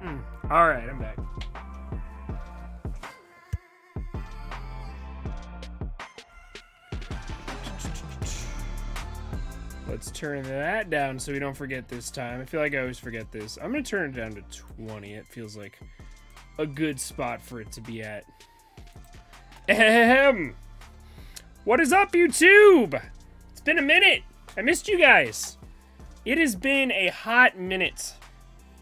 All right, I'm back. Let's turn that down so we don't forget this time. I feel like I always forget this. I'm going to turn it down to 20. It feels like a good spot for it to be at. Ahem. What is up, YouTube? It's been a minute. I missed you guys. It has been a hot minute.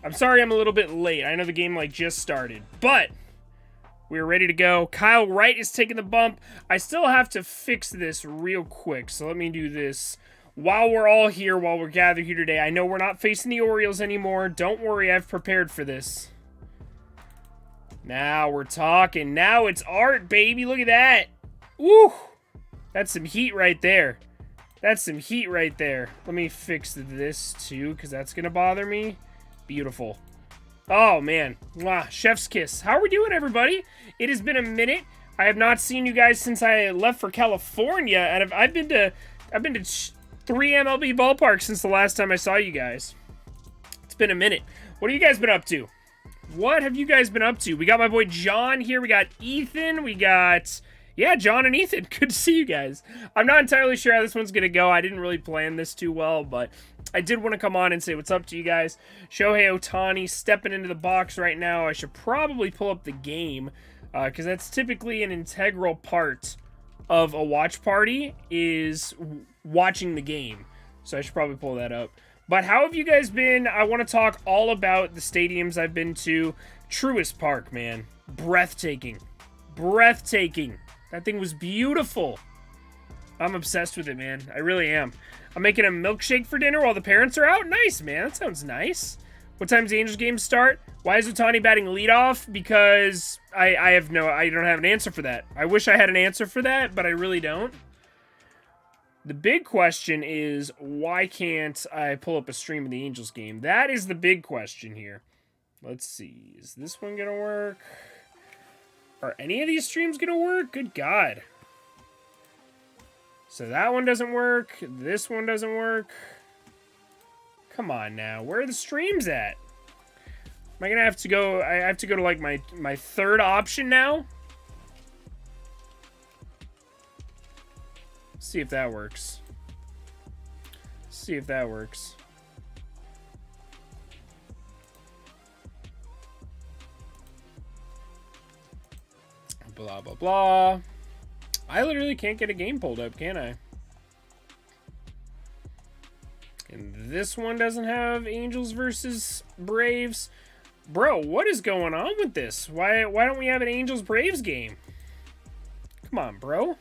I'm sorry I'm a little bit late. I know the game just started, but we're ready to go. Kyle Wright is taking the bump. I still have to fix this real quick, so let me do this while we're all here, while we're gathered here today. I know we're not facing the Orioles anymore. Don't worry, I've prepared for this. Now we're talking. Now it's art, baby. Look at that. Woo! That's some heat right there. That's some heat right there. Let me fix this too, because that's going to bother me. Beautiful. Oh, man. Mwah, chef's kiss. How are we doing, everybody? It has been a minute. I have not seen you guys since I left for California, and I've been to 3 MLB ballparks since the last time I saw you guys. It's been a minute. What have you guys been up to? What have you guys been up to? We got my boy John here. We got Ethan. We got... yeah, John and Ethan. Good to see you guys. I'm not entirely sure how this one's going to go. I didn't really plan this too well, but I did want to come on and say what's up to you guys. Shohei Ohtani stepping into the box right now. I should probably pull up the game because that's typically an integral part of a watch party is watching the game. So I should probably pull that up. But how have you guys been? I want to talk all about the stadiums I've been to. Truist Park, man. Breathtaking. Breathtaking. That thing was beautiful. I'm obsessed with it, man. I really am. I'm making a milkshake for dinner while the parents are out. Nice, man. That sounds nice. What time's the Angels game start? Why is Ohtani batting leadoff? Because I don't have an answer for that. I wish I had an answer for that, but I really don't. The big question is, why can't I pull up a stream of the Angels game? That is the big question here. Let's see. Is this one going to work? Are any of these streams going to work? Good God. So that one doesn't work. This one doesn't work. Come on now. Where are the streams at? Am I going to have to go... I have to go to like my third option now? See if that works. See if that works. Blah, blah, blah. I literally can't get a game pulled up, can I? And this one doesn't have Angels versus Braves. Bro, what is going on with this? Why don't we have an Angels-Braves game? Come on, bro.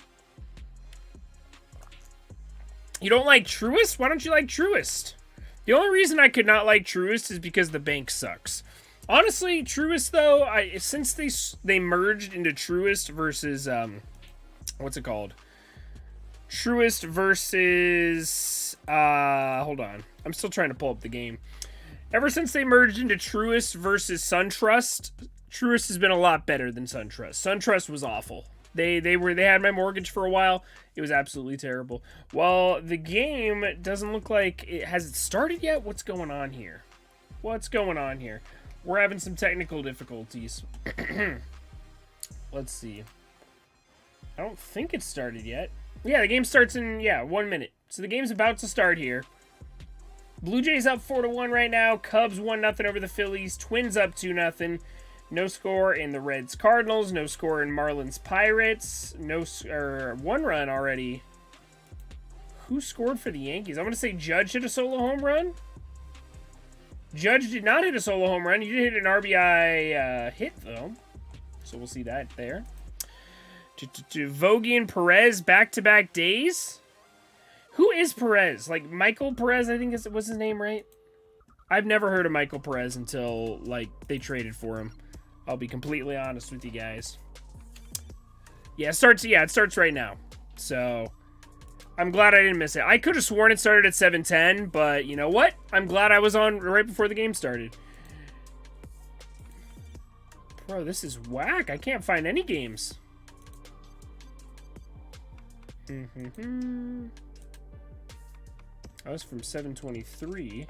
You don't like Truist? Why don't you like Truist? The only reason I could not like Truist is because the bank sucks. Honestly, Truist, though, since they merged into Truist versus, what's it called? Truist versus, hold on. I'm still trying to pull up the game. Ever since they merged into Truist versus SunTrust, Truist has been a lot better than SunTrust. SunTrust was awful. They had my mortgage for a while. It was absolutely terrible. Well, the game doesn't look like it has it started yet. What's going on here? What's going on here? We're having some technical difficulties. Let's see. I don't think it started yet. Yeah, the game starts in 1 minute. So the game's about to start here. Blue Jays up 4-1 right now. Cubs 1-0 over the Phillies. Twins up 2-0. No score in the Reds Cardinals. No score in Marlins Pirates. One run already. Who scored for the Yankees? I'm going to say Judge hit a solo home run. Judge did not hit a solo home run. He did hit an RBI hit, though. So we'll see that there. Vogie and Perez back-to-back days. Who is Perez? Like, Michael Perez, I think was his name, right? I've never heard of Michael Perez until, they traded for him. I'll be completely honest with you guys. Yeah, it starts right now. So, I'm glad I didn't miss it. I could have sworn it started at 7:10, but you know what? I'm glad I was on right before the game started. Bro, this is whack. I can't find any games. I was from 7:23.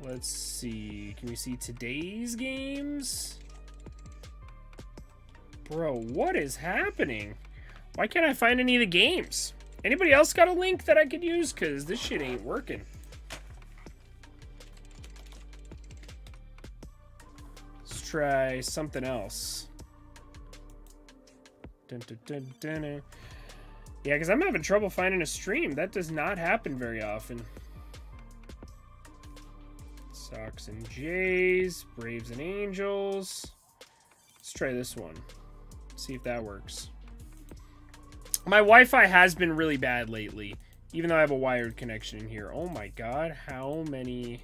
Let's see. Can we see today's games? Bro, what is happening? Why can't I find any of the games? Anybody else got a link that I could use? Because this shit ain't working. Let's try something else. Dun, dun, dun, dun, dun. Yeah, because I'm having trouble finding a stream. That does not happen very often. Sox and Jays, Braves and Angels. Let's try this one. See if that works. My Wi-Fi has been really bad lately, even though I have a wired connection in here. Oh my god, how many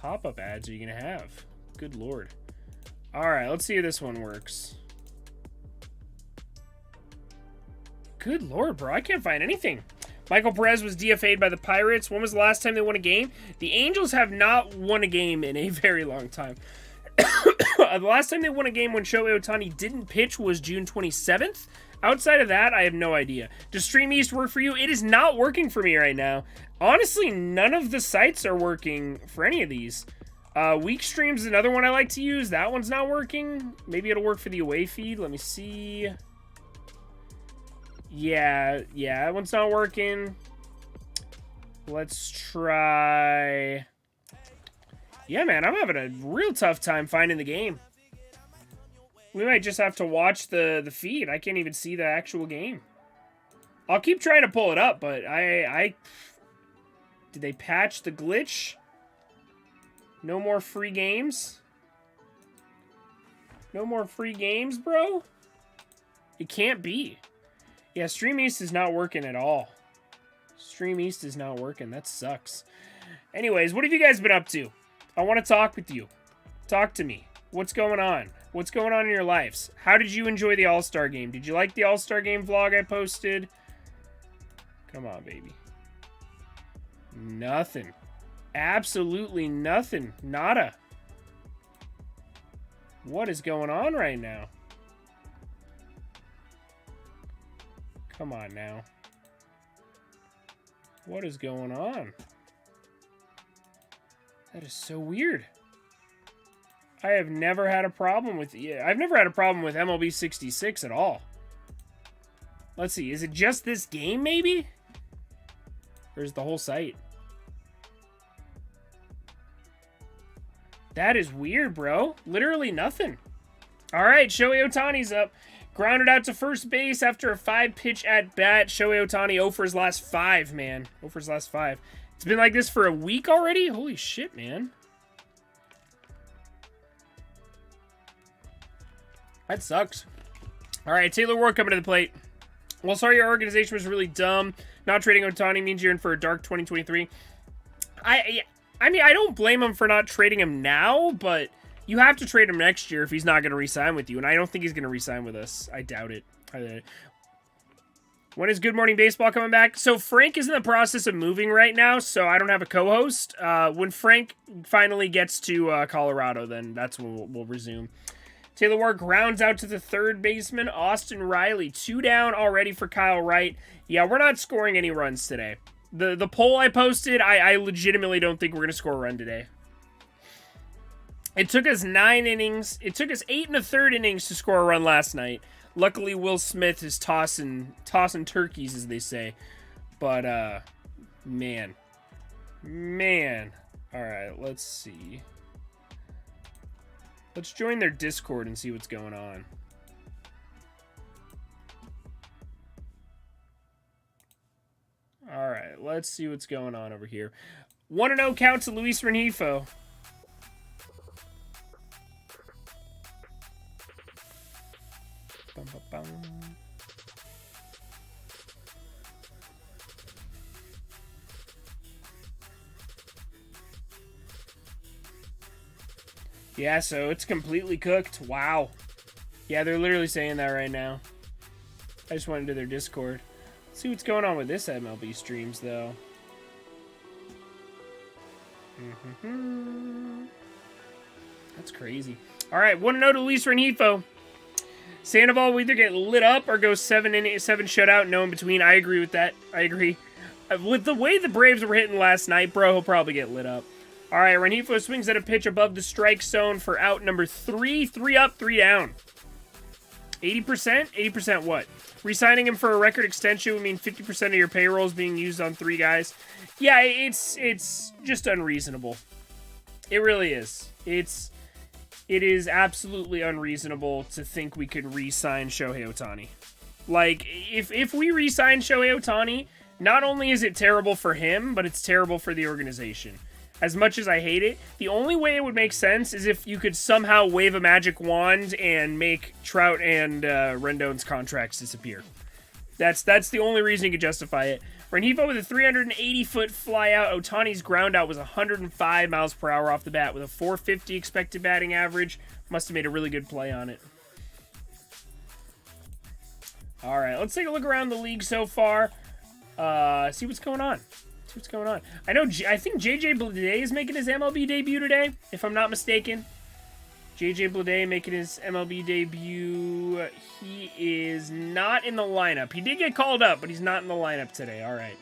pop-up ads are you gonna have? Good lord. Alright, let's see if this one works. Good lord, bro, I can't find anything. Michael Perez was DFA'd by the Pirates. When was the last time they won a game? The Angels have not won a game in a very long time. The last time they won a game when Shohei Ohtani didn't pitch was June 27th. Outside of that, I have no idea. Does Stream East work for you? It is not working for me right now. Honestly, none of the sites are working for any of these. Week Streams is another one I like to use. That one's not working. Maybe it'll work for the away feed. Let me see. Yeah, that one's not working. Let's try... Yeah, man, I'm having a real tough time finding the game. We might just have to watch the feed. I can't even see the actual game. I'll keep trying to pull it up, but I... Did they patch the glitch? No more free games? No more free games, bro? It can't be. Yeah, Stream East is not working at all. Stream East is not working. That sucks. Anyways, what have you guys been up to? I want to talk with you. Talk to me. What's going on? What's going on in your lives? How did you enjoy the All-Star Game? Did you like the All-Star Game vlog I posted? Come on, baby. Nothing. Absolutely nothing. Nada. What is going on right now? Come on now. What is going on? That is so weird. I have never had a problem with... Yeah, I've never had a problem with MLB 66 at all. Let's see. Is it just this game, maybe? Or is the whole site? That is weird, bro. Literally nothing. All right, Shohei Ohtani's up. Grounded out to first base after a 5-pitch at-bat. Shohei Ohtani 0 for his last 5, man. 0 for his last 5. It's been like this for a week already? Holy shit, man. That sucks. All right, Taylor Ward coming to the plate. Well, sorry your organization was really dumb. Not trading Ohtani means you're in for a dark 2023. I mean, I don't blame him for not trading him now, but you have to trade him next year if he's not going to re-sign with you, and I don't think he's going to re-sign with us. I doubt it. When is Good Morning Baseball coming back? So Frank is in the process of moving right now, so I don't have a co-host. When Frank finally gets to Colorado, then that's when we'll resume. Taylor Ward grounds out to the third baseman, Austin Riley. 2 down already for Kyle Wright. Yeah, we're not scoring any runs today. The poll I posted, I legitimately don't think we're going to score a run today. It took us 9 innings. It took us 8 1/3 innings to score a run last night. Luckily, Will Smith is tossing turkeys, as they say. But, man. All right, let's see. Let's join their Discord and see what's going on. All right, let's see what's going on over here. 1-0 count to Luis Rengifo. Bum, bum, bum. Yeah, so it's completely cooked. Wow. Yeah, they're literally saying that right now. I just went into their Discord. Let's see what's going on with this MLB streams, though. That's crazy. All right, 1-0 to Luis Rengifo. Sandoval will either get lit up or go 7 shutout, no in between. I agree with that. I agree. With the way the Braves were hitting last night, bro, he'll probably get lit up. All right, Rengifo swings at a pitch above the strike zone for out number 3. 3 up, 3 down. 80%? 80% what? Resigning him for a record extension would mean 50% of your payroll is being used on 3 guys. Yeah, it's just unreasonable. It really is. It is absolutely unreasonable to think we could re-sign Shohei Ohtani. Like, if we re-sign Shohei Ohtani, not only is it terrible for him, but it's terrible for the organization. As much as I hate it, the only way it would make sense is if you could somehow wave a magic wand and make Trout and Rendon's contracts disappear. That's the only reason you could justify it. Rengifo with a 380-foot flyout. Ohtani's ground out was 105 miles per hour off the bat with a 450 expected batting average. Must have made a really good play on it. All right, let's take a look around the league so far. See what's going on. I think JJ Bleday is making his MLB debut today, if I'm not mistaken. JJ Bleday making his MLB debut. He is not in the lineup. He did get called up, but he's not in the lineup today. All right.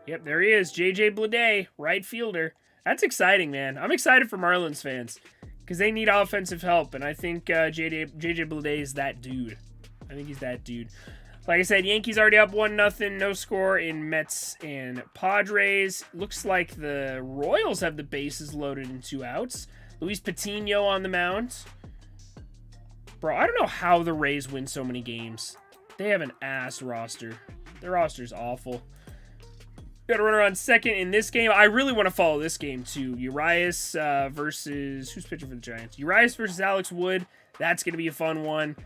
Yep, there he is. JJ Bleday, right fielder. That's exciting, man. I'm excited for Marlins fans because they need offensive help, and I think JJ Bleday is that dude. I think he's that dude. Like I said, Yankees already up 1-0, no score in Mets and Padres. Looks like the Royals have the bases loaded in 2 outs. Luis Patino on the mound. Bro, I don't know how the Rays win so many games. They have an ass roster. Their roster's awful. Got a runner on second in this game. I really want to follow this game, too. Urias versus... Who's pitching for the Giants? Urias versus Alex Wood. That's going to be a fun one.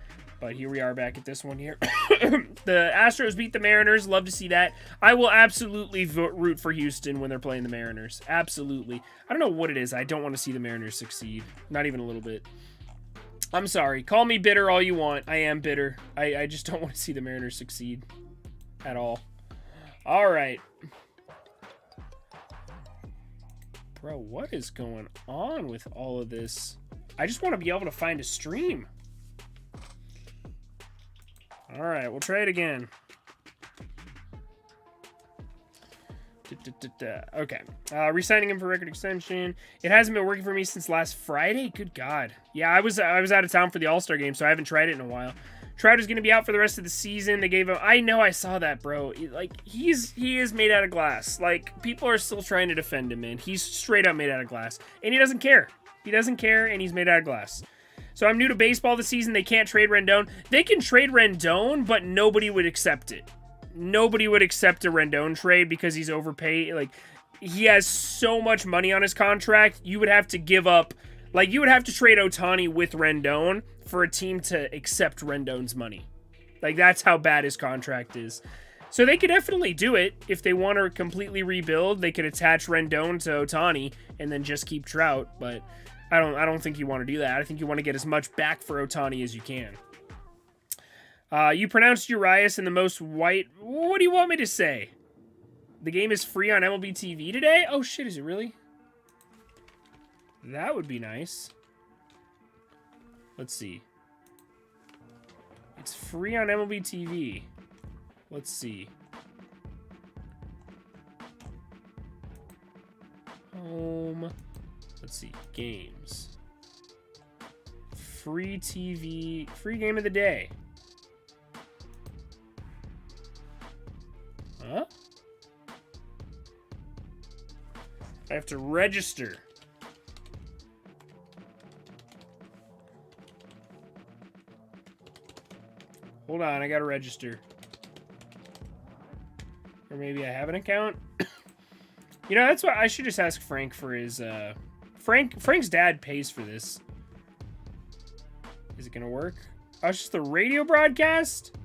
But here we are back at this one here. The Astros beat the Mariners. Love to see that. I will absolutely root for Houston when they're playing the Mariners. Absolutely. I don't know what it is. I don't want to see the Mariners succeed. Not even a little bit. I'm sorry. Call me bitter all you want. I am bitter. I just don't want to see the Mariners succeed. At all. All right. Bro, what is going on with all of this? I just want to be able to find a stream. All right, we'll try it again. Okay. Resigning him for record extension. It hasn't been working for me since last Friday. Good God. Yeah, I was out of town for the All-Star game, so I haven't tried it in a while. Trout is going to be out for the rest of the season. They gave him... I know, I saw that, bro. Like, he is made out of glass. Like, people are still trying to defend him, man. He's straight up made out of glass. And he doesn't care. He doesn't care, and he's made out of glass. So I'm new to baseball this season. They can't trade Rendon. They can trade Rendon, but nobody would accept it. Nobody would accept a Rendon trade because he's overpaid. Like, he has so much money on his contract. You would have to give up... Like, you would have to trade Ohtani with Rendon for a team to accept Rendon's money. Like, that's how bad his contract is. So they could definitely do it. If they want to completely rebuild, they could attach Rendon to Ohtani and then just keep Trout. But I don't think you want to do that. I think you want to get as much back for Ohtani as you can. You pronounced Urias in the most white... What do you want me to say? The game is free on MLB TV today? Oh, shit, is it really? That would be nice. Let's see. It's free on MLB TV. Let's see. Home. Let's see. Games. Free TV. Free game of the day. Huh? I have to register. Hold on, I gotta register. Or maybe I have an account? You know, that's why I should just ask Frank for his, Frank's dad pays for this. Is it gonna work? Oh, it's just the radio broadcast?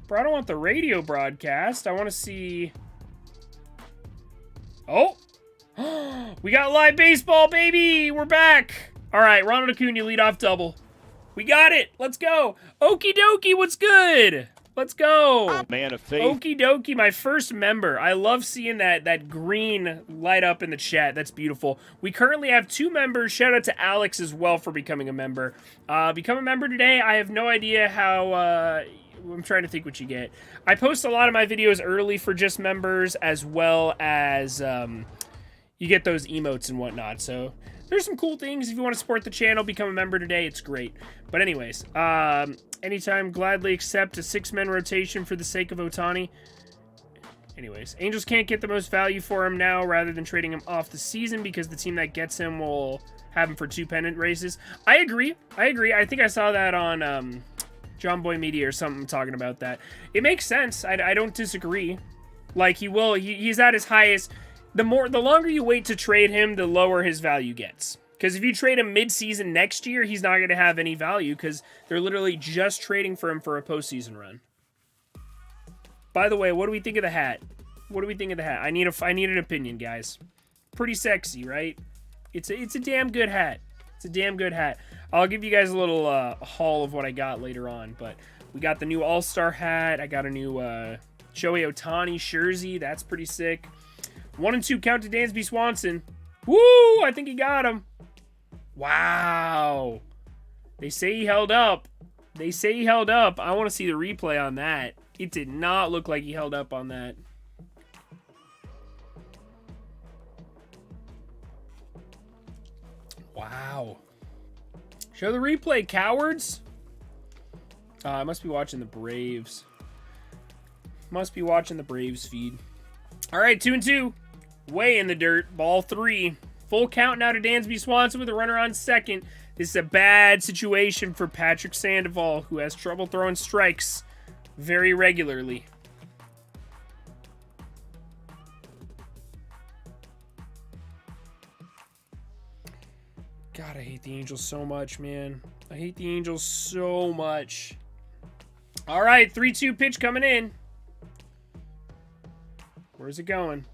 Bro, I don't want the radio broadcast. I want to see... Oh! We got live baseball, baby! We're back! Alright, Ronald Acuna leadoff double. We got it! Let's go! Okie dokie, what's good? Let's go! Man of faith. Okie dokie, my first member. I love seeing that green light up in the chat. That's beautiful. We currently have 2 members. Shout out to Alex as well for becoming a member. Become a member today. I have no idea how... I'm trying to think what you get. I post a lot of my videos early for just members, as well as you get those emotes and whatnot. So there's some cool things. If you want to support the channel, become a member today. It's great. But anyways, anytime, gladly accept a 6-man rotation for the sake of Ohtani. Anyways, Angels can't get the most value for him now rather than trading him off the season because the team that gets him will have him for 2 pennant races. I agree. I think I saw that on John Boy Media or something talking about that. It makes sense. I don't disagree. Like, he's at his highest. The longer you wait to trade him, the lower his value gets. Because if you trade him mid-season next year, he's not going to have any value because they're literally just trading for him for a postseason run. By the way, what do we think of the hat? What do we think of the hat? I need an opinion, guys. Pretty sexy, right? It's a damn good hat. It's a damn good hat. I'll give you guys a little haul of what I got later on. But we got the new All-Star hat. I got a new Shohei Ohtani jersey. That's pretty sick. 1 and 2 count to Dansby Swanson. Woo! I think he got him. Wow. They say he held up. They say he held up. I want to see the replay on that. It did not look like he held up on that. Wow. Show the replay, cowards. I must be watching the Braves. Must be watching the Braves feed. All right, 2 and 2. Way in the dirt. Ball 3. Full count now to Dansby Swanson with a runner on second. This is a bad situation for Patrick Sandoval, who has trouble throwing strikes very regularly. God, I hate the Angels so much, man. I hate the Angels so much. All right, 3-2 pitch coming in. Where's it going?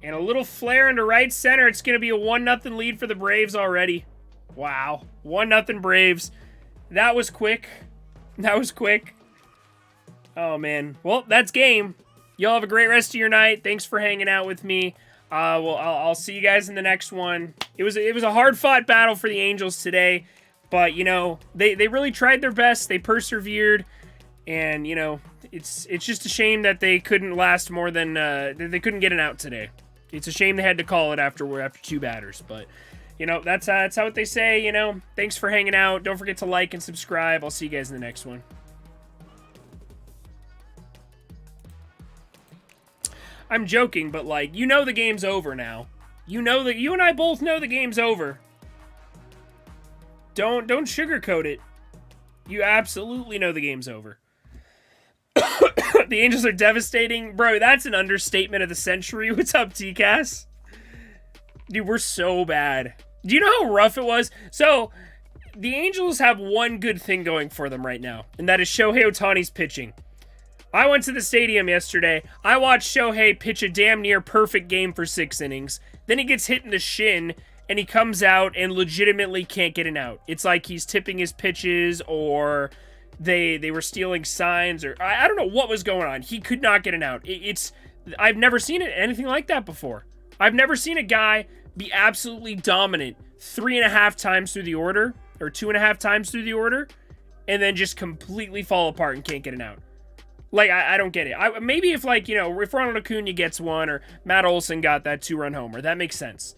And a little flare into right center. It's going to be a 1-0 lead for the Braves already. Wow. 1-0 Braves. That was quick. That was quick. Oh, man. Well, that's game. Y'all have a great rest of your night. Thanks for hanging out with me. Well, I'll see you guys in the next one. It was a hard-fought battle for the Angels today. But, you know, they really tried their best. They persevered. And, you know, it's just a shame that they couldn't last more than... they couldn't get an out today. It's a shame they had to call it after 2 batters. But, you know, that's how what they say, you know. Thanks for hanging out. Don't forget to like and subscribe. I'll see you guys in the next one. I'm joking, but, like, you know the game's over now. You know that you and I both know the game's over. Don't sugarcoat it. You absolutely know the game's over. The Angels are devastating. Bro, that's an understatement of the century. What's up, TCAS? Dude, we're so bad. Do you know how rough it was? So, the Angels have one good thing going for them right now, and that is Shohei Ohtani's pitching. I went to the stadium yesterday. I watched Shohei pitch a damn near perfect game for 6 innings. Then he gets hit in the shin, and he comes out and legitimately can't get an out. It's like he's tipping his pitches, or they were stealing signs, or I don't know what was going on. He could not get an out. I've never seen anything like that before. I've never seen a guy be absolutely dominant 3.5 times through the order, or 2.5 times through the order, and then just completely fall apart and can't get an out. Like, I don't get it. Maybe if, like, you know, if Ronald Acuna gets one, or Matt Olson got that 2-run homer, that makes sense.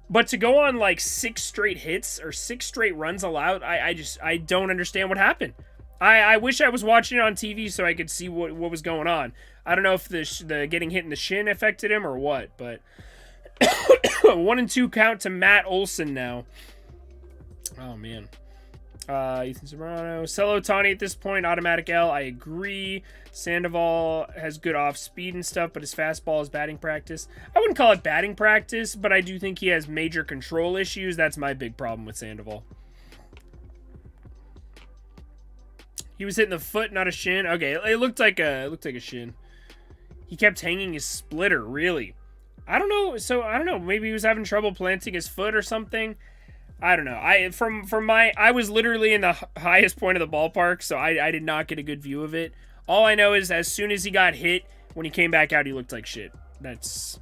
But to go on, like, 6 straight hits, or 6 straight runs allowed, I don't understand what happened. I wish I was watching it on TV so I could see what was going on. I don't know if the getting hit in the shin affected him or what, but 1 and 2 count to Matt Olson now. Oh, man. Ethan Serrano. Sell Ohtani at this point. Automatic L. I agree. Sandoval has good off speed and stuff, but his fastball is batting practice. I wouldn't call it batting practice, but I do think he has major control issues. That's my big problem with Sandoval. He was hitting the foot, not a shin. Okay, it looked like a shin. He kept hanging his splitter, really. I don't know. So I don't know. Maybe he was having trouble planting his foot or something. I don't know. I was literally in the highest point of the ballpark, so I did not get a good view of it. All I know is as soon as he got hit, when he came back out, he looked like shit. That's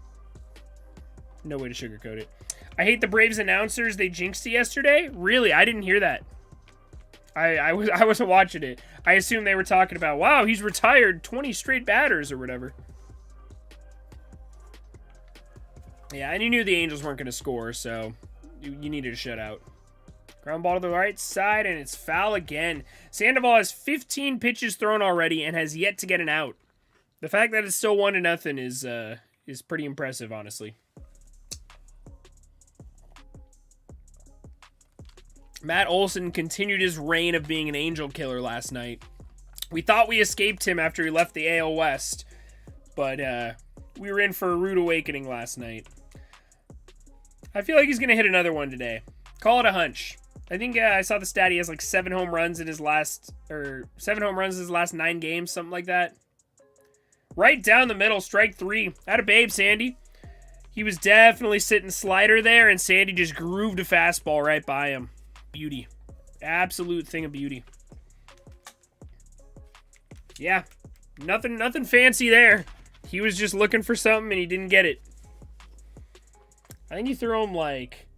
no way to sugarcoat it. I hate the Braves announcers. They jinxed it yesterday. Really, I didn't hear that. I wasn't watching it. I assumed they were talking about, wow, he's retired 20 straight batters or whatever. Yeah, and you knew the Angels weren't going to score, so you needed a shutout. Ground ball to the right side, and it's foul again. Sandoval has 15 pitches thrown already and has yet to get an out. The fact that it's still 1-0 is pretty impressive, honestly. Matt Olson continued his reign of being an Angel killer last night. We thought we escaped him after he left the AL West, but we were in for a rude awakening last night. I feel like he's going to hit another one today. Call it a hunch. I think I saw the stat. He has like 7 home runs in his last 9 games, something like that. Right down the middle, strike 3. Atta babe, Sandy. He was definitely sitting slider there, and Sandy just grooved a fastball right by him. Beauty. Absolute thing of beauty. Yeah, nothing fancy there. He was just looking for something, and he didn't get it. I think he threw him like,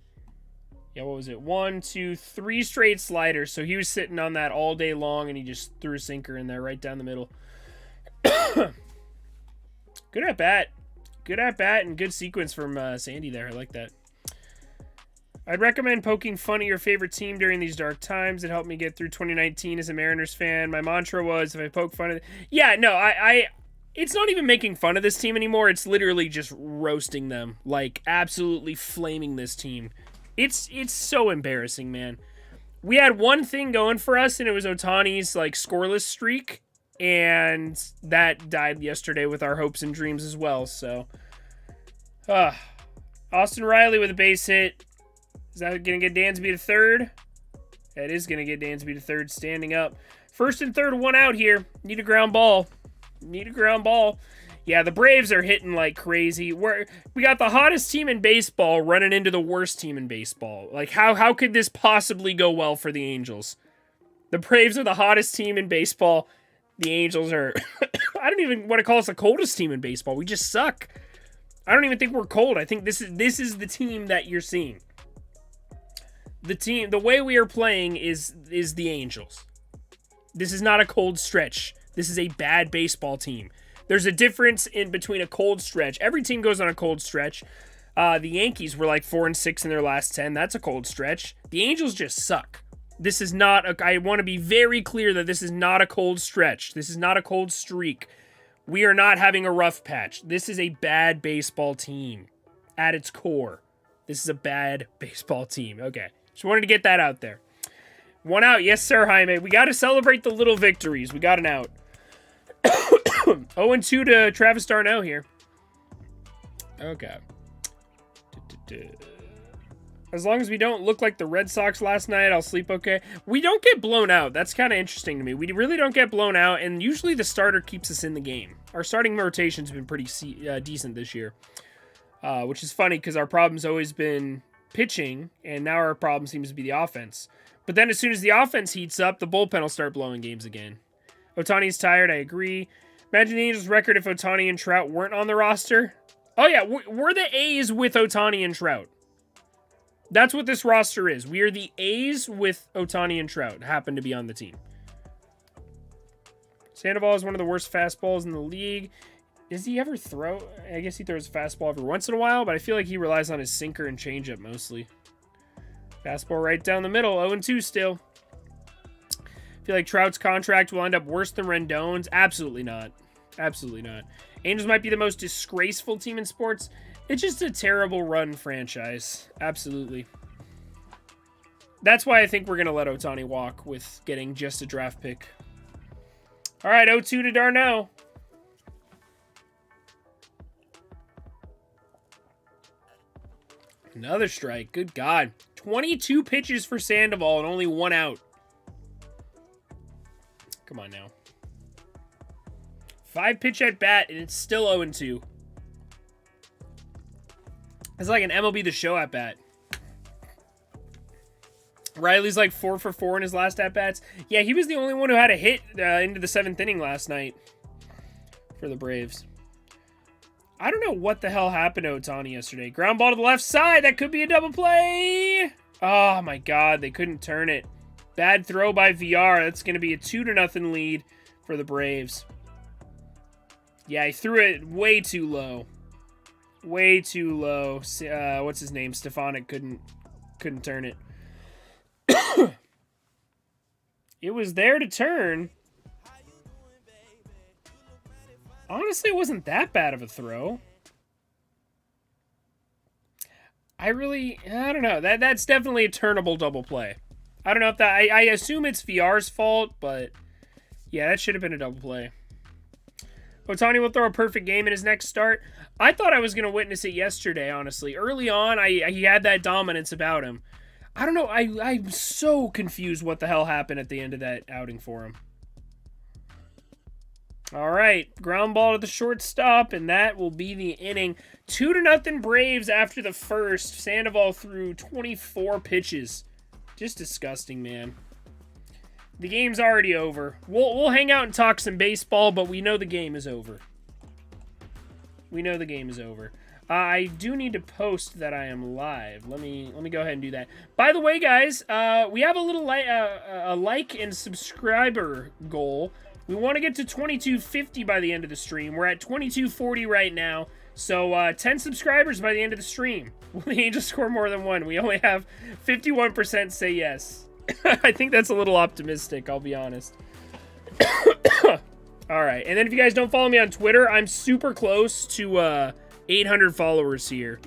what was it? 1, 2, 3 straight sliders. So he was sitting on that all day long, and he just threw a sinker in there right down the middle. Good at bat. Good at bat and good sequence from Sandy there. I like that. I'd recommend poking fun at your favorite team during these dark times. It helped me get through 2019 as a Mariners fan. My mantra was, if I poke fun at it... Yeah, no, it's not even making fun of this team anymore. It's literally just roasting them. Like, absolutely flaming this team. It's so embarrassing, man. We had one thing going for us, and it was Ohtani's, like, scoreless streak. And that died yesterday with our hopes and dreams as well, so... Austin Riley with a base hit. Is that going to get Dansby to third? That is going to get Dansby to third, standing up. First and third, 1 out here. Need a ground ball. Need a ground ball. Yeah, the Braves are hitting like crazy. We got the hottest team in baseball running into the worst team in baseball. Like, how could this possibly go well for the Angels? The Braves are the hottest team in baseball. The Angels are... I don't even want to call us the coldest team in baseball. We just suck. I don't even think we're cold. I think this is the team that you're seeing. The way we are playing is the Angels. This is not a cold stretch. This is a bad baseball team. There's a difference in between a cold stretch. Every team goes on a cold stretch. The Yankees were like 4-6 in their last 10. That's a cold stretch. The Angels just suck. This is not I want to be very clear that this is not a cold stretch. This is not a cold streak. We are not having a rough patch. This is a bad baseball team at its core. This is a bad baseball team. Okay. Just wanted to get that out there. 1 out. Yes, sir, Jaime. We got to celebrate the little victories. We got an out. 0-2 to Travis d'Arnaud here. Okay. As long as we don't look like the Red Sox last night, I'll sleep okay. We don't get blown out. That's kind of interesting to me. We really don't get blown out, and usually the starter keeps us in the game. Our starting rotation's been pretty decent this year, which is funny because our problem's always been pitching, and now our problem seems to be the offense. But then as soon as the offense heats up, the bullpen will start blowing games again. Ohtani's tired, I agree. Imagine the Angels' record if Ohtani and Trout weren't on the roster. Oh yeah, we're the A's with Ohtani and Trout. That's what this roster is. We are the A's with Ohtani and Trout. Happen to be on the team. Sandoval is one of the worst fastballs in the league. Does he ever throw? I guess he throws a fastball every once in a while, but I feel like he relies on his sinker and changeup mostly. Fastball right down the middle. 0-2 still. I feel like Trout's contract will end up worse than Rendon's. Absolutely not. Absolutely not. Angels might be the most disgraceful team in sports. It's just a terrible run franchise. Absolutely. That's why I think we're going to let Ohtani walk with getting just a draft pick. All right, 0-2 to d'Arnaud. Another strike. Good God. 22 pitches for Sandoval and only 1 out. Come on now. 5 pitch at bat and it's still 0-2. It's like an MLB The Show at bat. Riley's like 4 for 4 in his last at bats. Yeah, he was the only one who had a hit into the 7th inning last night for the Braves. I don't know what the hell happened to Ohtani yesterday. Ground ball to the left side. That could be a double play. Oh my God, they couldn't turn it. Bad throw by VR. That's going to be a 2-0 lead for the Braves. Yeah, he threw it way too low. Way too low. What's his name? Stefanik couldn't turn it. It was there to turn. Honestly, it wasn't that bad of a throw. I don't know. That's definitely a turnable double play. I don't know if that... I assume it's VR's fault, but... yeah, that should have been a double play. Ohtani will throw a perfect game in his next start. I thought I was going to witness it yesterday, honestly. Early on, he had that dominance about him. I don't know. I'm so confused what the hell happened at the end of that outing for him. All right, ground ball to the shortstop, and that will be the inning. 2-0 Braves after the first. Sandoval threw 24 pitches. Just disgusting, man. The game's already over. We'll hang out and talk some baseball, but we know the game is over. We know the game is over. I do need to post that I am live. Let me go ahead and do that. By the way, guys, we have a little like and subscriber goal. We want to get to 2250 by the end of the stream. We're at 2240 right now. So 10 subscribers by the end of the stream. Will the Angels score more than one? We only have 51% say yes. I think that's a little optimistic, I'll be honest. All right, and then if you guys don't follow me on Twitter, I'm super close to 800 followers here.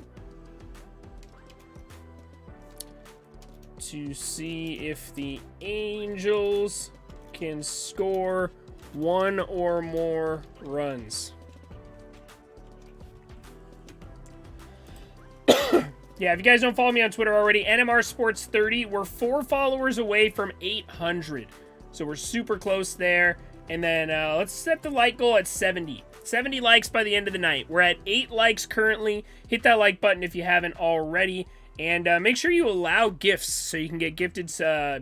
To see if the Angels can score one or more runs. Yeah, if you guys don't follow me on Twitter already, NMR Sports 30, we're 4 followers away from 800. So we're super close there. And then let's set the like goal at 70. 70 likes by the end of the night. We're at 8 likes currently. Hit that like button if you haven't already. And make sure you allow gifts so you can get gifted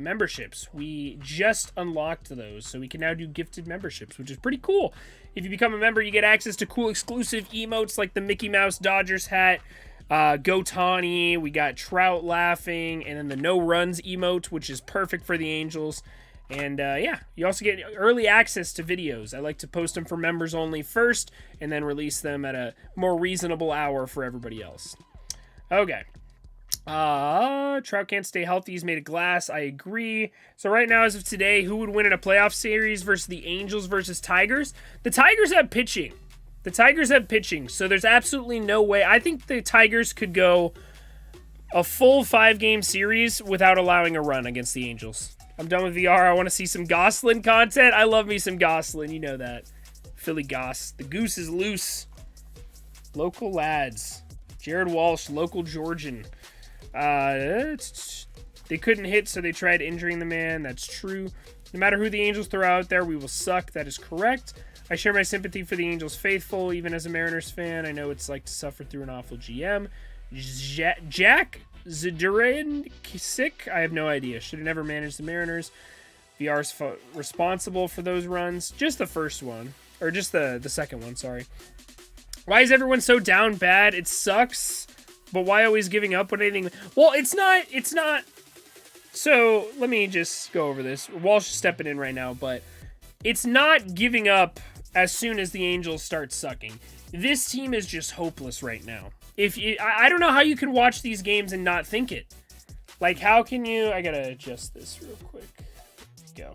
memberships. We just unlocked those, so we can now do gifted memberships, which is pretty cool. If you become a member, you get access to cool exclusive emotes like the Mickey Mouse Dodgers hat, Go Tawny, we got Trout laughing, and then the no runs emote, which is perfect for the Angels. And yeah, you also get early access to videos. I like to post them for members only first, and then release them at a more reasonable hour for everybody else. Okay. Trout can't stay healthy. He's made of glass. I agree. So right now, as of today, who would win in a playoff series versus the Angels versus Tigers? The Tigers have pitching. The Tigers have pitching, so there's absolutely no way. I think the Tigers could go a full 5-game series without allowing a run against the Angels. I'm done with VR. I want to see some Goslin content. I love me some Goslin. You know that. Philly Goss. The goose is loose. Local lads. Jared Walsh, local Georgian. They couldn't hit, so they tried injuring the man. That's true. No matter who the Angels throw out there, we will suck. That is correct. I share my sympathy for the Angels faithful, even as a Mariners fan. I know it's like to suffer through an awful GM. Jack Zadurian-Sick? I have no idea. Should have never managed the Mariners. VR's responsible for those runs. Just the first one. Or just the second one, sorry. Why is everyone so down bad? It sucks. But why always giving up when anything... Well, it's not... So, let me just go over this. Walsh is stepping in right now, but... It's not giving up as soon as the Angels start sucking. This team is just hopeless right now. I don't know how you can watch these games and not think it. Like, how can you... I gotta adjust this real quick. Go.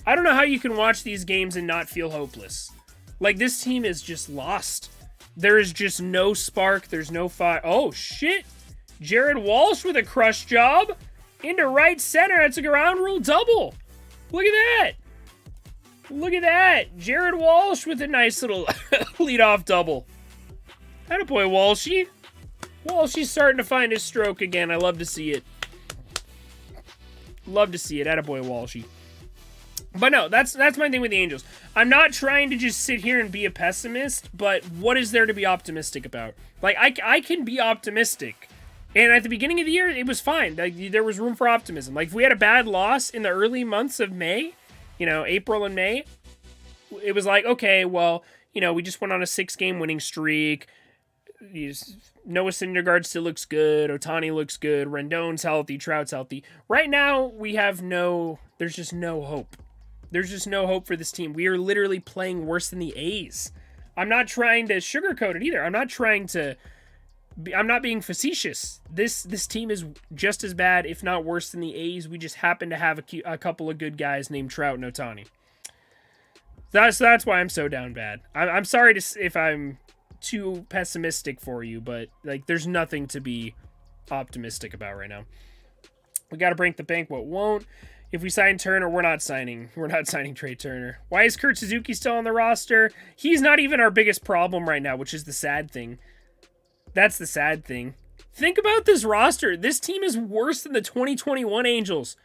I don't know how you can watch these games and not feel hopeless. Like, this team is just lost. There is just no spark. There's no fire. Oh, shit. Jared Walsh with a crush job. Into right center. That's a ground rule double. Look at that. Look at that. Jared Walsh with a nice little leadoff double. Attaboy, Walshy. Walshy's starting to find his stroke again. I love to see it. Love to see it. Attaboy, Walshy. But no, that's my thing with the Angels. I'm not trying to just sit here and be a pessimist, but what is there to be optimistic about? Like, I can be optimistic. And at the beginning of the year, it was fine. Like, there was room for optimism. Like, if we had a bad loss in the early months of May, April and May, it was like, okay, well, we just went on a 6-game winning streak. Noah Syndergaard still looks good. Ohtani looks good. Rendon's healthy. Trout's healthy. Right now, there's just no hope. There's just no hope for this team. We are literally playing worse than the A's. I'm not trying to sugarcoat it either. I'm not trying to I'm not being facetious. This team is just as bad, if not worse, than the A's. We just happen to have a couple of good guys named Trout and Ohtani. That's why I'm so down bad. I'm sorry if I'm too pessimistic for you, but like there's nothing to be optimistic about right now. We got to break the bank. What won't? If we sign Turner, we're not signing Trey Turner. Why is Kurt Suzuki still on the roster? He's not even our biggest problem right now, which is the sad thing. That's the sad thing. Think about this roster. This team is worse than the 2021 Angels.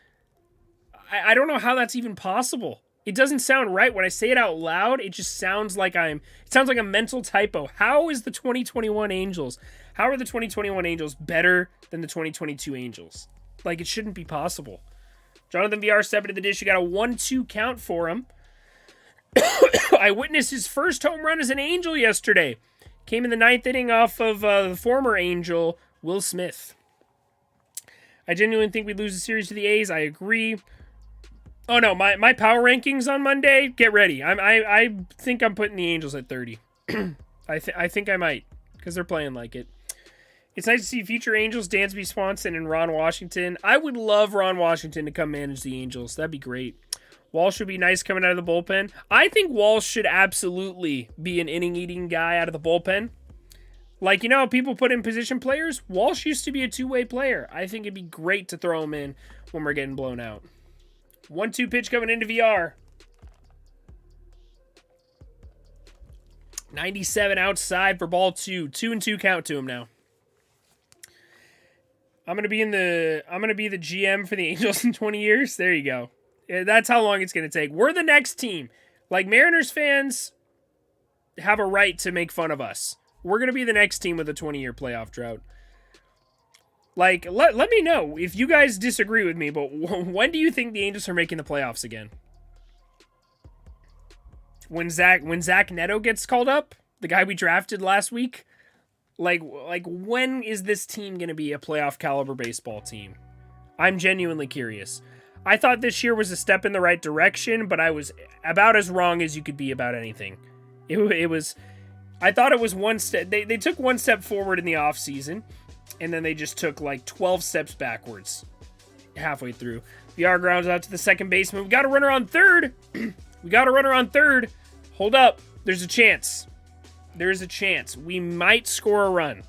I don't know how that's even possible. It doesn't sound right. When I say it out loud, it just sounds like it sounds like a mental typo. How is the 2021 Angels? How are the 2021 Angels better than the 2022 Angels? Like, it shouldn't be possible. Jonathan VR stepping to the dish. You got a 1-2 count for him. I witnessed his first home run as an Angel yesterday. Came in the 9th inning off of the former Angel, Will Smith. I genuinely think we'd lose the series to the A's. I agree. Oh no, my power rankings on Monday. Get ready. I think I'm putting the Angels at 30. I think I might, because they're playing like it. It's nice to see future Angels, Dansby Swanson and Ron Washington. I would love Ron Washington to come manage the Angels. That'd be great. Walsh would be nice coming out of the bullpen. I think Walsh should absolutely be an inning-eating guy out of the bullpen. Like, you know, people put in position players. Walsh used to be a two-way player. I think it'd be great to throw him in when we're getting blown out. 1-2 pitch coming into VR. 97 outside for ball 2. 2-2 count to him now. I'm gonna be the GM for the Angels in 20 years. There you go. That's how long it's gonna take. We're the next team. Like, Mariners fans have a right to make fun of us. We're gonna be the next team with a 20-year playoff drought. Like, let me know if you guys disagree with me, but when do you think the Angels are making the playoffs again? When Zach Neto gets called up, the guy we drafted last week? Like when is this team going to be a playoff caliber baseball team? I'm genuinely curious. I thought this year was a step in the right direction, but I was about as wrong as you could be about anything. I thought it was one step. They took one step forward in the offseason, and then they just took like 12 steps backwards halfway through. VR grounds out to the second baseman. We got a runner on third. Hold up. There's a chance. There's a chance. We might score a run.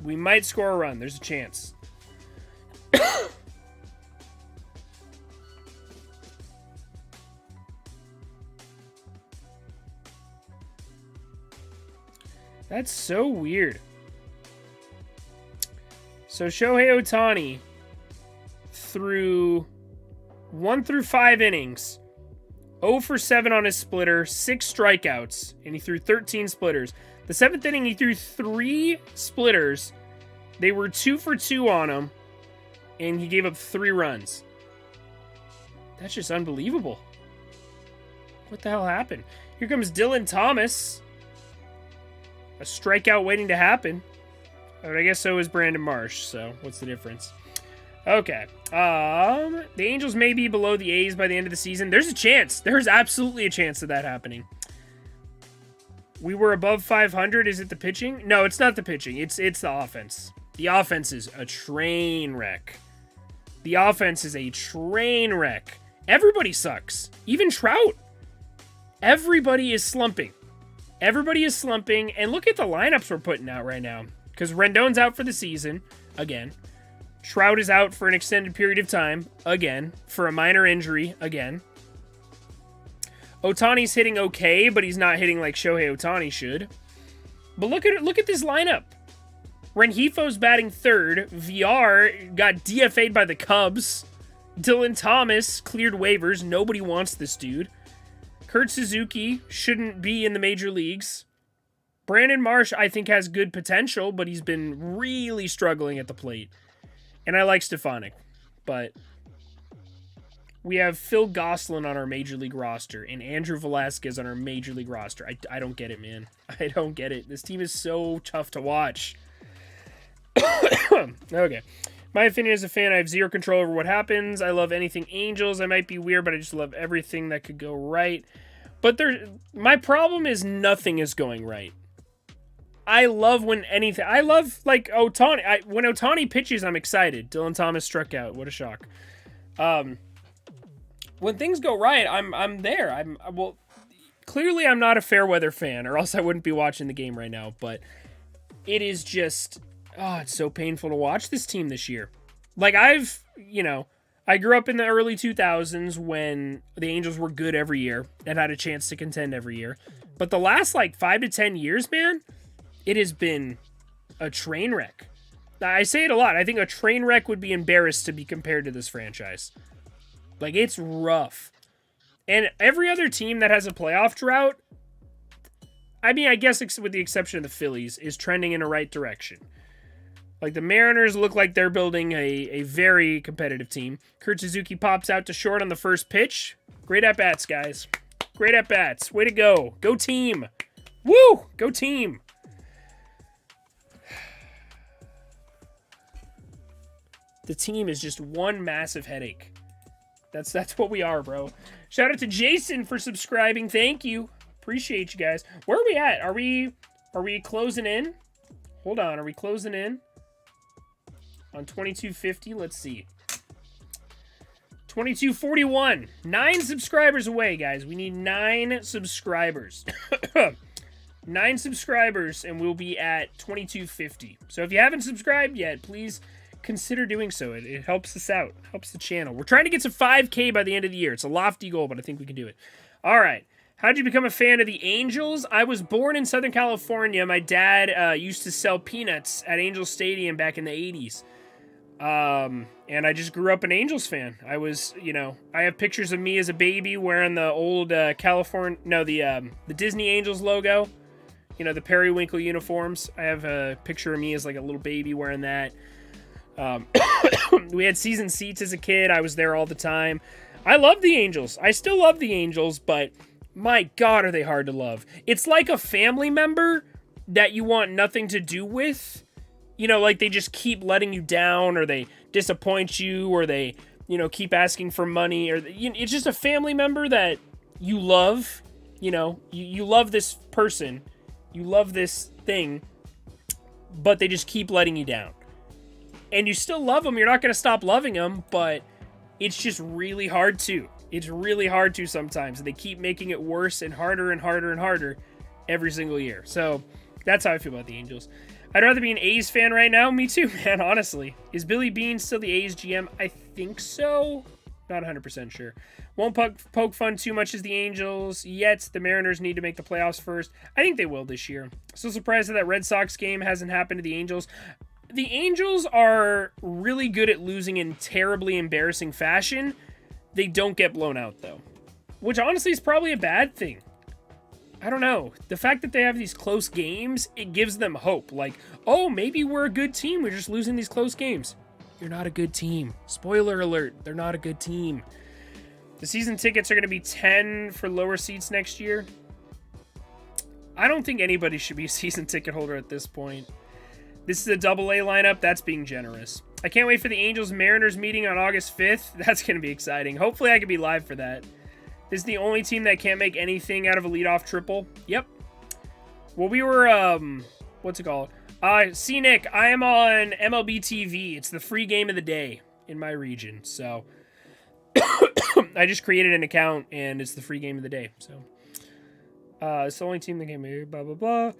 There's a chance. That's so weird. So Shohei Ohtani threw 1 through 5 innings, 0 for 7 on his splitter, 6 strikeouts, and he threw 13 splitters. The 7th inning, he threw 3 splitters. They were 2 for 2 on him, and he gave up 3 runs. That's just unbelievable. What the hell happened? Here comes Dylan Thomas. A strikeout waiting to happen. But I guess so is Brandon Marsh, so what's the difference? Okay. The Angels may be below the A's by the end of the season. There's a chance. There's absolutely a chance of that happening. We were above 500. Is it the pitching? No, it's not the pitching. It's the offense. The offense is a train wreck. Everybody sucks. Even Trout. Everybody is slumping. And look at the lineups we're putting out right now. Because Rendon's out for the season, again. Trout is out for an extended period of time, again. For a minor injury, again. Ohtani's hitting okay, but he's not hitting like Shohei Ohtani should. But look at this lineup. Renjifo's batting third. VR got DFA'd by the Cubs. Dylan Thomas cleared waivers. Nobody wants this dude. Kurt Suzuki shouldn't be in the major leagues. Brandon Marsh, I think, has good potential, but he's been really struggling at the plate. And I like Stefanik, but we have Phil Gosselin on our major league roster and Andrew Velasquez on our major league roster. I don't get it, man. I don't get it. This team is so tough to watch. Okay. My opinion as a fan, I have zero control over what happens. I love anything Angels. I might be weird, but I just love everything that could go right. But my problem is nothing is going right. I love when anything. I love like Ohtani. When Ohtani pitches, I'm excited. Dylan Thomas struck out. What a shock. When things go right, I'm there. Well, clearly I'm not a fair weather fan, or else I wouldn't be watching the game right now. But it is just, it's so painful to watch this team this year. Like I grew up in the early 2000s when the Angels were good every year and had a chance to contend every year. But the last like 5 to 10 years, man, it has been a train wreck. I say it a lot. I think a train wreck would be embarrassed to be compared to this franchise. Like, it's rough. And every other team that has a playoff drought, I mean, I guess with the exception of the Phillies, is trending in the right direction. Like, the Mariners look like they're building a very competitive team. Kurt Suzuki pops out to short on the first pitch. Great at-bats, guys. Great at-bats. Way to go. Go team. Woo! Go team. The team is just one massive headache. That's what we are, bro. Shout out to Jason for subscribing. Thank you. Appreciate you guys. Where are we at? Are we closing in? Hold on. Are we closing in? On 2250, let's see. 2241. 9 subscribers away, guys. We need 9 subscribers. 9 subscribers, and we'll be at 2250. So if you haven't subscribed yet, please consider doing so. It helps us out. Helps the channel. We're trying to get to 5K by the end of the year. It's a lofty goal, but I think we can do it. All right. How'd you become a fan of the Angels? I was born in Southern California. My dad used to sell peanuts at Angel Stadium back in the 80s. And I just grew up an Angels fan. I was, I have pictures of me as a baby wearing the old the Disney Angels logo. The periwinkle uniforms. I have a picture of me as like a little baby wearing that. We had season seats as a kid. I was there all the time. I love the Angels. I still love the Angels, but my God, are they hard to love. It's like a family member that you want nothing to do with. Like they just keep letting you down, or they disappoint you, or they, keep asking for money, or it's just a family member that you love. You love this person, you love this thing, but they just keep letting you down. And you still love them. You're not going to stop loving them, but it's just really hard to. It's really hard to sometimes. And they keep making it worse and harder and harder and harder every single year. So that's how I feel about the Angels. I'd rather be an A's fan right now. Me too, man, honestly. Is Billy Beane still the A's GM? I think so. Not 100% sure. Won't poke fun too much as the Angels, yet the Mariners need to make the playoffs first. I think they will this year. So surprised that that Red Sox game hasn't happened to the Angels. The Angels are really good at losing in terribly embarrassing fashion. They don't get blown out, though. Which honestly is probably a bad thing. I don't know. The fact that they have these close games, it gives them hope. Like, oh, maybe we're a good team. We're just losing these close games. You're not a good team. Spoiler alert. They're not a good team. The season tickets are going to be $10 for lower seats next year. I don't think anybody should be a season ticket holder at this point. This is a AA lineup. That's being generous. I can't wait for the Angels-Mariners meeting on August 5th. That's going to be exciting. Hopefully I can be live for that. This is the only team that can't make anything out of a leadoff triple. Yep. Well, we were, what's it called? See, Nick, I am on MLB TV. It's the free game of the day in my region. So I just created an account, and it's the free game of the day. So it's the only team that can make blah, blah, blah.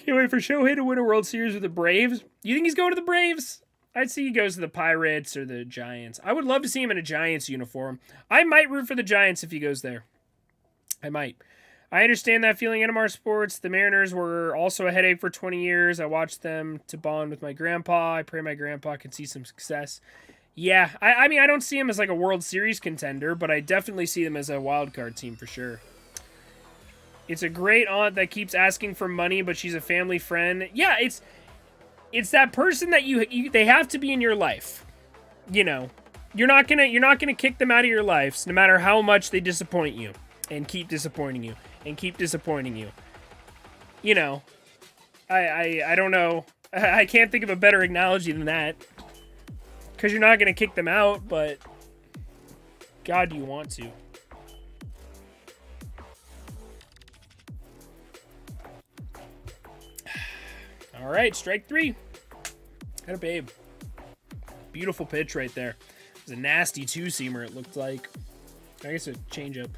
Can't wait for Shohei to win a World Series with the Braves. You think he's going to the Braves? I'd see he goes to the Pirates or the Giants. I would love to see him in a Giants uniform. I might root for the Giants if he goes there. I might. I understand that feeling. NMR Sports. The Mariners were also a headache for 20 years. I watched them to bond with my grandpa. I pray my grandpa can see some success. Yeah, I mean, I don't see him as like a World Series contender, but I definitely see them as a wild card team for sure. It's a great aunt that keeps asking for money, but she's a family friend. Yeah, it's that person that they have to be in your life. You're not gonna kick them out of your lives, no matter how much they disappoint you and keep disappointing you and keep disappointing you. I don't know. I can't think of a better analogy than that. Because you're not gonna kick them out, but God, do you want to? All right, strike 3. Got a babe. Beautiful pitch right there. It was a nasty two-seamer, it looked like. I guess a changeup.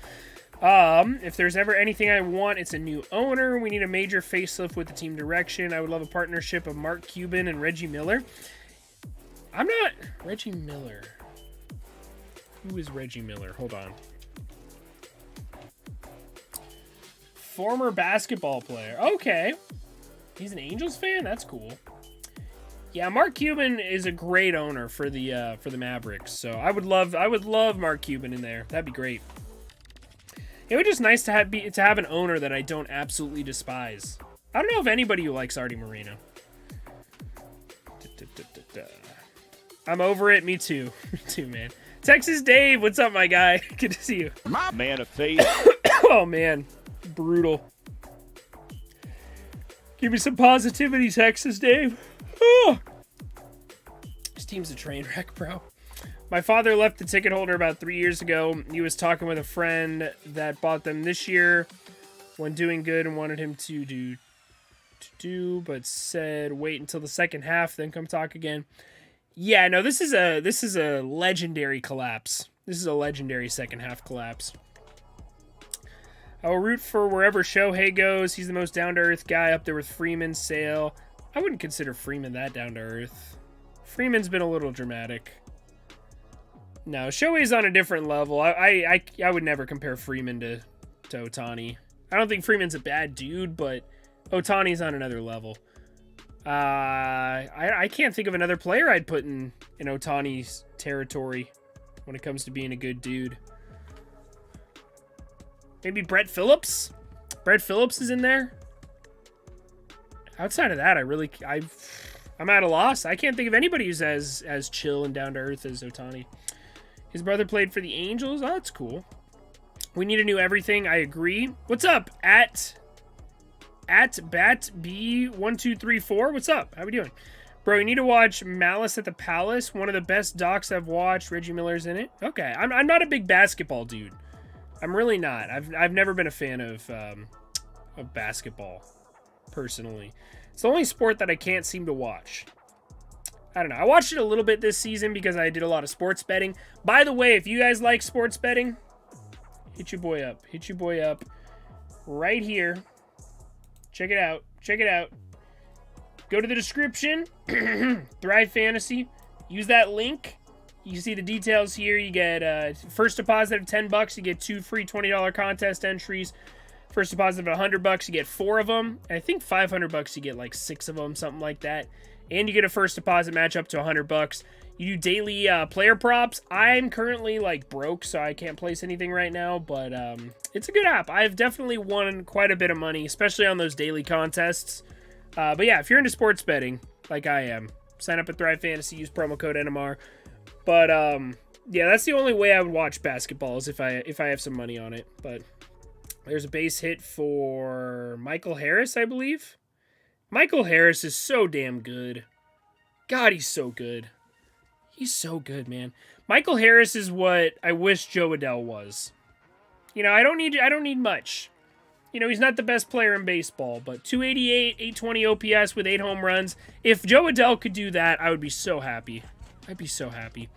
If there's ever anything I want, it's a new owner. We need a major facelift with the team direction. I would love a partnership of Mark Cuban and Reggie Miller. I'm not... Reggie Miller. Who is Reggie Miller? Hold on. Former basketball player. Okay. He's an Angels fan? That's cool. Yeah, Mark Cuban is a great owner for the Mavericks. So I would love Mark Cuban in there. That'd be great. It would just nice to have an owner that I don't absolutely despise. I don't know if anybody who likes Artie Moreno. I'm over it. Me too. Me too, man. Texas Dave, what's up, my guy? Good to see you. My man of faith. Oh, man. Brutal. Give me some positivity, Texas Dave. Oh. This team's a train wreck, bro. My father left the ticket holder about 3 years ago. He was talking with a friend that bought them this year when doing good and wanted him to do, but said wait until the second half, then come talk again. Yeah, no, this is a legendary collapse. This is a legendary second half collapse. I will root for wherever Shohei goes. He's the most down-to-earth guy up there with Freeman, Sale. I wouldn't consider Freeman that down-to-earth. Freeman's been a little dramatic. No, Shohei's on a different level. I would never compare Freeman to Ohtani. I don't think Freeman's a bad dude, but Ohtani's on another level. I can't think of another player I'd put in Ohtani's territory when it comes to being a good dude. Maybe Brett Phillips? Brett Phillips is in there? Outside of that, I'm at a loss. I can't think of anybody who's as chill and down to earth as Ohtani. His brother played for the Angels. Oh, that's cool. We need a new everything. I agree. What's up? At BatB1234. What's up? How we doing? Bro, you need to watch Malice at the Palace. One of the best docs I've watched. Reggie Miller's in it. Okay. I'm not a big basketball dude. I'm really not. I've never been a fan of basketball, personally. It's the only sport that I can't seem to watch. I don't know. I watched it a little bit this season because I did a lot of sports betting. By the way, if you guys like sports betting, hit your boy up. Hit your boy up right here. Check it out. Check it out. Go to the description. Thrive Fantasy. Use that link. You see the details here. You get first deposit of $10. You get 2 free $20 contest entries. First deposit of $100. You get 4 of them. And I think $500. You get like 6 of them, something like that. And you get a first deposit match up to $100. You do daily player props. I'm currently like broke, so I can't place anything right now, but it's a good app. I've definitely won quite a bit of money, especially on those daily contests. But yeah, if you're into sports betting, like I am, sign up at Thrive Fantasy, use promo code NMR. But yeah, that's the only way I would watch basketball is if I have some money on it. But there's a base hit for Michael Harris, I believe. Michael Harris is so damn good. God, he's so good. He's so good, man. Michael Harris is what I wish Joe Adell was. You know, I don't need much. You know, he's not the best player in baseball, but 288, 820 OPS with 8 home runs. If Joe Adell could do that, I would be so happy. I'd be so happy.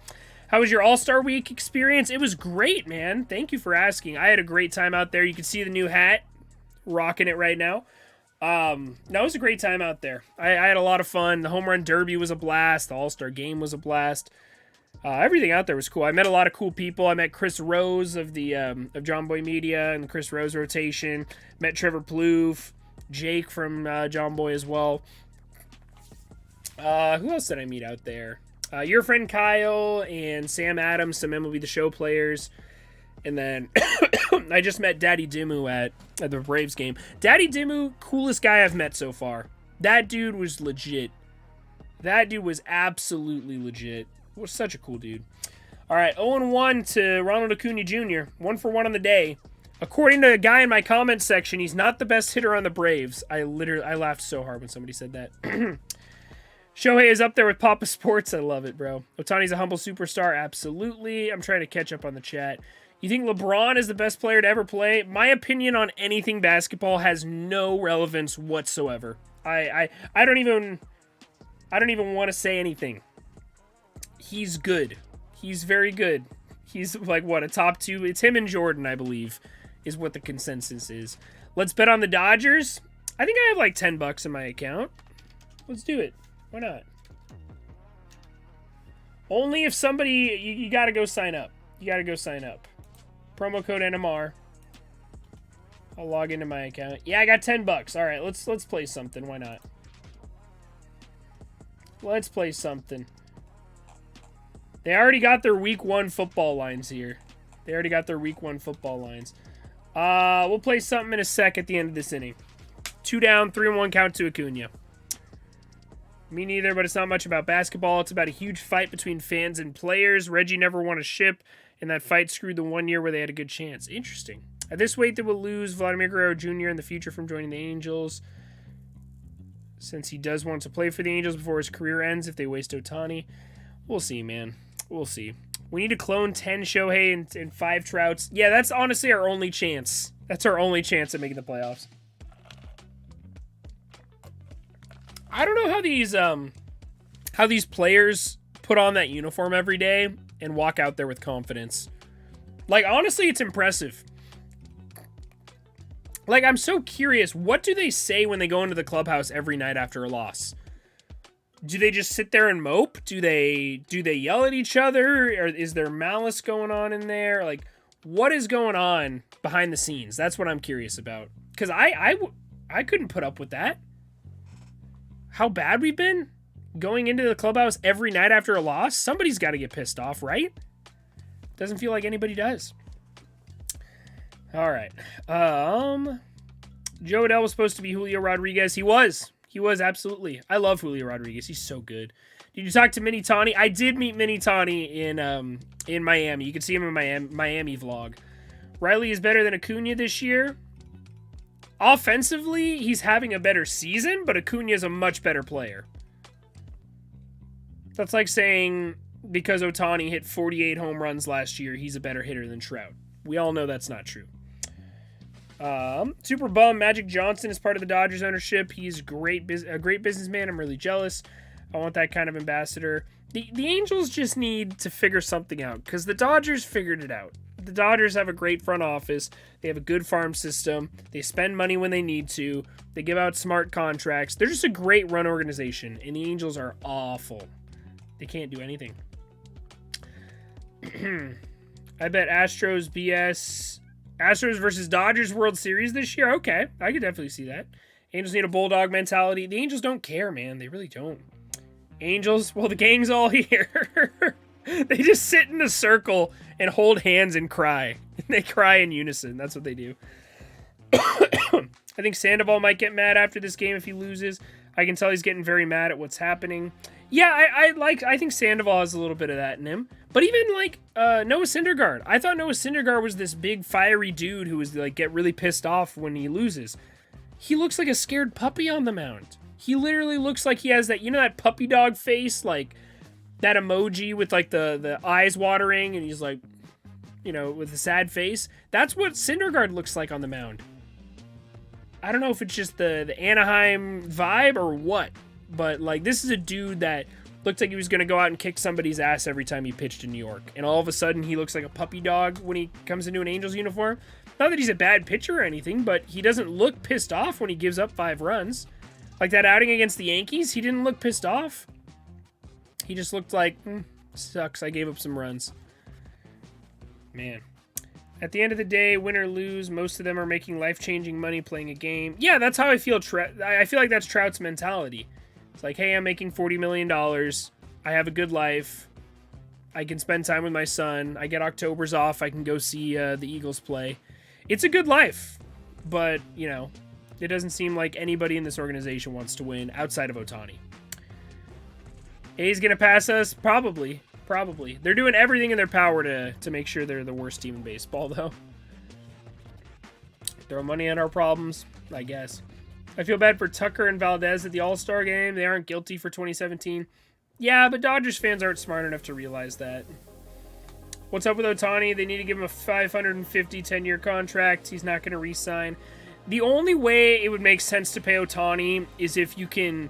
How was your All-Star Week experience? It was great, man. Thank you for asking. I had a great time out there. You can see the new hat. Rocking it right now. No, it was a great time out there. I had a lot of fun. The home run derby was a blast. The All-Star game was a blast. Everything out there was cool. I met a lot of cool people. I met Chris Rose of the of John Boy Media and the Chris Rose rotation. Met Trevor Plouffe, Jake from John Boy as well. Who else did I meet out there? Your friend Kyle and Sam Adams, some MLB The Show players. And then I just met Daddy Dimmu at the Braves game. Daddy Dimmu, coolest guy I've met so far. That dude was legit. That dude was absolutely legit. Was such a cool dude. All right, 0-1 to Ronald Acuna Jr. 1 for 1 on the day. According to a guy in my comments section, he's not the best hitter on the Braves. I laughed so hard when somebody said that. Shohei is up there with Papa Sports. I love it, bro. Ohtani's a humble superstar. Absolutely. I'm trying to catch up on the chat. You think LeBron is the best player to ever play? My opinion on anything basketball has no relevance whatsoever. I don't even want to say anything. He's good. He's very good. He's like, what, a top 2? It's him and Jordan, I believe, is what the consensus is. Let's bet on the Dodgers. I think I have like $10 in my account. Let's do it. Why not? Only if somebody... You got to go sign up. You got to go sign up. Promo code NMR. I'll log into my account. Yeah, I got $10. All right, let's play something. Why not? Let's play something. They already got their week 1 football lines here. We'll play something in a sec at the end of this inning. 2 down, 3-1 count to Acuna. Me neither, but it's not much about basketball. It's about a huge fight between fans and players. Reggie never won a ship, and that fight screwed the 1 year where they had a good chance. Interesting. At this rate, they will lose Vladimir Guerrero Jr. in the future from joining the Angels, since he does want to play for the Angels before his career ends if they waste Ohtani. We'll see, man. We'll see. We need to clone 10 Shohei and 5 Trouts. Yeah, that's honestly our only chance. That's our only chance at making the playoffs. I don't know how these players put on that uniform every day and walk out there with confidence. Like, honestly, it's impressive. Like, I'm so curious. What do they say when they go into the clubhouse every night after a loss? Do they just sit there and mope? Do they yell at each other? Or is there malice going on in there? Like, what is going on behind the scenes? That's what I'm curious about. Because I couldn't put up with that. How bad we've been going into the clubhouse every night after a loss. Somebody's got to get pissed off, right? Doesn't feel like anybody does. All right. Joe Adell was supposed to be Julio Rodriguez. He was. He was, absolutely. I love Julio Rodriguez. He's so good. Did you talk to Mini Tawny? I did meet Mini Tawny in Miami. You can see him in my Miami vlog. Riley is better than Acuna this year. Offensively, he's having a better season, but Acuna is a much better player. That's like saying because Ohtani hit 48 home runs last year, he's a better hitter than Trout. We all know that's not true. Super bum. Magic Johnson is part of the Dodgers ownership. He's a great businessman. I'm really jealous. I want that kind of ambassador. The Angels just need to figure something out because the Dodgers figured it out. The Dodgers have a great front office. They have a good farm system. They spend money when they need to. They give out smart contracts. They're just a great run organization, and the Angels are awful. They can't do anything. I bet Astros BS. Astros versus Dodgers World Series this year? Okay, I could definitely see that. Angels need a bulldog mentality. The Angels don't care, man. They really don't. Angels, well, the gang's all here. They just sit in a circle and hold hands and cry. They cry in unison. That's what they do. I think Sandoval might get mad after this game if he loses. I can tell he's getting very mad at what's happening. Yeah, I think Sandoval has a little bit of that in him. But even like Noah Syndergaard. I thought Noah Syndergaard was this big fiery dude who was like get really pissed off when he loses. He looks like a scared puppy on the mound. He literally looks like he has that, you know, that puppy dog face, like that emoji with like the eyes watering, and he's like, you know, with a sad face. That's what Syndergaard looks like on the mound. I don't know if it's just the Anaheim vibe or what, but like this is a dude that looked like he was going to go out and kick somebody's ass every time he pitched in New York. And all of a sudden he looks like a puppy dog when he comes into an Angels uniform. Not that he's a bad pitcher or anything, but he doesn't look pissed off when he gives up 5 runs. Like that outing against the Yankees, he didn't look pissed off. He just looked like, sucks, I gave up some runs. Man. At the end of the day, win or lose, most of them are making life-changing money playing a game. Yeah, that's how I feel. I feel like that's Trout's mentality. It's like, hey, I'm making $40 million. I have a good life. I can spend time with my son. I get Octobers off. I can go see the Eagles play. It's a good life. But, you know, it doesn't seem like anybody in this organization wants to win outside of Ohtani. A's going to pass us? Probably. Probably. They're doing everything in their power to make sure they're the worst team in baseball, though. Throw money at our problems, I guess. I feel bad for Tucker and Valdez at the All-Star game. They aren't guilty for 2017. Yeah, but Dodgers fans aren't smart enough to realize that. What's up with Ohtani? They need to give him a 550 10-year contract. He's not going to re-sign. The only way it would make sense to pay Ohtani is if you can,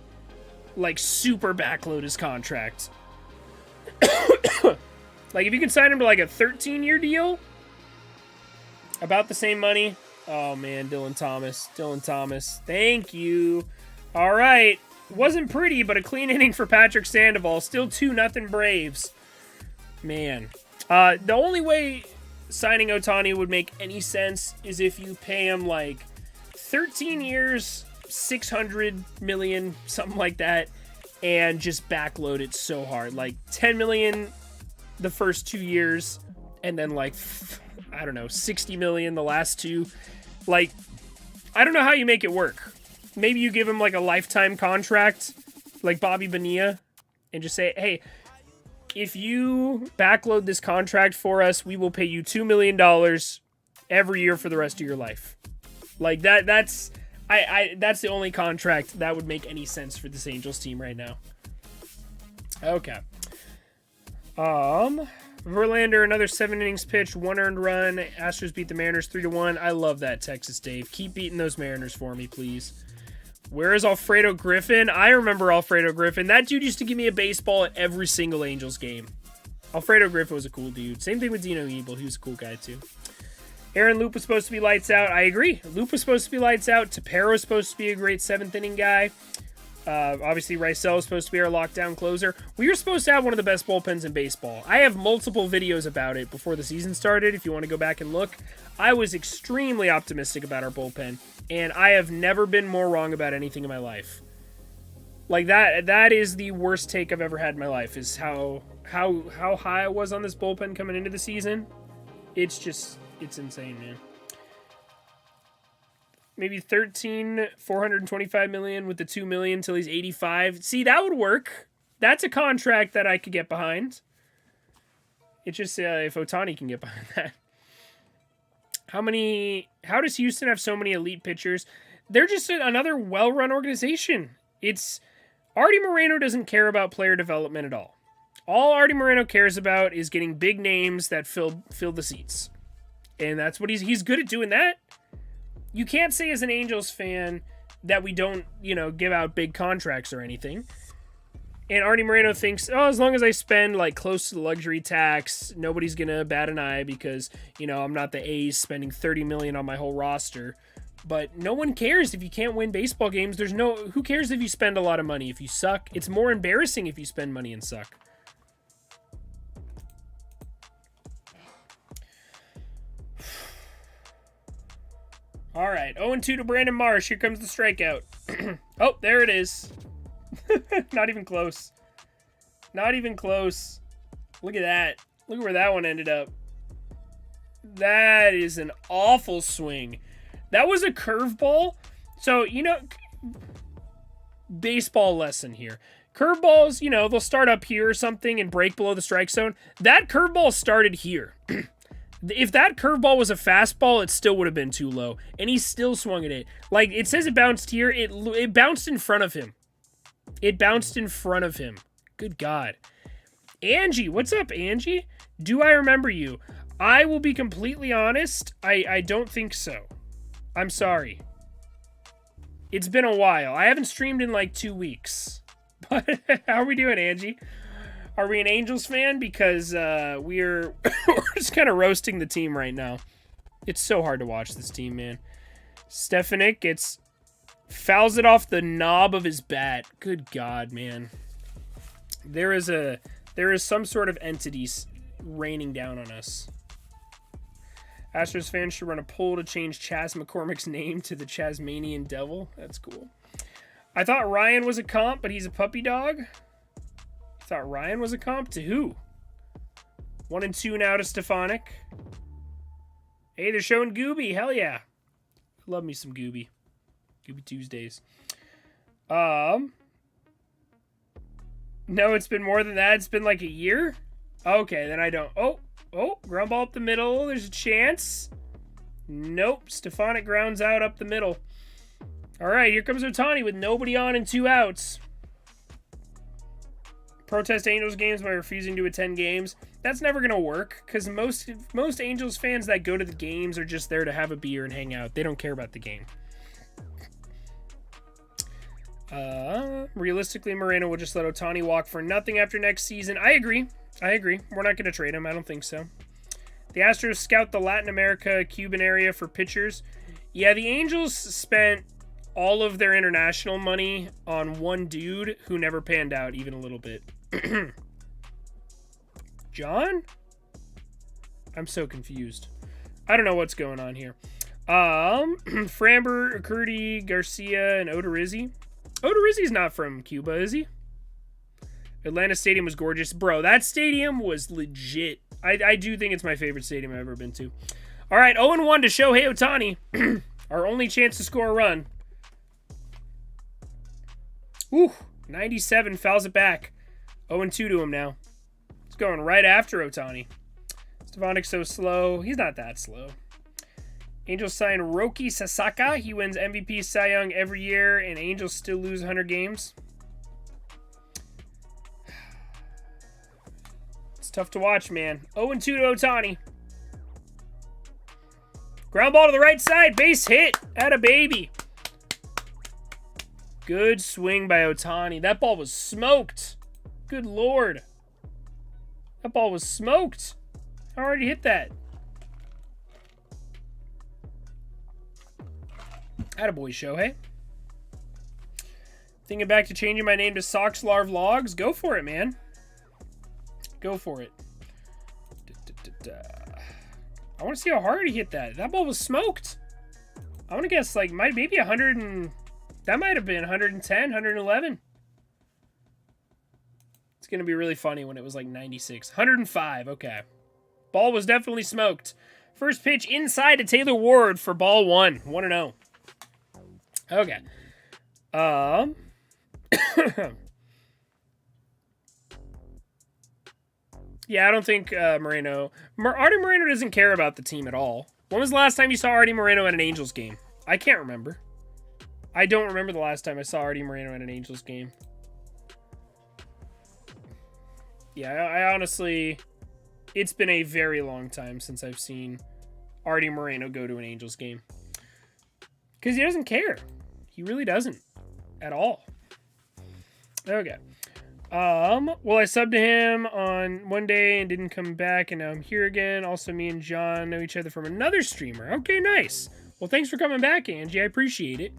like, super backload his contract. Like, if you can sign him to, like, a 13-year deal, about the same money. Oh, man, Dylan Thomas. Dylan Thomas. Thank you. All right. Wasn't pretty, but a clean inning for Patrick Sandoval. Still 2-0 Braves. Man. The only way signing Ohtani would make any sense is if you pay him, like, 13 years, $600 million, something like that, and just backload it so hard. Like, $10 million the first 2 years, and then, like, I don't know, $60 million the last 2. Like, I don't know how you make it work. Maybe you give him, like, a lifetime contract, like Bobby Bonilla, and just say, hey, if you backload this contract for us, we will pay you $2 million every year for the rest of your life. Like, that's the only contract that would make any sense for this Angels team right now. Okay. Verlander, another 7 innings pitched, 1 earned run. Astros beat the Mariners 3-1. I love that, Texas Dave. Keep beating those Mariners for me, please. Where is Alfredo Griffin? I remember Alfredo Griffin. That dude used to give me a baseball at every single Angels game. Alfredo Griffin was a cool dude. Same thing with Dino Ebel. He was a cool guy, too. Aaron Loup was supposed to be lights out. I agree. Loup was supposed to be lights out. Tapero was supposed to be a great 7th inning guy. Obviously, Rysel was supposed to be our lockdown closer. We were supposed to have one of the best bullpens in baseball. I have multiple videos about it before the season started, if you want to go back and look. I was extremely optimistic about our bullpen, and I have never been more wrong about anything in my life. Like, that is the worst take I've ever had in my life, is how high I was on this bullpen coming into the season. It's insane, man. Maybe 13, $425 million with the $2 million till he's 85. See, that would work. That's a contract that I could get behind. It's just if Ohtani can get behind that. How does Houston have so many elite pitchers? They're just another well-run organization. Artie Moreno doesn't care about player development at all. All Artie Moreno cares about is getting big names that fill the seats. And that's what he's good at doing that. You can't say as an Angels fan that we don't, give out big contracts or anything. And Artie Moreno thinks, as long as I spend, like, close to the luxury tax, nobody's going to bat an eye because, I'm not the A's spending $30 million on my whole roster. But no one cares if you can't win baseball games. Who cares if you spend a lot of money if you suck? It's more embarrassing if you spend money and suck. All right, 0-2 to Brandon Marsh. Here comes the strikeout. Oh, there it is. Not even close. Not even close. Look at that. Look at where that one ended up. That is an awful swing. That was a curveball. So, baseball lesson here. Curveballs, they'll start up here or something and break below the strike zone. That curveball started here. If that curveball was a fastball, it still would have been too low. And he still swung at it. Like, it says it bounced here. It bounced in front of him. It bounced in front of him. Good God. Angie, what's up, Angie? Do I remember you? I will be completely honest. I don't think so. I'm sorry. It's been a while. I haven't streamed in like 2 weeks. But how are we doing, Angie? Are we an Angels fan? Because we're just kind of roasting the team right now. It's so hard to watch this team, man. Stefanik fouls it off the knob of his bat. Good God, man. There is some sort of entity raining down on us. Astros fans should run a poll to change Chas McCormick's name to the Chasmanian Devil. That's cool. I thought Ryan was a comp, but he's a puppy dog. Thought Ryan was a comp to who? 1-2 now to Stefanik. Hey, they're showing Gooby. Hell yeah. Love me some Gooby. Gooby Tuesdays. No, it's been more than that. It's been like a year. Okay, then I don't. Oh, ground ball up the middle. There's a chance. Nope. Stefanik grounds out up the middle. All right, here comes Ohtani with nobody on and 2 outs. Protest Angels games by refusing to attend games. That's never going to work because most Angels fans that go to the games are just there to have a beer and hang out. They don't care about the game. Realistically, Moreno will just let Ohtani walk for nothing after next season. I agree. We're not going to trade him. I don't think so. The Astros scout the Latin America, Cuban area for pitchers. Yeah, the Angels spent all of their international money on one dude who never panned out even a little bit. John? I'm so confused. I don't know what's going on here. Framber, Acuna, Garcia, and Odorizzi. Odorizzi's not from Cuba, is he? Atlanta Stadium was gorgeous. Bro, that stadium was legit. I do think it's my favorite stadium I've ever been to. All right, 0-1 to Shohei Ohtani. Our only chance to score a run. Ooh, 97, fouls it back. 0-2 to him now. He's going right after Ohtani. Stefanic's so slow. He's not that slow. Angels sign Roki Sasaka. He wins MVP Cy Young every year, and Angels still lose 100 games. It's tough to watch, man. 0-2 to Ohtani. Ground ball to the right side. Base hit. Atta baby. Good swing by Ohtani. That ball was smoked. Good Lord. That ball was smoked. I already hit that. Attaboy, Shohei. Thinking back to changing my name to Soxlar Vlogs. Go for it, man. Go for it. I want to see how hard he hit that. That ball was smoked. I want to guess like maybe 100 and... That might have been 110, 111. It's going to be really funny when it was like 96. 105, okay. Ball was definitely smoked. First pitch inside to Taylor Ward for ball 1. 1-0. Okay. Yeah, I don't think Moreno... Artie Moreno doesn't care about the team at all. When was the last time you saw Artie Moreno at an Angels game? I can't remember. I don't remember the last time I saw Artie Moreno at an Angels game. Yeah, I honestly... It's been a very long time since I've seen Artie Moreno go to an Angels game. Because he doesn't care. He really doesn't. At all. Okay. Well, I subbed to him on one day and didn't come back, and now I'm here again. Also, me and John know each other from another streamer. Okay, nice. Well, thanks for coming back, Angie. I appreciate it.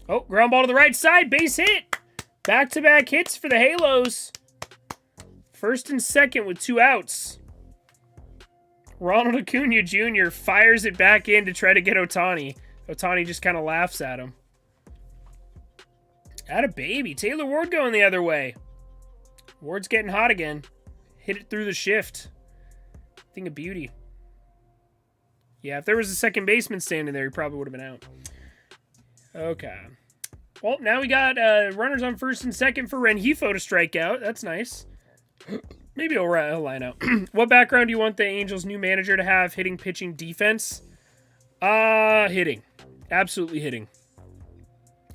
Oh, ground ball to the right side. Base hit. Back-to-back hits for the Halos. First and second with 2 outs. Ronald Acuna Jr. fires it back in to try to get Ohtani. Ohtani just kind of laughs at him. Atta baby. Taylor Ward going the other way. Ward's getting hot again. Hit it through the shift. Thing of beauty. Yeah, if there was a second baseman standing there, he probably would have been out. Okay. Well, now we got runners on first and second for Rengifo to strike out. That's nice. Maybe he'll line out. What background do you want the Angels' new manager to have? Hitting, pitching, defense? Hitting. Absolutely hitting.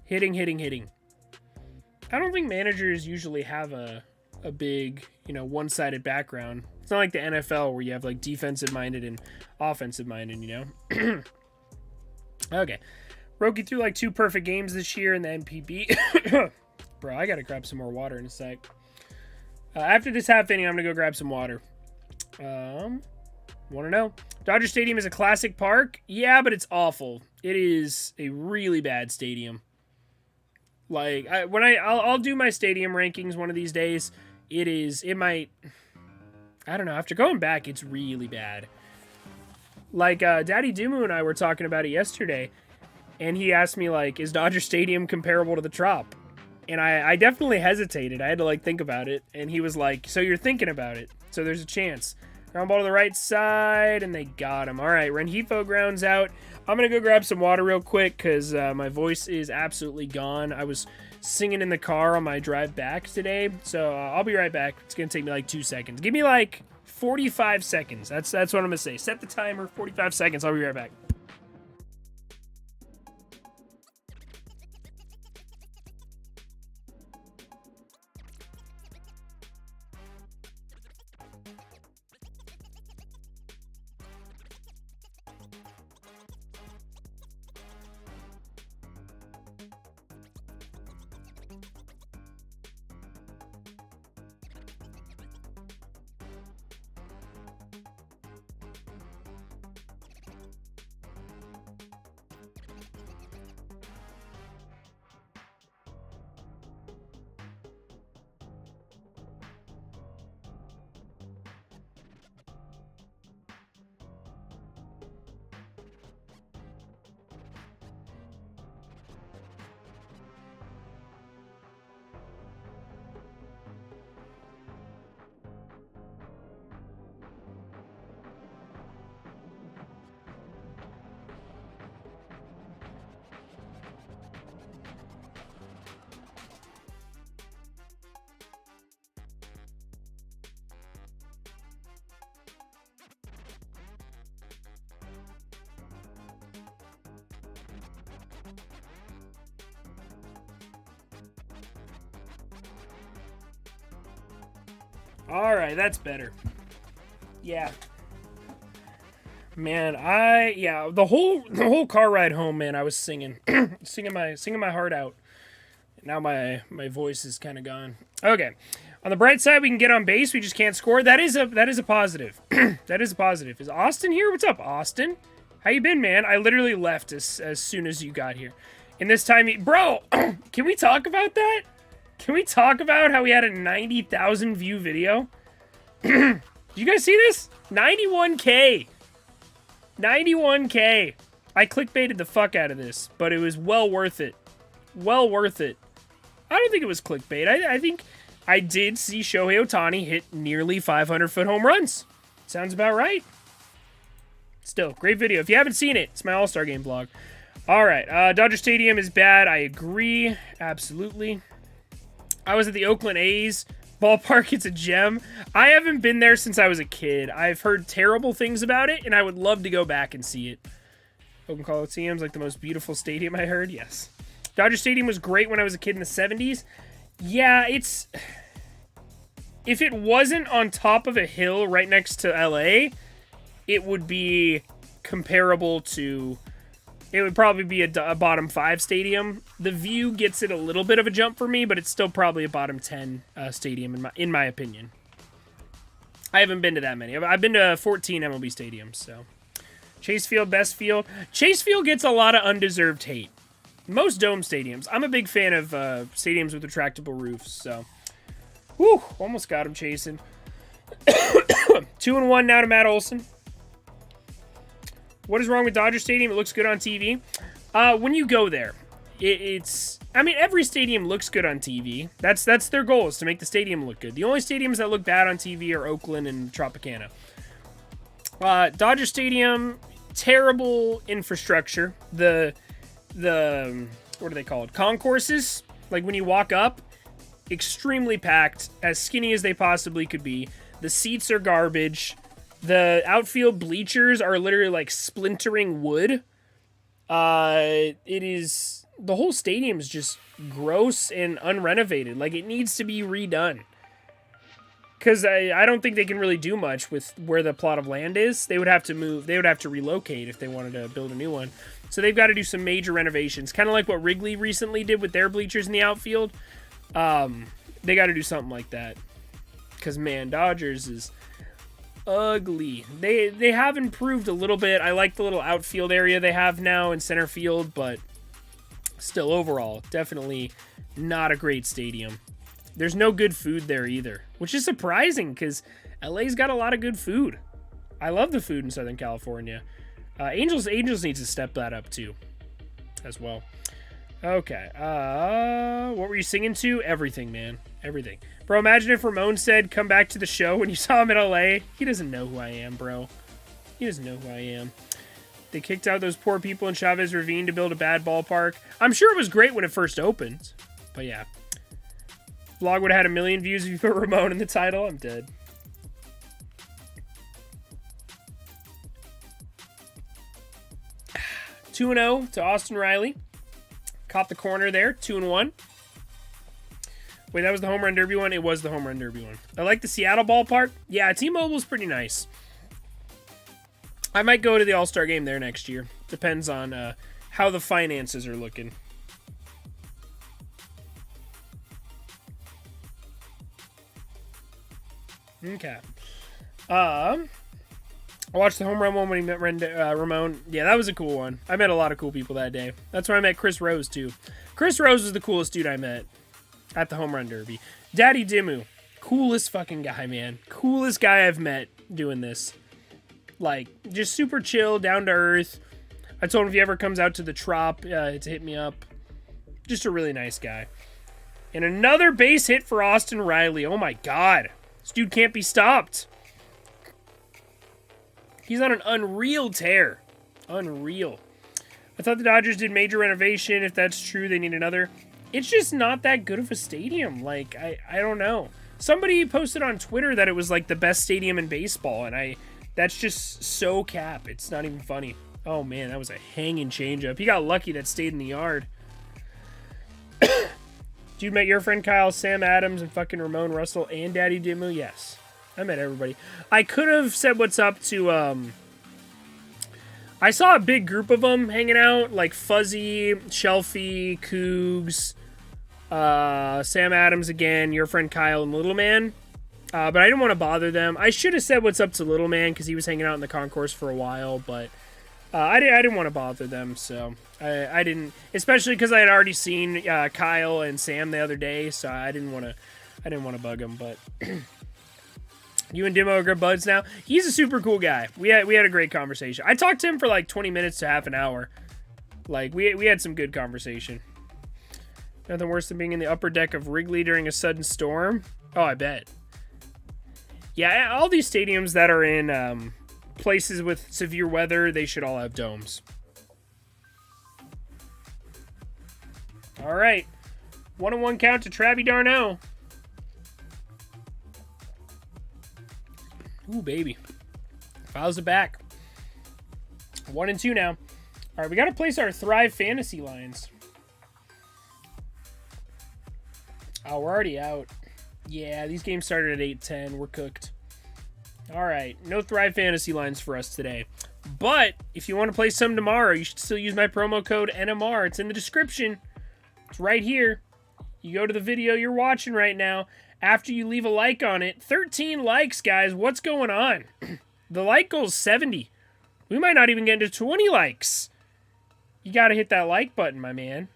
Hitting. I don't think managers usually have a big, one-sided background. It's not like the NFL where you have like defensive-minded and offensive-minded, Okay. Roki threw like 2 perfect games this year in the NPB. Bro, I gotta grab some more water in a sec. After this half inning, I'm gonna go grab some water. Want to know? Dodger Stadium is a classic park. Yeah, but it's awful. It is a really bad stadium. Like I'll do my stadium rankings one of these days. It might. I don't know. After going back, it's really bad. Like Daddy Dumu and I were talking about it yesterday, and he asked me like, "Is Dodger Stadium comparable to the Trop?" And I definitely hesitated. I had to like think about it, and he was like, "So you're thinking about it? So there's a chance." Ground ball to the right side, and they got him. All right, Rengifo grounds out. I'm going to go grab some water real quick because my voice is absolutely gone. I was singing in the car on my drive back today, so I'll be right back. It's going to take me like 2 seconds. Give me like 45 seconds. That's what I'm going to say. Set the timer, 45 seconds. I'll be right back. All right, that's better. Yeah. Man, the whole car ride home, man, I was singing, singing my heart out. Now my voice is kind of gone. Okay. On the bright side, we can get on base. We just can't score. That is a positive. That is a positive. Is Austin here? What's up, Austin? How you been, man? I literally left as soon as you got here. And this time, bro, can we talk about that? Can we talk about how we had a 90,000 view video? Did you guys see this? 91K. 91K. I clickbaited the fuck out of this, but it was well worth it. Well worth it. I don't think it was clickbait. I think I did see Shohei Ohtani hit nearly 500-foot home runs. Sounds about right. Still, great video. If you haven't seen it, it's my All-Star Game vlog. All right, Dodger Stadium is bad. I agree. Absolutely. I was at the Oakland A's ballpark. It's a gem. I haven't been there since I was a kid. I've heard terrible things about it, and I would love to go back and see it. Oakland Coliseum's like the most beautiful stadium, I heard. Yes. Dodger Stadium was great when I was a kid in the 70s. Yeah, it's... If it wasn't on top of a hill right next to LA, it would be comparable to... It would probably be a bottom 5 stadium. The view gets it a little bit of a jump for me, but it's still probably a bottom 10 stadium in my opinion. I haven't been to that many. I've been to 14 MLB stadiums, so... Chase Field, best field. Chase Field gets a lot of undeserved hate. Most dome stadiums. I'm a big fan of stadiums with retractable roofs, so... Whew, almost got him chasing. 2-1 now to Matt Olson. What is wrong with Dodger Stadium? It looks good on TV. When you go there, it's... I mean, every stadium looks good on TV. That's their goal, is to make the stadium look good. The only stadiums that look bad on TV are Oakland and Tropicana. Dodger Stadium, terrible infrastructure. The what are they called? Concourses. Like when you walk up, extremely packed, as skinny as they possibly could be. The seats are garbage. The outfield bleachers are literally like splintering wood. It is... The whole stadium is just gross and unrenovated. Like, it needs to be redone. Because I don't think they can really do much with where the plot of land is. They would have to move. They would have to relocate if they wanted to build a new one. So they've got to do some major renovations. Kind of like what Wrigley recently did with their bleachers in the outfield. They got to do something like that. Because, man, Dodgers is... ugly. They have improved a little bit. I like the little outfield area they have now in center field, but still overall, definitely not a great stadium. There's no good food there either, which is surprising because LA's got a lot of good food. I love the food in Southern California. Angels needs to step that up too, as well. Okay. What were you singing to? Everything, man. Everything. Bro, imagine if Ramon said, come back to the show when you saw him in LA. He doesn't know who I am, bro. He doesn't know who I am. They kicked out those poor people in Chavez Ravine to build a bad ballpark. I'm sure it was great when it first opened. But yeah. Vlog would have had 1 million views if you put Ramon in the title. I'm dead. (2-0) to Austin Riley. Caught the corner there. 2-1. Wait, that was the home run derby one? It was the home run derby one. I like the Seattle ballpark. Yeah, T-Mobile's pretty nice. I might go to the All-Star game there next year. Depends on how the finances are looking. Okay. I watched the home run one when he met Ramon. Yeah, that was a cool one. I met a lot of cool people that day. That's where I met Chris Rose, too. Chris Rose was the coolest dude I met at the home run derby. Daddy Dimmu. Coolest fucking guy, man. Coolest guy I've met doing this. Like, just super chill, down to earth. I told him if he ever comes out to the Trop to hit me up. Just a really nice guy. And another base hit for Austin Riley. Oh my god. This dude can't be stopped. He's on an unreal tear. Unreal. I thought the Dodgers did major renovation. If that's true, they need another. It's just not that good of a stadium. Like, I don't know. Somebody posted on Twitter that it was like the best stadium in baseball, and that's just so cap. It's not even funny. Oh man, that was a hanging changeup. He got lucky that stayed in the yard. Dude, met your friend Kyle, Sam Adams, and fucking Ramon Russell, and Daddy Dimmu? Yes. I met everybody. I could have said what's up to, I saw a big group of them hanging out, like Fuzzy, Shelfie, Cougs, Sam Adams again, your friend Kyle, and Little Man. But I didn't want to bother them. I should have said what's up to Little Man because he was hanging out in the concourse for a while, but I didn't want to bother them, so I didn't. Especially because I had already seen Kyle and Sam the other day, so I didn't want to bug them. But you and Dimo are good buds now. He's a super cool guy. We had a great conversation. I talked to him for like 20 minutes to half an hour. Like we had some good conversation. Nothing worse than being in the upper deck of Wrigley during a sudden storm. Oh, I bet. Yeah, all these stadiums that are in places with severe weather, they should all have domes. All right. 1-1 count to Travis d'Arnaud. Ooh, baby. Fouls it back. 1-2 now. All right, we got to place our Thrive Fantasy lines. Oh, we're already out. Yeah, these games started at 8:10. We're cooked. All right, no Thrive Fantasy lines for us today. But if you want to play some tomorrow, you should still use my promo code NMR. It's in the description. It's right here. You go to the video you're watching right now. After you leave a like on it, 13 likes, guys. What's going on? The like goal's 70. We might not even get into 20 likes. You got to hit that like button, my man.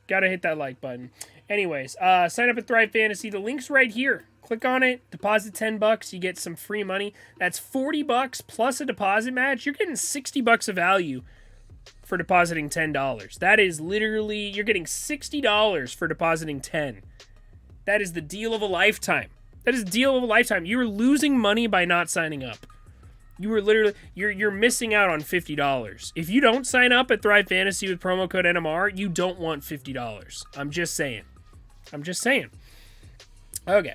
Got to hit that like button. Anyways, sign up at Thrive Fantasy. The link's right here. Click on it. Deposit $10. You get some free money. That's $40 plus a deposit match. You're getting $60 of value for depositing $10. That is literally, you're getting $60 for depositing $10. That is the deal of a lifetime. That is the deal of a lifetime. You are losing money by not signing up. You were literally, you're missing out on $50. If you don't sign up at Thrive Fantasy with promo code NMR, you don't want $50. I'm just saying. Okay.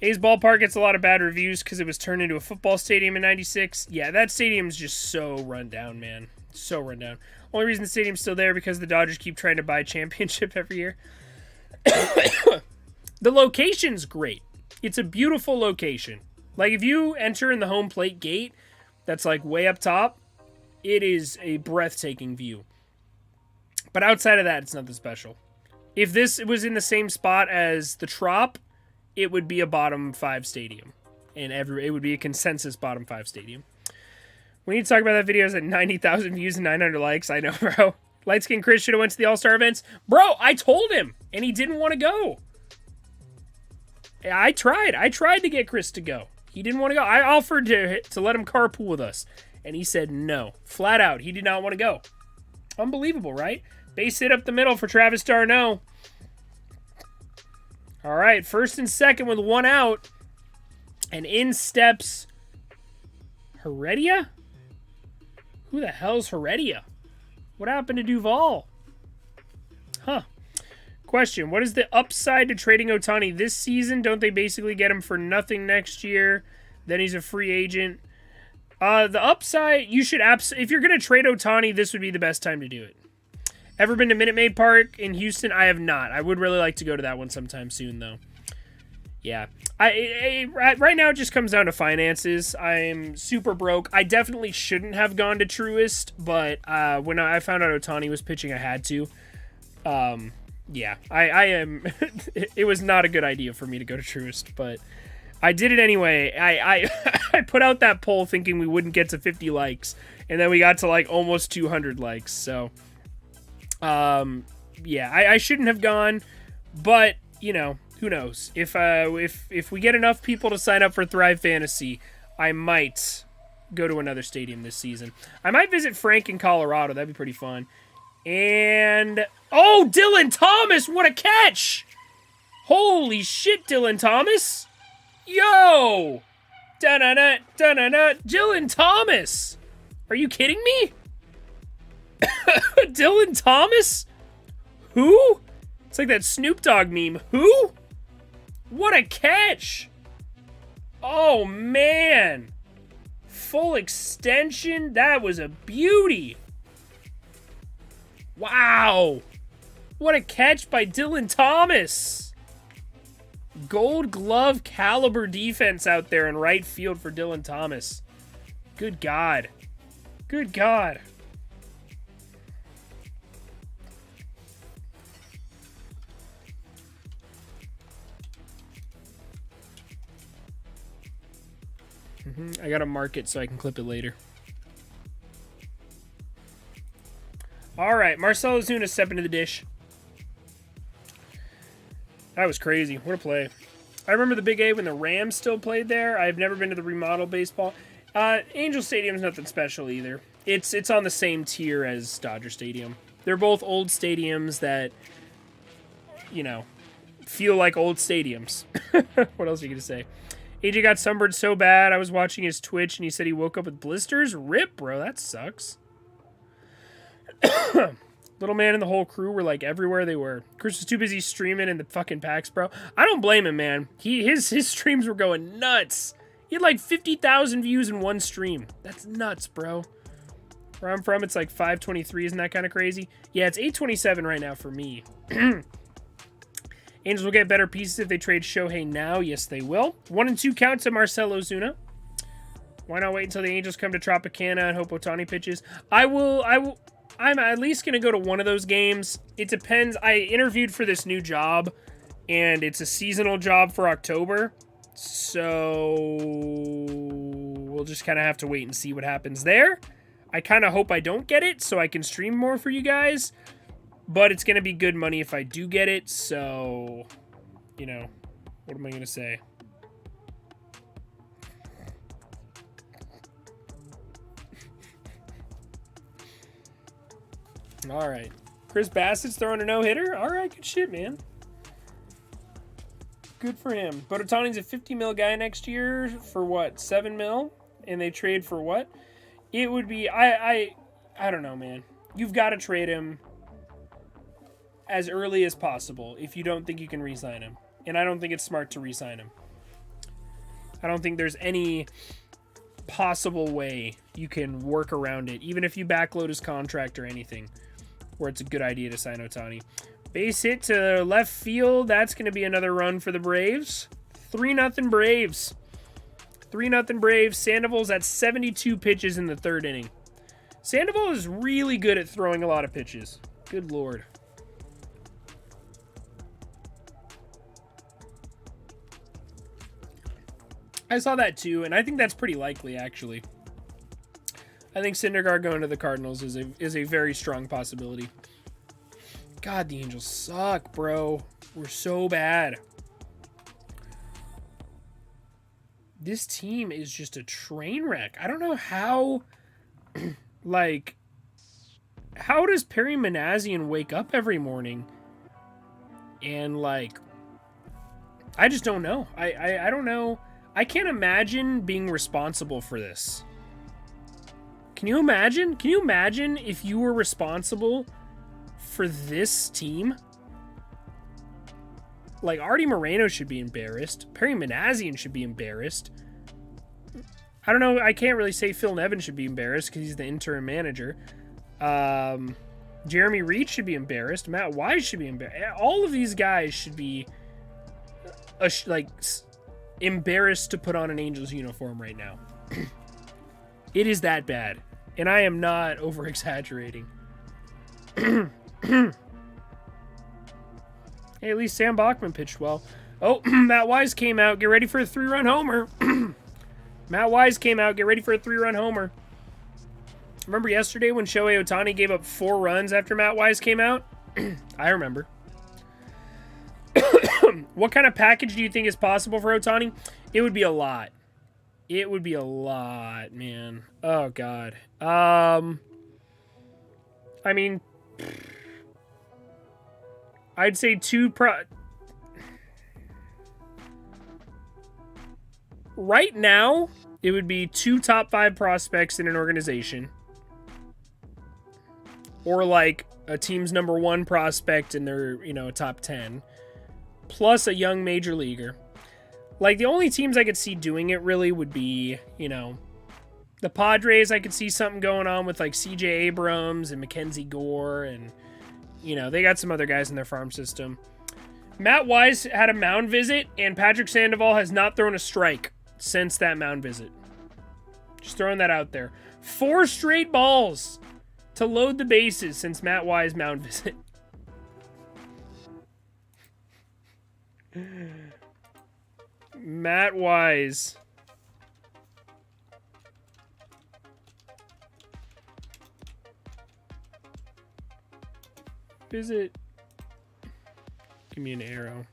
A's Ballpark gets a lot of bad reviews because it was turned into a football stadium in 96. Yeah, that stadium's just so run down, man. So run down. Only reason the stadium's still there because the Dodgers keep trying to buy a championship every year. The location's great. It's a beautiful location. Like, if you enter in the home plate gate, that's like way up top, it is a breathtaking view. But outside of that, it's nothing special. If this was in the same spot as the Trop, it would be a bottom 5 stadium. And it would be a consensus bottom 5 stadium. We need to talk about that video. It's at 90,000 views and 900 likes. I know, bro. Light Skin Chris should have went to the All-Star events. Bro, I told him, and he didn't want to go. I tried to get Chris to go. He didn't want to go. I offered to let him carpool with us, and he said no. Flat out, he did not want to go. Unbelievable, right? Base hit up the middle for Travis d'Arnaud. All right, first and second with one out, and in steps Heredia? Who the hell's Heredia? What happened to Duvall? Huh. Question, what is the upside to trading Ohtani this season? Don't they basically get him for nothing next year? Then he's a free agent. The upside, you should if you're going to trade Ohtani, this would be the best time to do it. Ever been to Minute Maid Park in Houston? I have not. I would really like to go to that one sometime soon, though. Yeah. Right now, it just comes down to finances. I'm super broke. I definitely shouldn't have gone to Truist, but when I found out Ohtani was pitching, I had to. Yeah, I am. It was not a good idea for me to go to Truist, but I did it anyway. I put out that poll thinking we wouldn't get to 50 likes, and then we got to like almost 200 likes. So, yeah, I shouldn't have gone, but you know, who knows? If we get enough people to sign up for Thrive Fantasy, I might go to another stadium this season. I might visit Frank in Colorado. That'd be pretty fun. And, oh, Dylan Thomas, what a catch! Holy shit, Dylan Thomas! Yo! Da-na-na, da-na-na, Dylan Thomas! Are you kidding me? Dylan Thomas? Who? It's like that Snoop Dogg meme. Who? What a catch! Oh, man! Full extension? That was a beauty! Wow! What a catch by Dylan Thomas. Gold glove caliber defense out there in right field for Dylan Thomas. Good God. Good God. I gotta mark it so I can clip it later. Alright, Marcell Ozuna stepping to the dish. That was crazy. What a play. I remember the Big A when the Rams still played there. I've never been to the remodeled baseball. Angel Stadium's nothing special either. It's on the same tier as Dodger Stadium. They're both old stadiums that, you know, feel like old stadiums. What else are you going to say? AJ got sunburned so bad. I was watching his Twitch and he said he woke up with blisters. Rip, bro. That sucks. Little man and the whole crew were like everywhere they were. Chris was too busy streaming in the fucking packs, bro. I don't blame him, man. His streams were going nuts. He had like 50,000 views in one stream. That's nuts, bro. Where I'm from, it's like 523. Isn't that kind of crazy? Yeah, it's 827 right now for me. Angels will get better pieces if they trade Shohei now. Yes, they will. 1 and 2 count to Marcell Ozuna. Why not wait until the Angels come to Tropicana and hope Ohtani pitches? I'm at least going to go to one of those games. It depends. I interviewed for this new job, and it's a seasonal job for October. So we'll just kind of have to wait and see what happens there. I kind of hope I don't get it so I can stream more for you guys. But it's going to be good money if I do get it. So, you know, what am I going to say? All right. Chris Bassett's throwing a no-hitter? All right, good shit, man. Good for him. But Ohtani's a 50 mil guy next year for what? 7 mil? And they trade for what? It would be... I don't know, man. You've got to trade him as early as possible if you don't think you can re-sign him. And I don't think it's smart to re-sign him. I don't think there's any possible way you can work around it, even if you backload his contract or anything, where it's a good idea to sign Ohtani. Base hit to left field. That's going to be another run for the Braves. 3-0 Braves. 3-0 Braves. Sandoval's at 72 pitches in the third inning. Sandoval is really good at throwing a lot of pitches. Good Lord. I saw that too, and I think that's pretty likely, actually. I think Syndergaard going to the Cardinals is a very strong possibility. God, the Angels suck, bro. We're so bad. This team is just a train wreck. I don't know how, like, how does Perry Manassian wake up every morning and, like, I just don't know. I don't know. I can't imagine being responsible for this. Can you imagine? Can you imagine if you were responsible for this team? Like, Artie Moreno should be embarrassed. Perry Manassian should be embarrassed. I don't know. I can't really say Phil Nevin should be embarrassed because he's the interim manager. Jeremy Reed should be embarrassed. Matt Wise should be embarrassed. All of these guys should be embarrassed to put on an Angels uniform right now. It is that bad. And I am not over-exaggerating. Hey, at least Sam Bachman pitched well. Oh, Matt Wise came out. Get ready for a 3-run homer. Matt Wise came out. Get ready for a 3-run homer. Remember yesterday when Shohei Ohtani gave up 4 runs after Matt Wise came out? I remember. What kind of package do you think is possible for Ohtani? It would be a lot. It would be a lot, man. Oh, God. I mean, I'd say right now, it would be 2 top 5 prospects in an organization. Or like a team's number 1 prospect in their, top 10. Plus a young major leaguer. Like, the only teams I could see doing it really would be, the Padres. I could see something going on with, like, C.J. Abrams and Mackenzie Gore and, you know, they got some other guys in their farm system. Matt Wise had a mound visit, and Patrick Sandoval has not thrown a strike since that mound visit. Just throwing that out there. 4 straight balls to load the bases since Matt Wise mound visit. Matt Wise. Visit. Give me an arrow.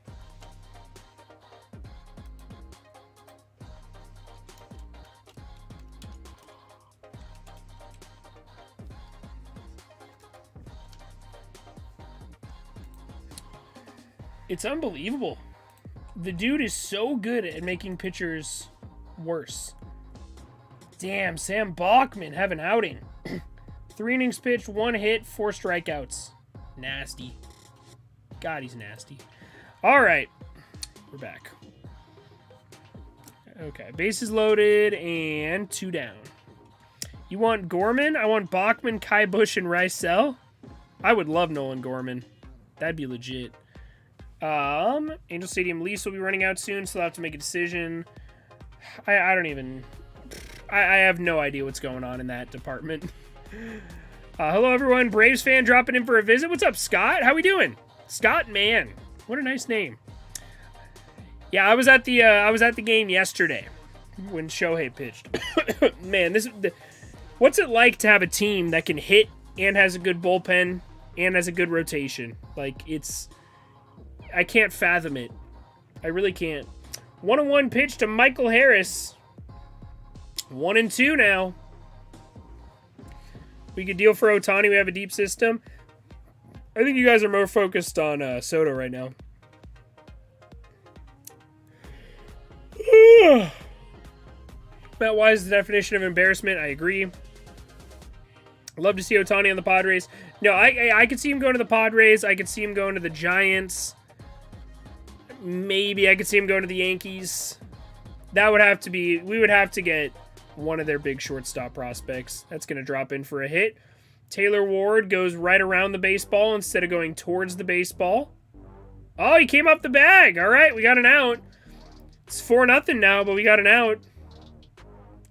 It's unbelievable. The dude is so good at making pitchers worse. Damn, Sam Bachman have an outing. 3 innings pitched, 1 hit, 4 strikeouts. Nasty. God, he's nasty. All right. We're back. Okay, bases loaded and 2 down. You want Gorman? I want Bachman, Kai Busch, and Rysel. I would love Nolan Gorman. That'd be legit. Angel Stadium lease will be running out soon, so they'll have to make a decision. I don't even... I have no idea what's going on in that department. Hello, everyone. Braves fan dropping in for a visit. What's up, Scott? How we doing? Scott Mann. What a nice name. Yeah, I was at the game yesterday when Shohei pitched. Man, what's it like to have a team that can hit and has a good bullpen and has a good rotation? Like, I can't fathom it. I really can't. 1-1 pitch to Michael Harris. 1-2 now. We could deal for Ohtani. We have a deep system. I think you guys are more focused on Soto right now. Matt Wise is the definition of embarrassment. I agree. Love to see Ohtani on the Padres. No, I could see him going to the Padres. I could see him going to the Giants. Maybe I could see him going to the Yankees. That would have to be... We would have to get one of their big shortstop prospects. That's going to drop in for a hit. Taylor Ward goes right around the baseball instead of going towards the baseball. Oh, he came up the bag. All right, we got an out. It's 4-0 now, but we got an out.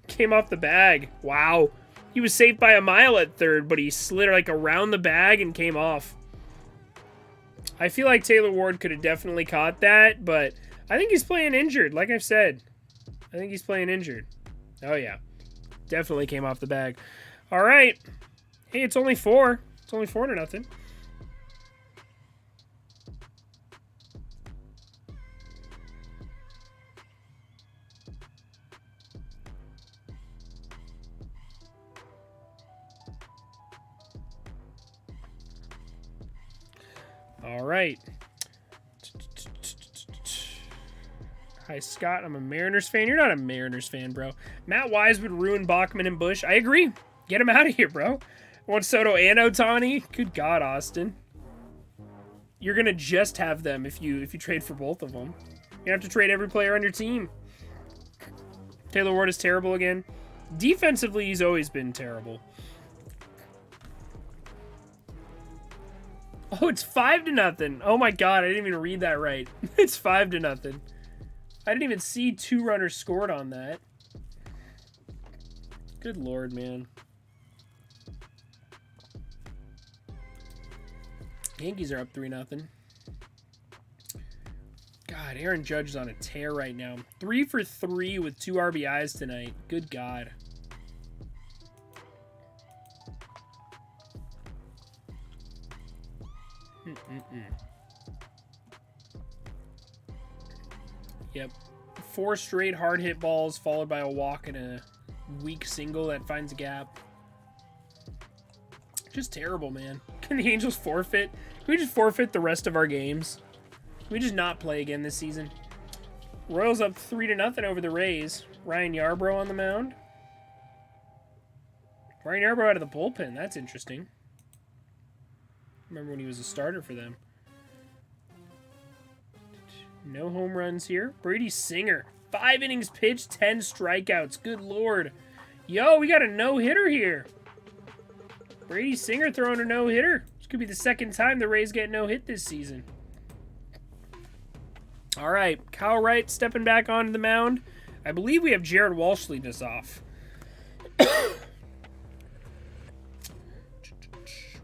Came off the bag. Wow. He was safe by a mile at third, but he slid like around the bag and came off. I feel like Taylor Ward could have definitely caught that, but I think he's playing injured, like I've said. I think he's playing injured. Oh, yeah. Definitely came off the bag. All right. Hey, it's only 4. It's only 4-0. All right. Hi, Scott. I'm a Mariners fan. You're not a Mariners fan, bro. Matt Wise would ruin Bachman and Busch. I agree. Get him out of here, bro. I want Soto and Ohtani. Good God, Austin. You're going to just have them if you trade for both of them. You have to trade every player on your team. Taylor Ward is terrible again. Defensively, he's always been terrible. Oh, it's 5-0. Oh my God, I didn't even read that right. It's 5-0. I didn't even see 2 runners scored on that. Good Lord, man. Yankees are up 3-0. God, Aaron Judge is on a tear right now. 3 for 3 with 2 RBIs tonight. Good God. Yep. 4 straight hard hit balls followed by a walk and a weak single that finds a gap. Just terrible, man. Can the Angels forfeit? Can we just forfeit the rest of our games? Can we just not play again this season? Royals up 3-0 over the Rays. Ryan Yarbrough on the mound. Ryan Yarbrough out of the bullpen. That's interesting. Remember when he was a starter for them. No home runs here. Brady Singer. 5 innings pitched, 10 strikeouts. Good Lord. Yo, we got a no-hitter here. Brady Singer throwing a no-hitter. He's Could be the second time the Rays get no hit this season. All right, Kyle Wright stepping back onto the mound. I believe we have Jared Walsh lead us off.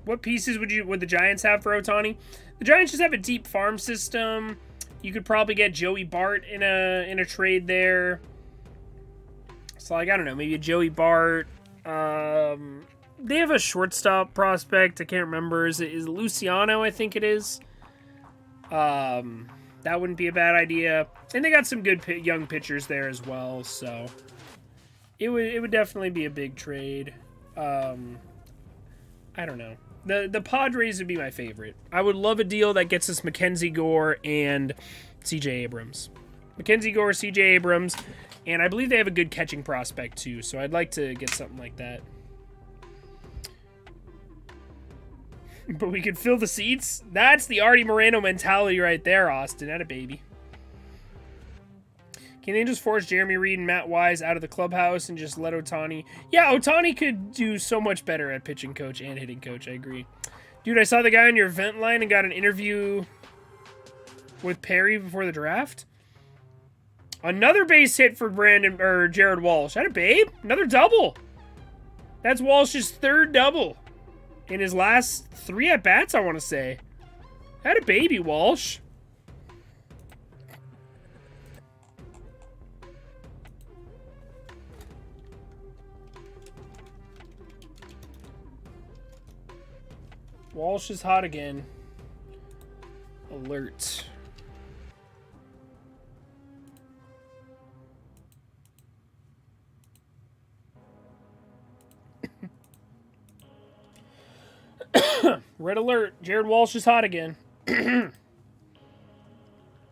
What pieces would the Giants have for Ohtani? The Giants just have a deep farm system. You could probably get Joey Bart in a trade there. So like, I don't know, maybe a Joey Bart. They have a shortstop prospect. I can't remember. Is it Luciano? I think it is. That wouldn't be a bad idea. And they got some good young pitchers there as well. So it would definitely be a big trade. I don't know. The Padres would be my favorite. I would love a deal that gets us Mackenzie Gore and C.J. Abrams. Mackenzie Gore, C.J. Abrams, and I believe they have a good catching prospect too, so I'd like to get something like that. But we could fill the seats? That's the Artie Moreno mentality right there, Austin. That a baby. Can the Angels force Jeremy Reed and Matt Wise out of the clubhouse and just let Ohtani? Yeah, Ohtani could do so much better at pitching coach and hitting coach. I agree. Dude, I saw the guy on your event line and got an interview with Perry before the draft. Another base hit for Jared Walsh. That a babe? Another double. That's Walsh's third double in his last 3 at-bats, I want to say. That a baby, Walsh. Walsh is hot again. Alert. Red alert. Jared Walsh is hot again.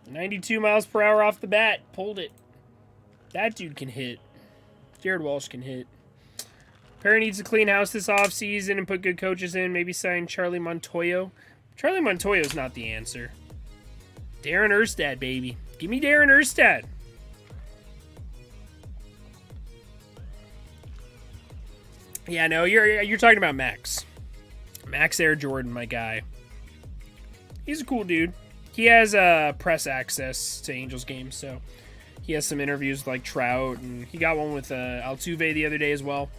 92 miles per hour off the bat. Pulled it. That dude can hit. Jared Walsh can hit. Perry needs to clean house this offseason and put good coaches in. Maybe sign Charlie Montoyo. Charlie Montoyo's not the answer. Darren Erstad, baby. Give me Darren Erstad. Yeah, no, you're talking about Max. Max Air Jordan, my guy. He's a cool dude. He has press access to Angels games, so he has some interviews with, like, Trout, and he got one with Altuve the other day as well.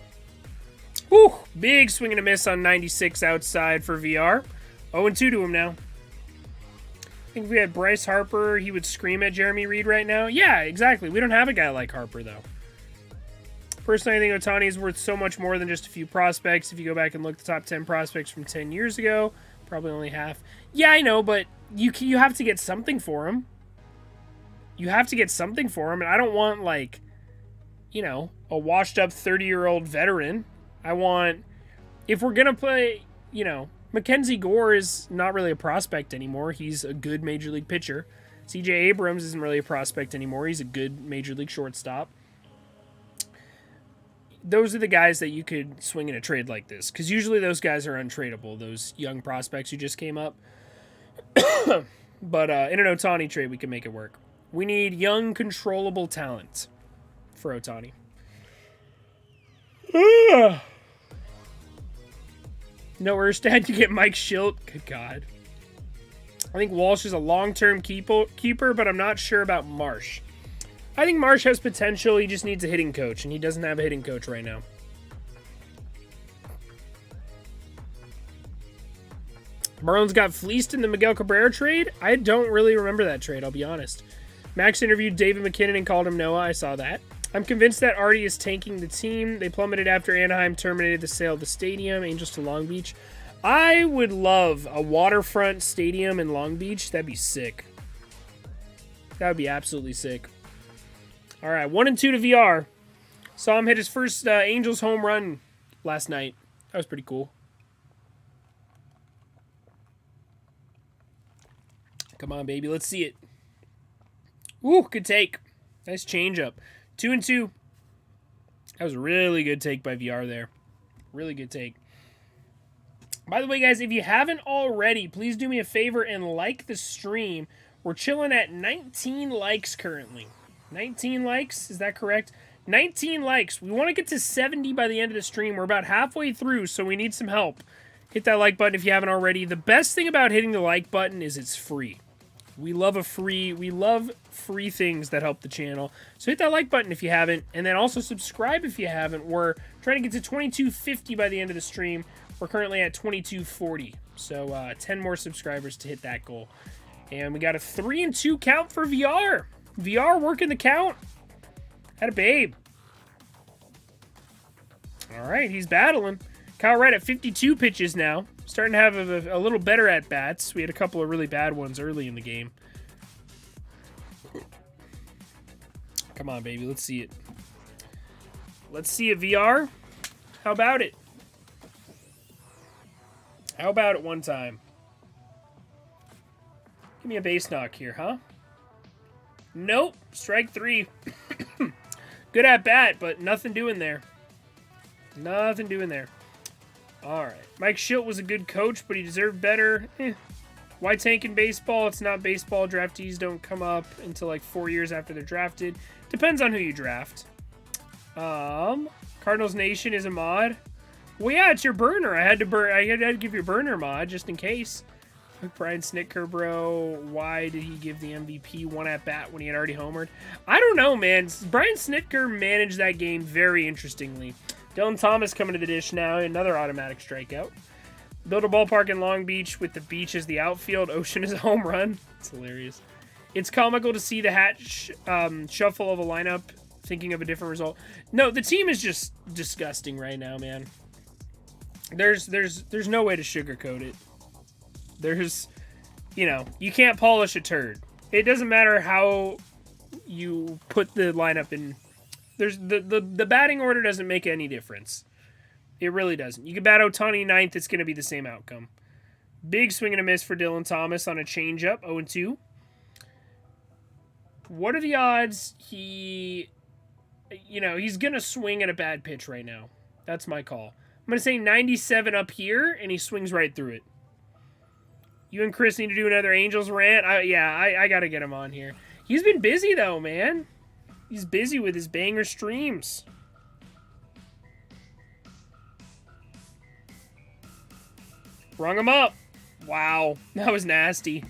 Whew, big swing and a miss on 96 outside for VR. 0-2 to him now. I think if we had Bryce Harper, he would scream at Jeremy Reed right now. Yeah, exactly. We don't have a guy like Harper, though. Personally, I think Ohtani is worth so much more than just a few prospects. If you go back and look at the top 10 prospects from 10 years ago, probably only half. Yeah, I know, but you have to get something for him. You have to get something for him, and I don't want, like, you know, a washed-up 30-year-old veteran. I want, if we're going to play, you know, Mackenzie Gore is not really a prospect anymore. He's a good major league pitcher. C.J. Abrams isn't really a prospect anymore. He's a good major league shortstop. Those are the guys that you could swing in a trade like this, because usually those guys are untradeable, those young prospects who just came up. But in an Ohtani trade, we can make it work. We need young, controllable talent for Ohtani. No Erstad, you get Mike Schilt. Good God. I think Walsh is a long-term keeper, but I'm not sure about Marsh. I think Marsh has potential. He just needs a hitting coach, and he doesn't have a hitting coach right now. Marlins got fleeced in the Miguel Cabrera trade. I don't really remember that trade, I'll be honest. Max interviewed David McKinnon and called him Noah. I saw that. I'm convinced that Artie is tanking the team. They plummeted after Anaheim terminated the sale of the stadium. Angels to Long Beach. I would love a waterfront stadium in Long Beach. That'd be sick. That would be absolutely sick. All right, 1-2 to VR. Saw him hit his first Angels home run last night. That was pretty cool. Come on, baby. Let's see it. Ooh, good take. Nice changeup. 2-2. That was a really good take by VR there. Really good take. By the way, guys, if you haven't already, please do me a favor and like the stream. We're chilling at 19 likes currently. 19 likes, is that correct? 19 likes. We want to get to 70 by the end of the stream. We're about halfway through, so we need some help. Hit that like button if you haven't already. The best thing about hitting the like button is it's free. We love free things that help the channel. So hit that like button if you haven't, and then also subscribe if you haven't. We're trying to get to 2250 by the end of the stream. We're currently at 2240. So 10 more subscribers to hit that goal. And we got a 3-2 count for VR. VR working the count. Had a babe. All right, he's battling. Kyle Wright at 52 pitches now. Starting to have a little better at bats. We had a couple of really bad ones early in the game. Come on, baby. Let's see it. Let's see it, VR. How about it? How about it one time? Give me a base knock here, huh? Nope. Strike 3. Good at bat, but nothing doing there. Nothing doing there. All right. Mike Schilt was a good coach, but he deserved better. Why tank in baseball? It's not baseball. Draftees don't come up until like 4 years after they're drafted. Depends on who you draft. Cardinals Nation is a mod. Well, yeah, it's your burner. I had to give your burner mod just in case. Brian Snitker, bro. Why did he give the MVP one at bat when he had already homered? I don't know, man. Brian Snitker managed that game very interestingly. Dylan Thomas coming to the dish now. Another automatic strikeout. Build a ballpark in Long Beach with the beach as the outfield. Ocean is a home run. It's hilarious. It's comical to see the hat shuffle of a lineup thinking of a different result. No, the team is just disgusting right now, man. There's no way to sugarcoat it. There's, you can't polish a turd. It doesn't matter how you put the lineup in. There's the batting order doesn't make any difference. It really doesn't. You can bat Ohtani ninth, it's going to be the same outcome. Big swing and a miss for Dylan Thomas on a changeup, 0-2. What are the odds he's going to swing at a bad pitch right now? That's my call. I'm going to say 97 up here, and he swings right through it. You and Chris need to do another Angels rant? I got to get him on here. He's been busy, though, man. He's busy with his banger streams. Rung him up. Wow. That was nasty.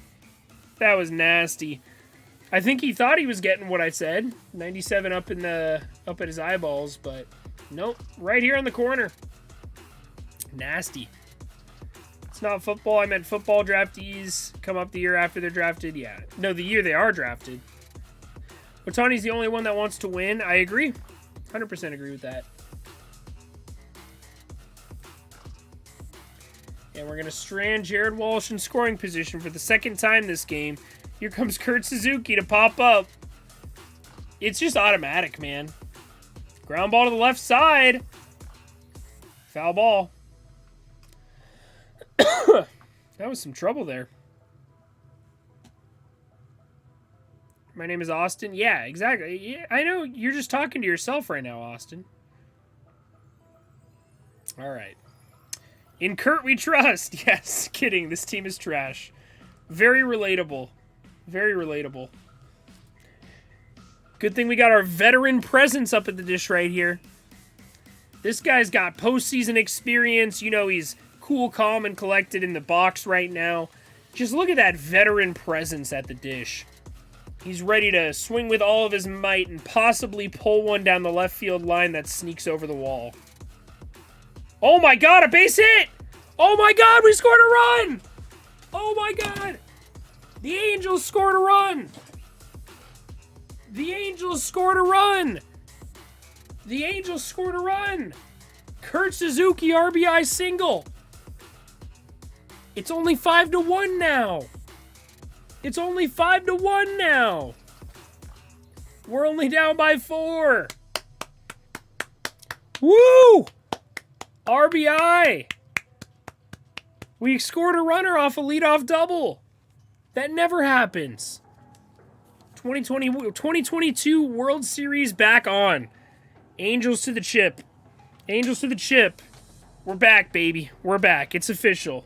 That was nasty. I think he thought he was getting what I said. 97 up at his eyeballs, but nope. Right here on the corner. Nasty. It's not football. I meant football draftees come up the year after they're drafted. Yeah. No, the year they are drafted. Ohtani's the only one that wants to win. I agree. 100% agree with that. And we're going to strand Jared Walsh in scoring position for the second time this game. Here comes Kurt Suzuki to pop up. It's just automatic, man. Ground ball to the left side. Foul ball. That was some trouble there. My name is Austin. Yeah, exactly. Yeah, I know you're just talking to yourself right now, Austin. All right. In Kurt we trust. Yes, kidding. This team is trash. Very relatable. Very relatable. Good thing we got our veteran presence up at the dish right here. This guy's got postseason experience. He's cool, calm, and collected in the box right now. Just look at that veteran presence at the dish. He's ready to swing with all of his might and possibly pull one down the left field line that sneaks over the wall. Oh my God, a base hit! Oh my God, we scored a run! Oh my God! The Angels scored a run! The Angels scored a run! The Angels scored a run! Kurt Suzuki RBI single! It's only 5-1 now! It's only 5-1 now! We're only down by 4! Woo! RBI! We scored a runner off a leadoff double. That never happens. 2022 World Series back on. Angels to the chip. Angels to the chip. We're back, baby. We're back. It's official.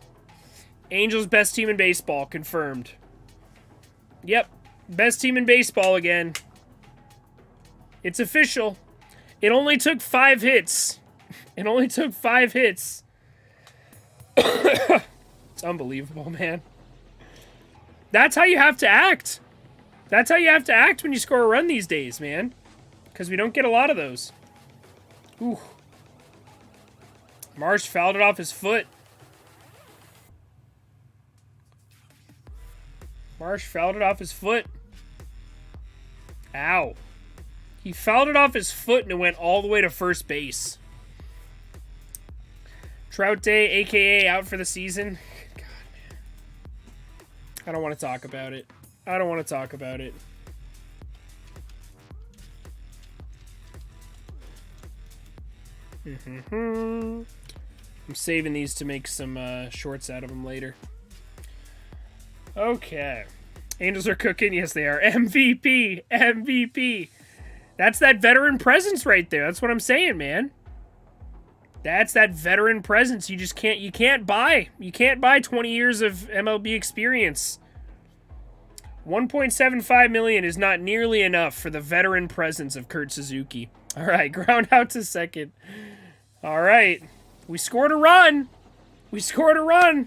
Angels best team in baseball, confirmed. Yep. Best team in baseball again. It's official. It only took 5 hits. It only took 5 hits. It's unbelievable, man. That's how you have to act. That's how you have to act when you score a run these days, man. Because we don't get a lot of those. Ooh. Marsh fouled it off his foot. Marsh fouled it off his foot. Ow. He fouled it off his foot and it went all the way to first base. Trout Day, a.k.a. out for the season. God, man. I don't want to talk about it. I don't want to talk about it. I'm saving these to make some shorts out of them later. Okay. Angels are cooking. Yes, they are. MVP. MVP. That's that veteran presence right there. That's what I'm saying, man. That's that veteran presence. You just can't, you can't buy 20 years of MLB experience. 1.75 million is not nearly enough for the veteran presence of Kurt Suzuki. All right, ground out to second. All right. We scored a run. We scored a run.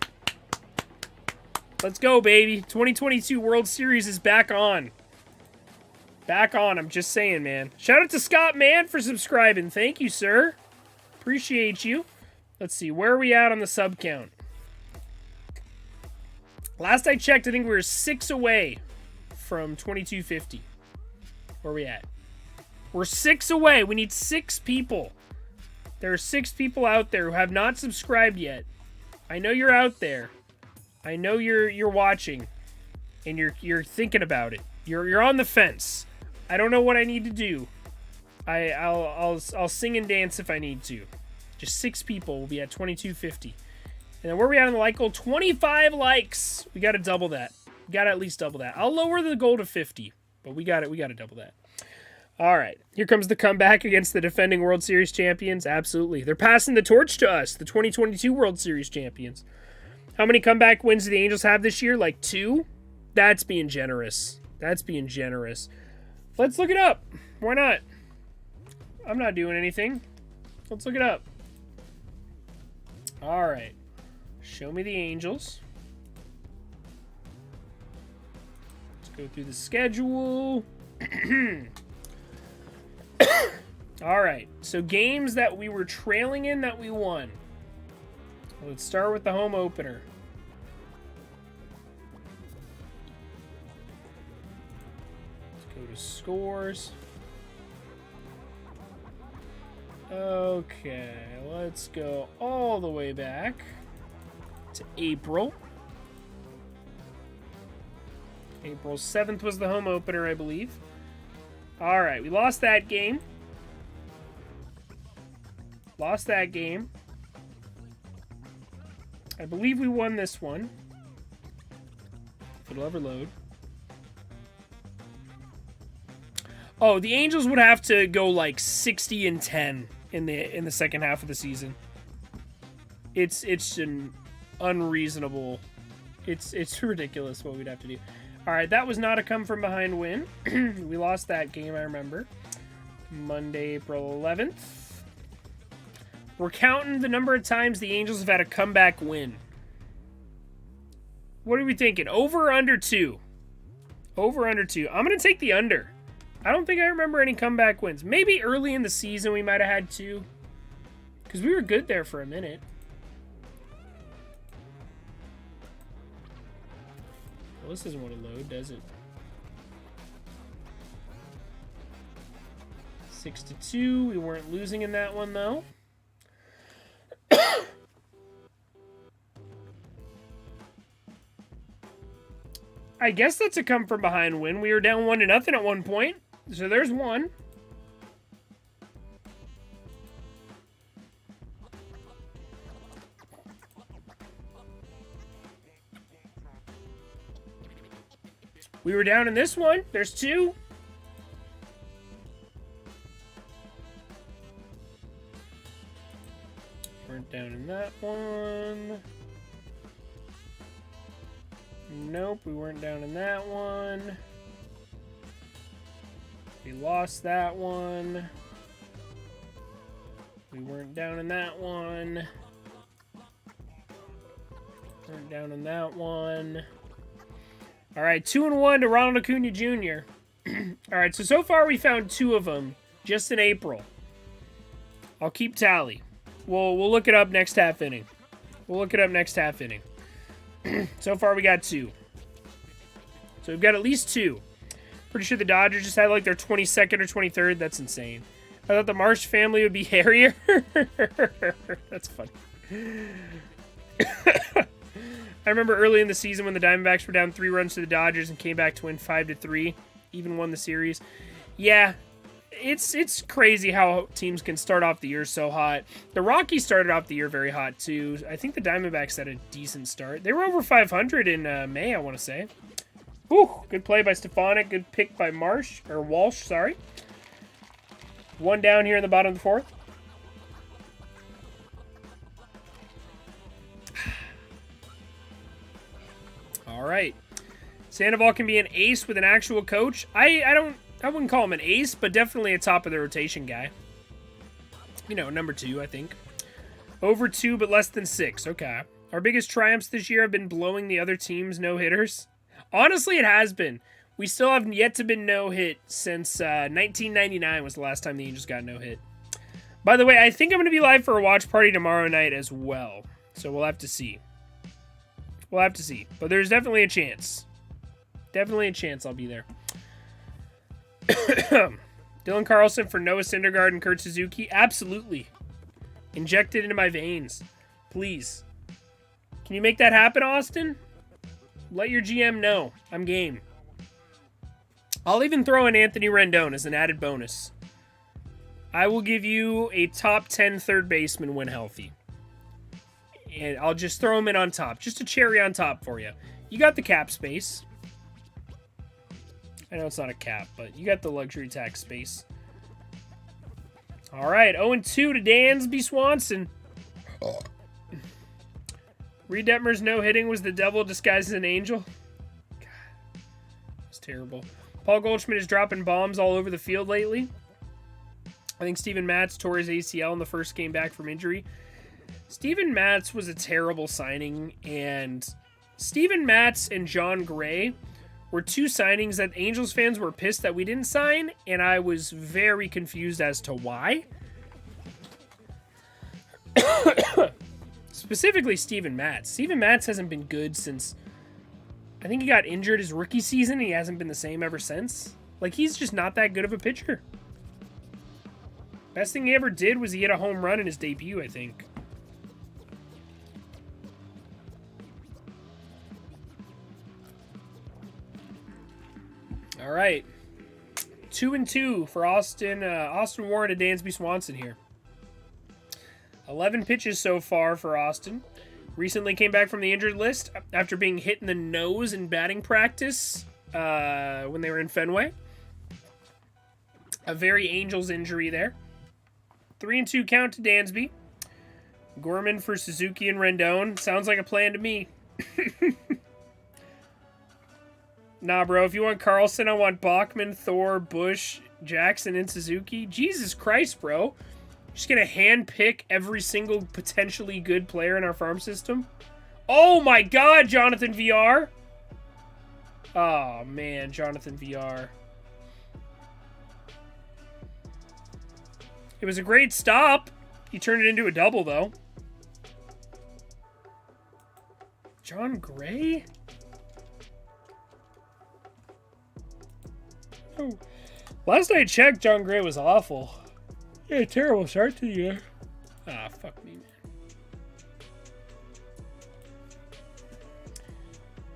Let's go, baby. 2022 World Series is back on. Back on, I'm just saying, man. Shout out to Scott Mann for subscribing. Thank you, sir. Appreciate you. Let's see, where are we at on the sub count? Last I checked, I think we were 6 away from 2250. Where are we at? We're 6 away. We need 6 people. There are 6 people out there who have not subscribed yet. I know you're out there. I know you're watching, and you're thinking about it. You're on the fence. I don't know what I need to do. I'll sing and dance if I need to. Just 6 people will be at 2250. And then where are we at on the like goal? 25 likes. We got to double that. We got to at least double that. I'll lower the goal to 50, but we got to double that. All right. Here comes the comeback against the defending World Series champions. Absolutely. They're passing the torch to us, the 2022 World Series champions. How many comeback wins do the Angels have this year? Like 2? That's being generous. That's being generous. Let's look it up. Why not? I'm not doing anything. Let's look it up. All right. Show me the Angels. Let's go through the schedule. All right. So games that we were trailing in that we won. Let's start with the home opener. Let's go to scores. Okay, let's go all the way back to April. April 7th was the home opener, I believe. All right, we lost that game. Lost that game. I believe we won this one. If it'll ever load. Oh, the Angels would have to go like 60-10 in the second half of the season. It's an unreasonable. It's ridiculous what we'd have to do. All right, that was not a come from behind win. We lost that game, I remember. Monday, April 11th. We're counting the number of times the Angels have had a comeback win. What are we thinking? Over or under 2? Over or under 2. I'm going to take the under. I don't think I remember any comeback wins. Maybe early in the season we might have had 2. Because we were good there for a minute. Well, this doesn't want to load, does it? 6-2. We weren't losing in that one, though. I guess that's a come from behind win. We were down 1-0 at one point. So there's one. We were down in this one. There's 2. Weren't down in that one. Nope, we weren't down in that one. We lost that one. We weren't down in that one. down on that one. All right, 2-1 to Ronald Acuna Jr. All right, so far we found 2 of them just in April. I'll keep tally. We'll look it up next half inning. So far we got 2. So we've got at least 2. Pretty sure the Dodgers just had like their 22nd or 23rd. That's insane. I thought the Marsh family would be hairier. That's funny. I remember early in the season when the Diamondbacks were down 3 runs to the Dodgers and came back to win 5-3. Even won the series. Yeah, it's crazy how teams can start off the year so hot. The Rockies started off the year very hot too. I think the Diamondbacks had a decent start. They were over 500 in May, I want to say. Whew, good play by Stefanik. Good pick by Walsh, sorry. 1 down here in the bottom of the 4th. All right. Sandoval can be an ace with an actual coach. I wouldn't call him an ace, but definitely a top of the rotation guy. You know, number 2, I think. Over 2, but less than 6. Okay. Our biggest triumphs this year have been blowing the other team's no-hitters. Honestly, it has been. We still have yet to been no-hit since 1999 was the last time the Angels got no-hit. By the way, I think I'm going to be live for a watch party tomorrow night as well. So we'll have to see. But there's definitely a chance. I'll be there. Dylan Carlson for Noah Syndergaard and Kurt Suzuki. Absolutely. Inject it into my veins. Please. Can you make that happen, Austin? Let your GM know. I'm game. I'll even throw in Anthony Rendon as an added bonus. I will give you a top 10 third baseman when healthy. And I'll just throw him in on top. Just a cherry on top for you. You got the cap space. I know it's not a cap, but you got the luxury tax space. All right, 0-2 to Dansby Swanson. Reed Detmer's no-hitting was the devil disguised as an angel. God, it's terrible. Paul Goldschmidt is dropping bombs all over the field lately. I think Steven Matz tore his ACL in the first game back from injury. Steven Matz was a terrible signing, and Steven Matz and John Gray were 2 signings that Angels fans were pissed that we didn't sign, and I was very confused as to why. Specifically Steven Matz. Steven Matz hasn't been good since, I think he got injured his rookie season, and he hasn't been the same ever since. Like, he's just not that good of a pitcher. Best thing he ever did was he hit a home run in his debut, I think. All right, 2-2 for Austin Warren and Dansby Swanson here. 11 pitches so far for Austin. Recently came back from the injured list after being hit in the nose in batting practice when they were in Fenway. A very Angels injury there. 3-2 count to Dansby. Gorman for Suzuki and Rendon. Sounds like a plan to me. Nah, bro, if you want Carlson, I want Bachman, Thor, Bush, Jackson, and Suzuki. Jesus Christ, bro. Just gonna hand pick every single potentially good player in our farm system? Oh my god, Jonathan VR! Oh man, Jonathan VR. It was a great stop. He turned it into a double, though. John Gray? Oh. Last I checked, John Gray was awful. Yeah, terrible start to the year. Ah, fuck me,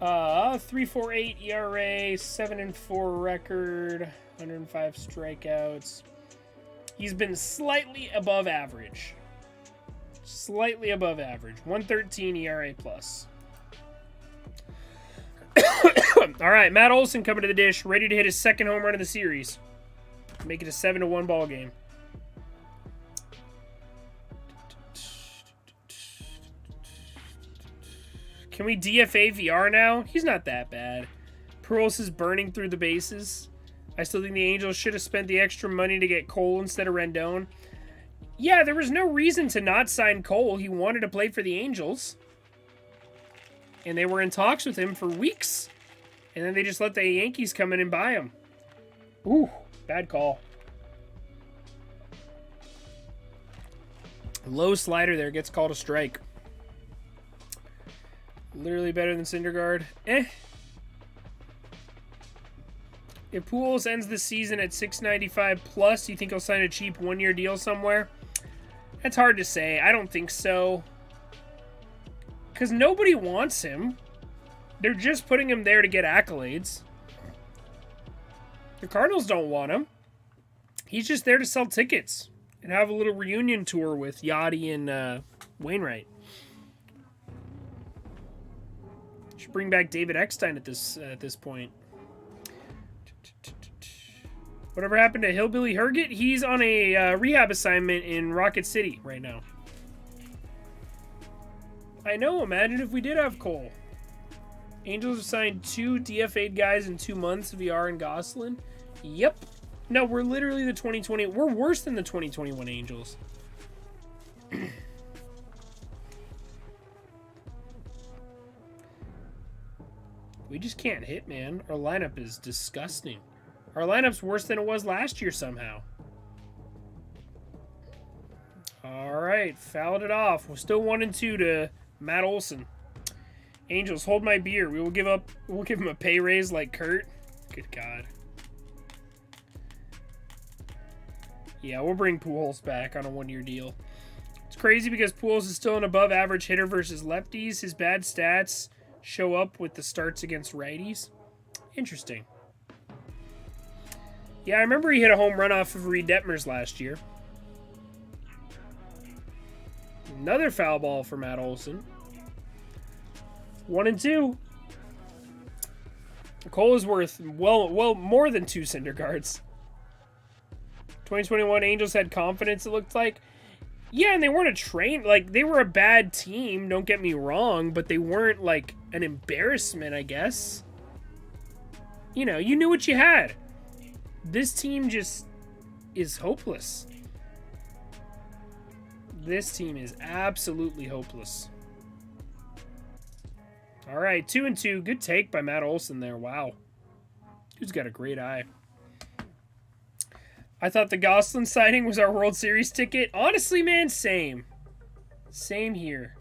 man. 3.48 ERA, 7-4 record, 105 strikeouts. He's been slightly above average. Slightly above average. 113 ERA plus. All right, Matt Olson coming to the dish, ready to hit his second home run of the series. Make it a 7-1 ball game. Can we DFA VR now? He's not that bad. Pujols is burning through the bases. I still think the Angels should have spent the extra money to get Cole instead of Rendon. Yeah, there was no reason to not sign Cole. He wanted to play for the Angels. And they were in talks with him for weeks. And then they just let the Yankees come in and buy him. Ooh, bad call. Low slider there gets called a strike. Literally better than Syndergaard. If Pujols ends the season at $695 plus, do you think he'll sign a cheap one-year deal somewhere? That's hard to say. I don't think so. Because nobody wants him. They're just putting him there to get accolades. The Cardinals don't want him. He's just there to sell tickets and have a little reunion tour with Yachty and Wainwright. Should bring back David Eckstein at this point. Whatever happened to Hillbilly Herget? He's on a rehab assignment in Rocket City right now. I know, imagine if we did have Cole. Angels have signed 2 DFA'd guys in 2 months, VR and Gosselin. Yep. No, we're literally the 2020. We're worse than the 2021 Angels. We just can't hit, man. Our lineup is disgusting. Our lineup's worse than it was last year somehow. All right, fouled it off. We're still 1-2 to Matt Olson. Angels, hold my beer. We'll give him a pay raise like Kurt. Good God. Yeah, we'll bring Pujols back on a 1-year deal. It's crazy because Pujols is still an above average hitter versus lefties. His bad stats show up with the starts against righties. Interesting. Yeah, I remember he hit a home run off of Reed Detmers last year. Another foul ball for Matt Olson. 1-2. Cole is worth well more than 2 Syndergaards. 2021 Angels had confidence, it looked like. Yeah, and they weren't they were a bad team, don't get me wrong, but they weren't like an embarrassment, I guess. You know, you knew what you had. This team just is hopeless. This team is absolutely hopeless. All right, 2-2. Good take by Matt Olson there. Wow. Dude's got a great eye. I thought the Gosselin signing was our World Series ticket. Honestly, man, same. Same here.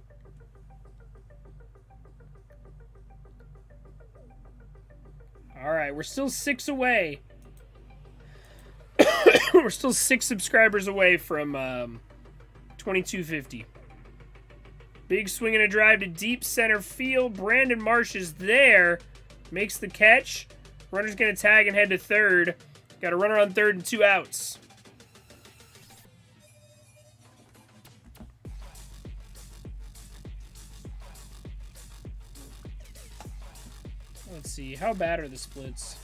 All right, we're still 6 away. We're still 6 subscribers away from 2250. Big swing and a drive to deep center field. Brandon Marsh is there. Makes the catch. Runner's going to tag and head to third. Got a runner on third and 2 outs. Let's see. How bad are the splits?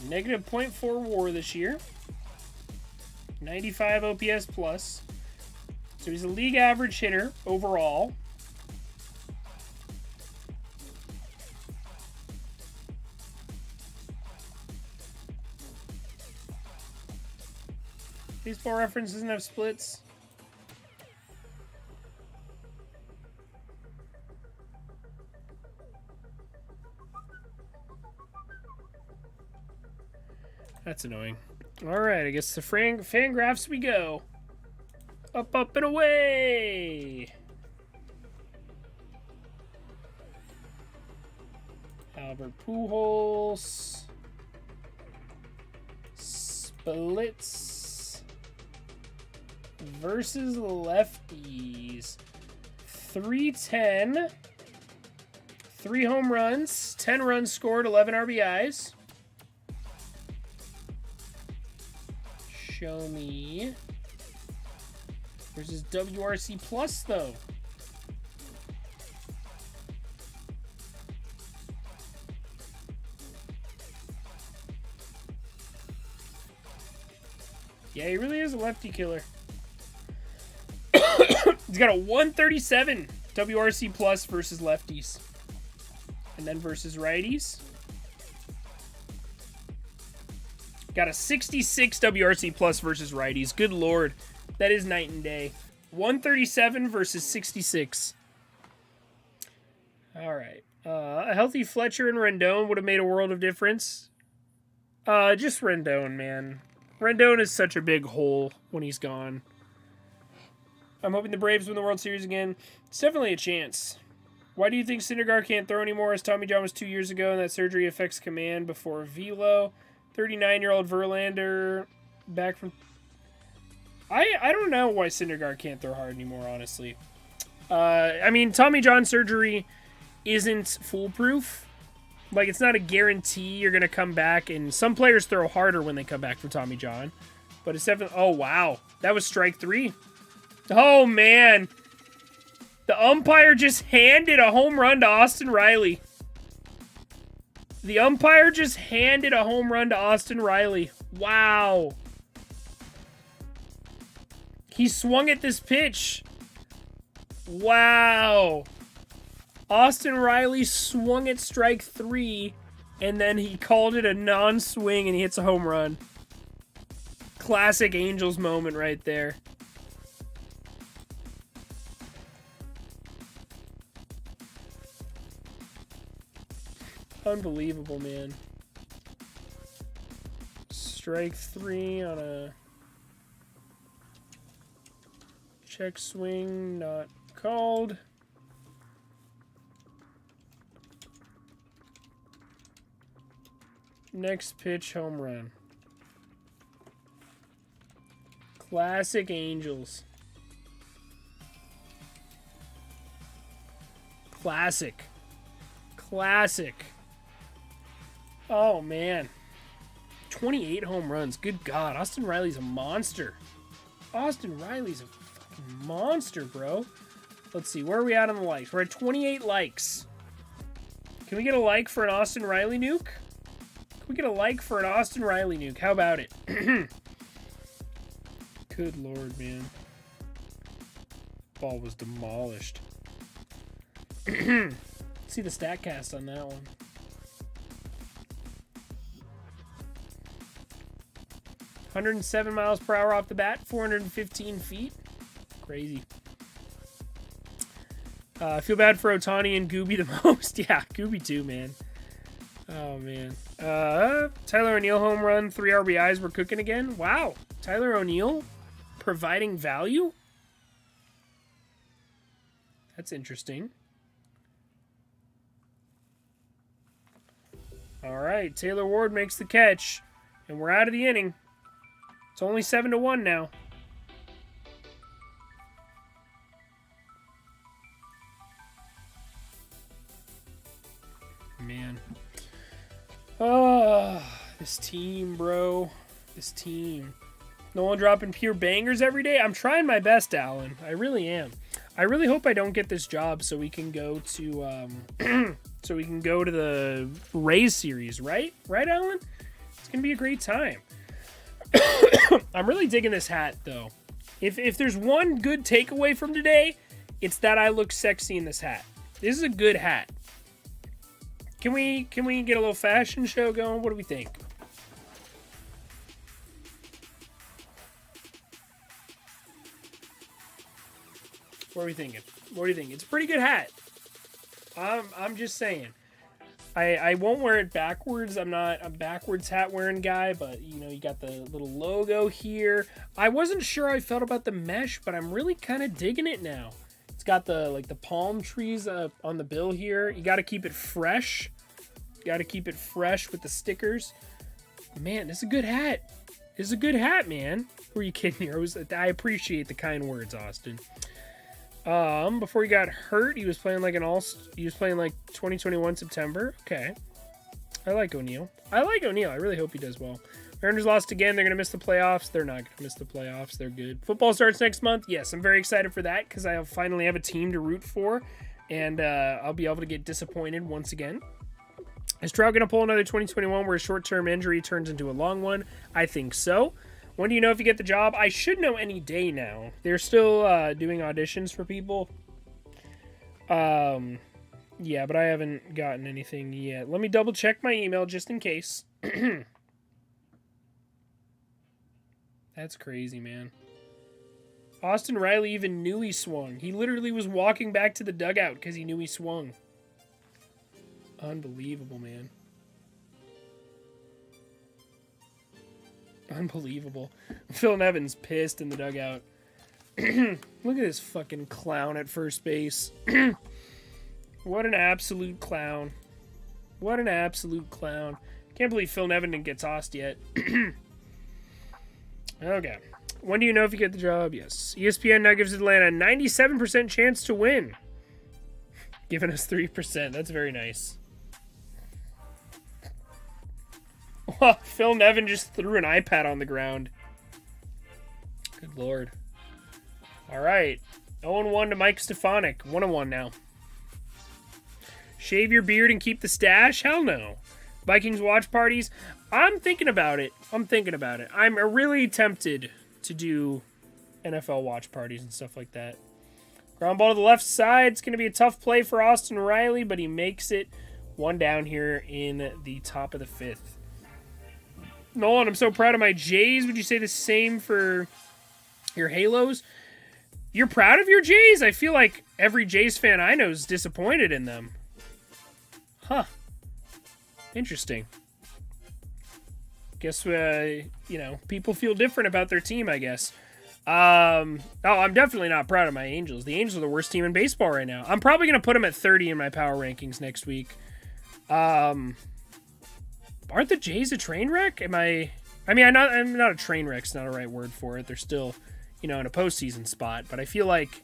Negative .4 WAR this year. 95 OPS plus. So he's a league average hitter overall. Baseball Reference doesn't have splits. That's annoying. All right, I guess the fan graphs we go. Up, up, and away. Albert Pujols. Splits versus lefties. 310. 3 home runs. 10 runs scored. 11 RBIs. Show me. Versus WRC Plus, though. Yeah, he really is a lefty killer. He's got a 137 WRC Plus versus lefties. And then versus righties. Got a 66 WRC plus versus righties. Good lord. That is night and day. 137 versus 66. All right. A healthy Fletcher and Rendon would have made a world of difference. Just Rendon, man. Rendon is such a big hole when he's gone. I'm hoping the Braves win the World Series again. It's definitely a chance. Why do you think Syndergaard can't throw anymore? As Tommy John was 2 years ago, and that surgery affects command before velo. 39-year-old Verlander back from... I don't know why Syndergaard can't throw hard anymore, honestly. I mean, Tommy John surgery isn't foolproof. Like, it's not a guarantee you're going to come back, and some players throw harder when they come back from Tommy John. But it's definitely... Oh, wow. That was strike 3. Oh, man. The umpire just handed a home run to Austin Riley. The umpire just handed a home run to Austin Riley. Wow. He swung at this pitch. Wow. Austin Riley swung at strike 3, and then he called it a non-swing, and he hits a home run. Classic Angels moment right there. Unbelievable, man. Strike 3 on a check swing, not called. Next pitch, home run. Classic Angels. Classic. Classic. Oh, man. 28 home runs. Good God. Austin Riley's a monster. Austin Riley's a fucking monster, bro. Let's see. Where are we at on the likes? We're at 28 likes. Can we get a like for an Austin Riley nuke? Can we get a like for an Austin Riley nuke? How about it? Good Lord, man. Ball was demolished. See the StatCast on that one. 107 miles per hour off the bat, 415 feet. Crazy. I feel bad for Ohtani and Gooby the most. Yeah, Gooby too, man. Oh, man. Tyler O'Neill home run, 3 RBIs. We're cooking again. Wow. Tyler O'Neill providing value? That's interesting. All right, Taylor Ward makes the catch, and we're out of the inning. It's only 7-1 now. Man. Oh, this team, bro. This team. No one dropping pure bangers every day? I'm trying my best, Alan. I really am. I really hope I don't get this job so we can go to so we can go to the Rays series, right? Right, Alan? It's gonna be a great time. I'm really digging this hat, though. If there's one good takeaway from today, it's that I look sexy in this hat. This is a good hat. Can we get a little fashion show going? What do we think? What are we thinking? What do you think? It's a pretty good hat. I'm just saying. I won't wear it backwards. I'm not a backwards hat wearing guy, but you know, you got the little logo here. I wasn't sure how I felt about the mesh, but I'm really kind of digging it now. It's got the palm trees on the bill here. You got to keep it fresh. You got to keep it fresh with the stickers. Man, this is a good hat. This is a good hat, man. Who are you kidding here? I appreciate the kind words, Austin. Before he got hurt, he was playing like 2021 September. Okay. I like O'Neill. I really hope he does well. Mariners lost again. They're going to miss the playoffs. They're not going to miss the playoffs. They're good. Football starts next month. Yes, I'm very excited for that because I finally have a team to root for, and I'll be able to get disappointed once again. Is Trout going to pull another 2021 where a short-term injury turns into a long one? I think so. When do you know if you get the job? I should know any day now. They're still doing auditions for people. Yeah, but I haven't gotten anything yet. Let me double check my email just in case. That's crazy, man. Austin Riley even knew he swung. He literally was walking back to the dugout because he knew he swung. Unbelievable, man. Unbelievable. Phil Nevin's pissed in the dugout. Look at this fucking clown at first base. What an absolute clown. What an absolute clown. Can't believe Phil Nevin didn't get tossed yet. Okay. When do you know if you get the job? Yes. ESPN now gives Atlanta a 97% chance to win. Giving us 3%. That's very nice. Well, Phil Nevin just threw an iPad on the ground. Good lord. All right. 0-1 to Mike Stefanik. 1-1 now. Shave your beard and keep the stash? Hell no. Vikings watch parties? I'm thinking about it. I'm really tempted to do NFL watch parties and stuff like that. Ground ball to the left side. It's going to be a tough play for Austin Riley, but he makes it. One down here in the top of the fifth. Nolan, I'm so proud of my Jays. Would you say the same for your Halos? You're proud of your Jays? I feel like every Jays fan I know is disappointed in them. Huh. Interesting. Guess, people feel different about their team, I guess. I'm definitely not proud of my Angels. The Angels are the worst team in baseball right now. I'm probably going to put them at 30 in my power rankings next week. Aren't the Jays a train wreck? I'm not a train wreck. It's not a right word for it. They're still, in a postseason spot. But I feel like,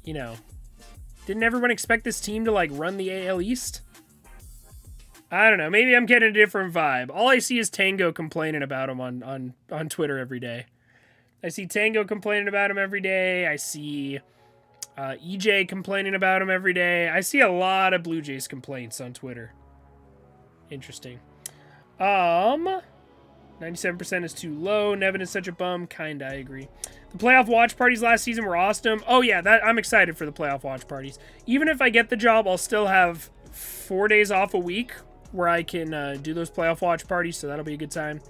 didn't everyone expect this team to, run the AL East? I don't know. Maybe I'm getting a different vibe. All I see is Tango complaining about him on Twitter every day. I see Tango complaining about him every day. I see EJ complaining about him every day. I see a lot of Blue Jays complaints on Twitter. Interesting. 97% is too low. Nevin is such a bum. Kinda, I agree. The playoff watch parties last season were awesome. Oh yeah, I'm excited for the playoff watch parties. Even if I get the job, I'll still have 4 days off a week where I can do those playoff watch parties, so that'll be a good time.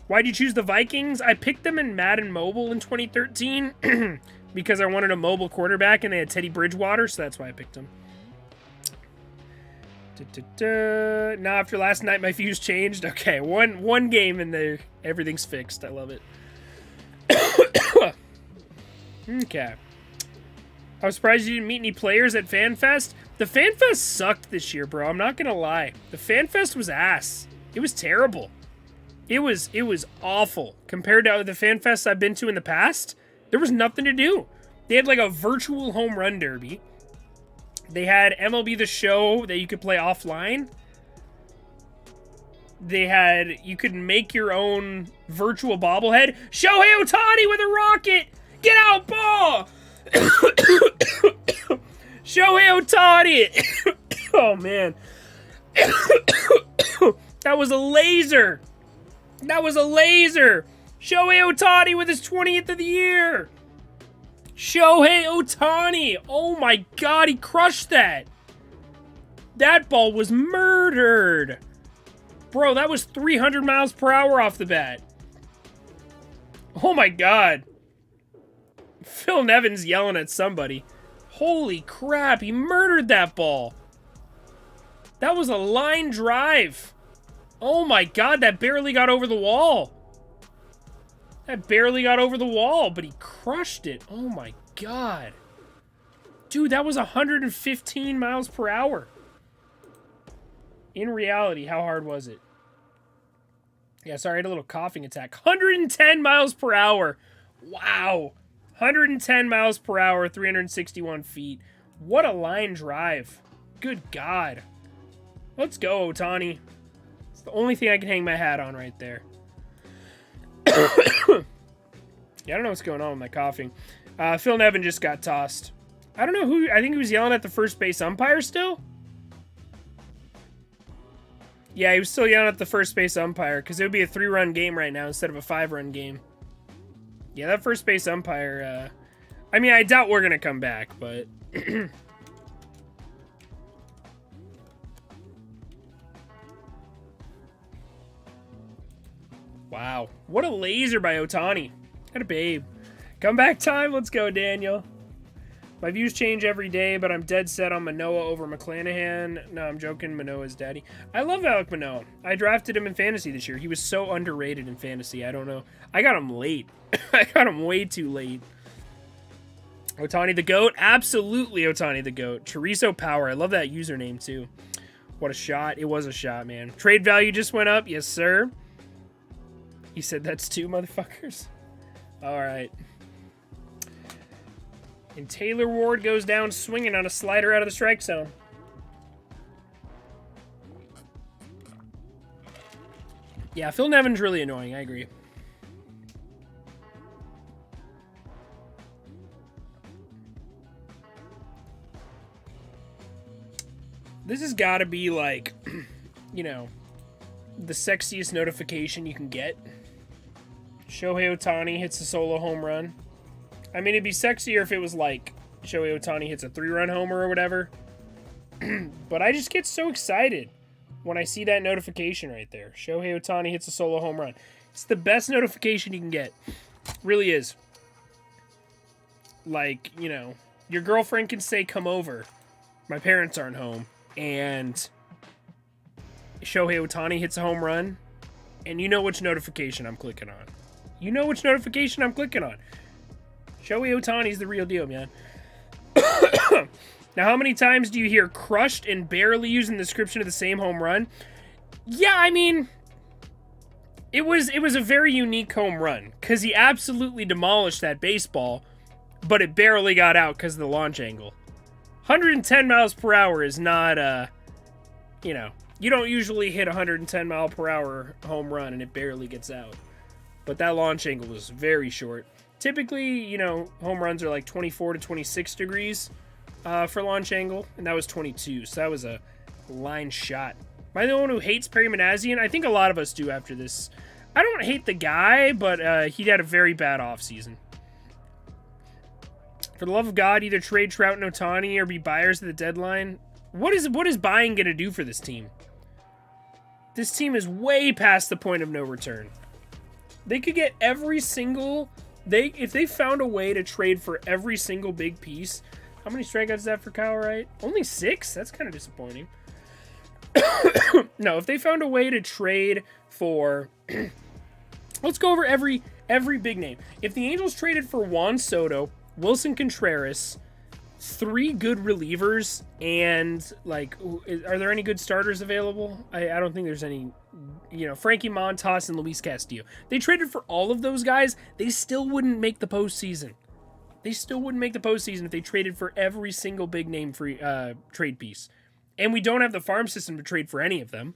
Why'd you choose the Vikings? I picked them in Madden Mobile in 2013 because I wanted a mobile quarterback, and they had Teddy Bridgewater, so that's why I picked them. Now, after last night, my views changed. Okay, one game in there, everything's fixed. I love it. Okay. I was surprised you didn't meet any players at FanFest. The FanFest sucked this year, bro. I'm not gonna lie. The FanFest was ass. It was terrible. It was awful. Compared to the FanFests I've been to in the past, there was nothing to do. They had a virtual home run derby. They had MLB The Show that you could play offline. You could make your own virtual bobblehead. Shohei Ohtani with a rocket! Get out, ball! Shohei Ohtani! Oh, man. That was a laser! Shohei Ohtani with his 20th of the year! Shohei Ohtani! Oh my god, he crushed that! That ball was murdered! Bro, that was 300 miles per hour off the bat. Oh my god. Phil Nevin's yelling at somebody. Holy crap, he murdered that ball. That was a line drive. Oh my god, that barely got over the wall. But he crushed it. Oh my god. Dude, that was 115 miles per hour. In reality, how hard was it? Yeah, sorry, I had a little coughing attack. 110 miles per hour. Wow. 110 miles per hour, 361 feet. What a line drive. Good God. Let's go, Ohtani. It's the only thing I can hang my hat on right there. Yeah, I don't know what's going on with my coughing. Phil Nevin just got tossed. I don't know who. I think he was yelling at the first base umpire still. Yeah, he was still yelling at the first base umpire because it would be a 3-run game right now instead of a 5-run game. Yeah, that first base umpire. I doubt we're gonna come back, but. Wow. What a laser by Ohtani. Got a babe. Comeback time. Let's go, Daniel. My views change every day, but I'm dead set on Manoah over McClanahan. No, I'm joking. Manoah's daddy. I love Alek Manoah. I drafted him in fantasy this year. He was so underrated in fantasy. I don't know. I got him late. I got him way too late. Ohtani the GOAT? Absolutely Ohtani the GOAT. Chorizo Power. I love that username, too. What a shot. It was a shot, man. Trade value just went up. Yes, sir. He said that's 2 motherfuckers. All right. And Taylor Ward goes down swinging on a slider out of the strike zone. Yeah, Phil Nevin's really annoying. I agree. This has got to be like, you know, the sexiest notification you can get. Shohei Ohtani hits a solo home run. I mean, it'd be sexier if it was like Shohei Ohtani hits a 3-run homer or whatever. But I just get so excited when I see that notification right there. Shohei Ohtani hits a solo home run. It's the best notification you can get. Really is. Like, you know, your girlfriend can say, come over. My parents aren't home. And Shohei Ohtani hits a home run. And you know which notification I'm clicking on. You know which notification I'm clicking on. Shohei Ohtani's the real deal, man. Now, how many times do you hear crushed and barely used in the description of the same home run? Yeah, I mean, it was a very unique home run because he absolutely demolished that baseball, but it barely got out because of the launch angle. 110 miles per hour is not, you know, you don't usually hit a 110 mile per hour home run and it barely gets out. But that launch angle was very short. Typically, you know, home runs are like 24 to 26 degrees for launch angle, and that was 22, so that was a line shot. Am I the one who hates Perry Manassian? I think a lot of us do after this. I don't hate the guy, but he had a very bad offseason. For the love of God, either trade Trout and Ohtani or be buyers at the deadline. What is buying going to do for this team? This team is way past the point of no return. They could get every single... If they found a way to trade for every single big piece... How many strikeouts is that for Kyle Wright? Only 6? That's kind of disappointing. No, if they found a way to trade for... Let's go over every big name. If the Angels traded for Juan Soto, Wilson Contreras, 3 good relievers, and, like, are there any good starters available? I don't think there's any... You know, Frankie Montas and Luis Castillo. They traded for all of those guys. They still wouldn't make the postseason. They still wouldn't make the postseason if they traded for every single big name free trade piece. And we don't have the farm system to trade for any of them.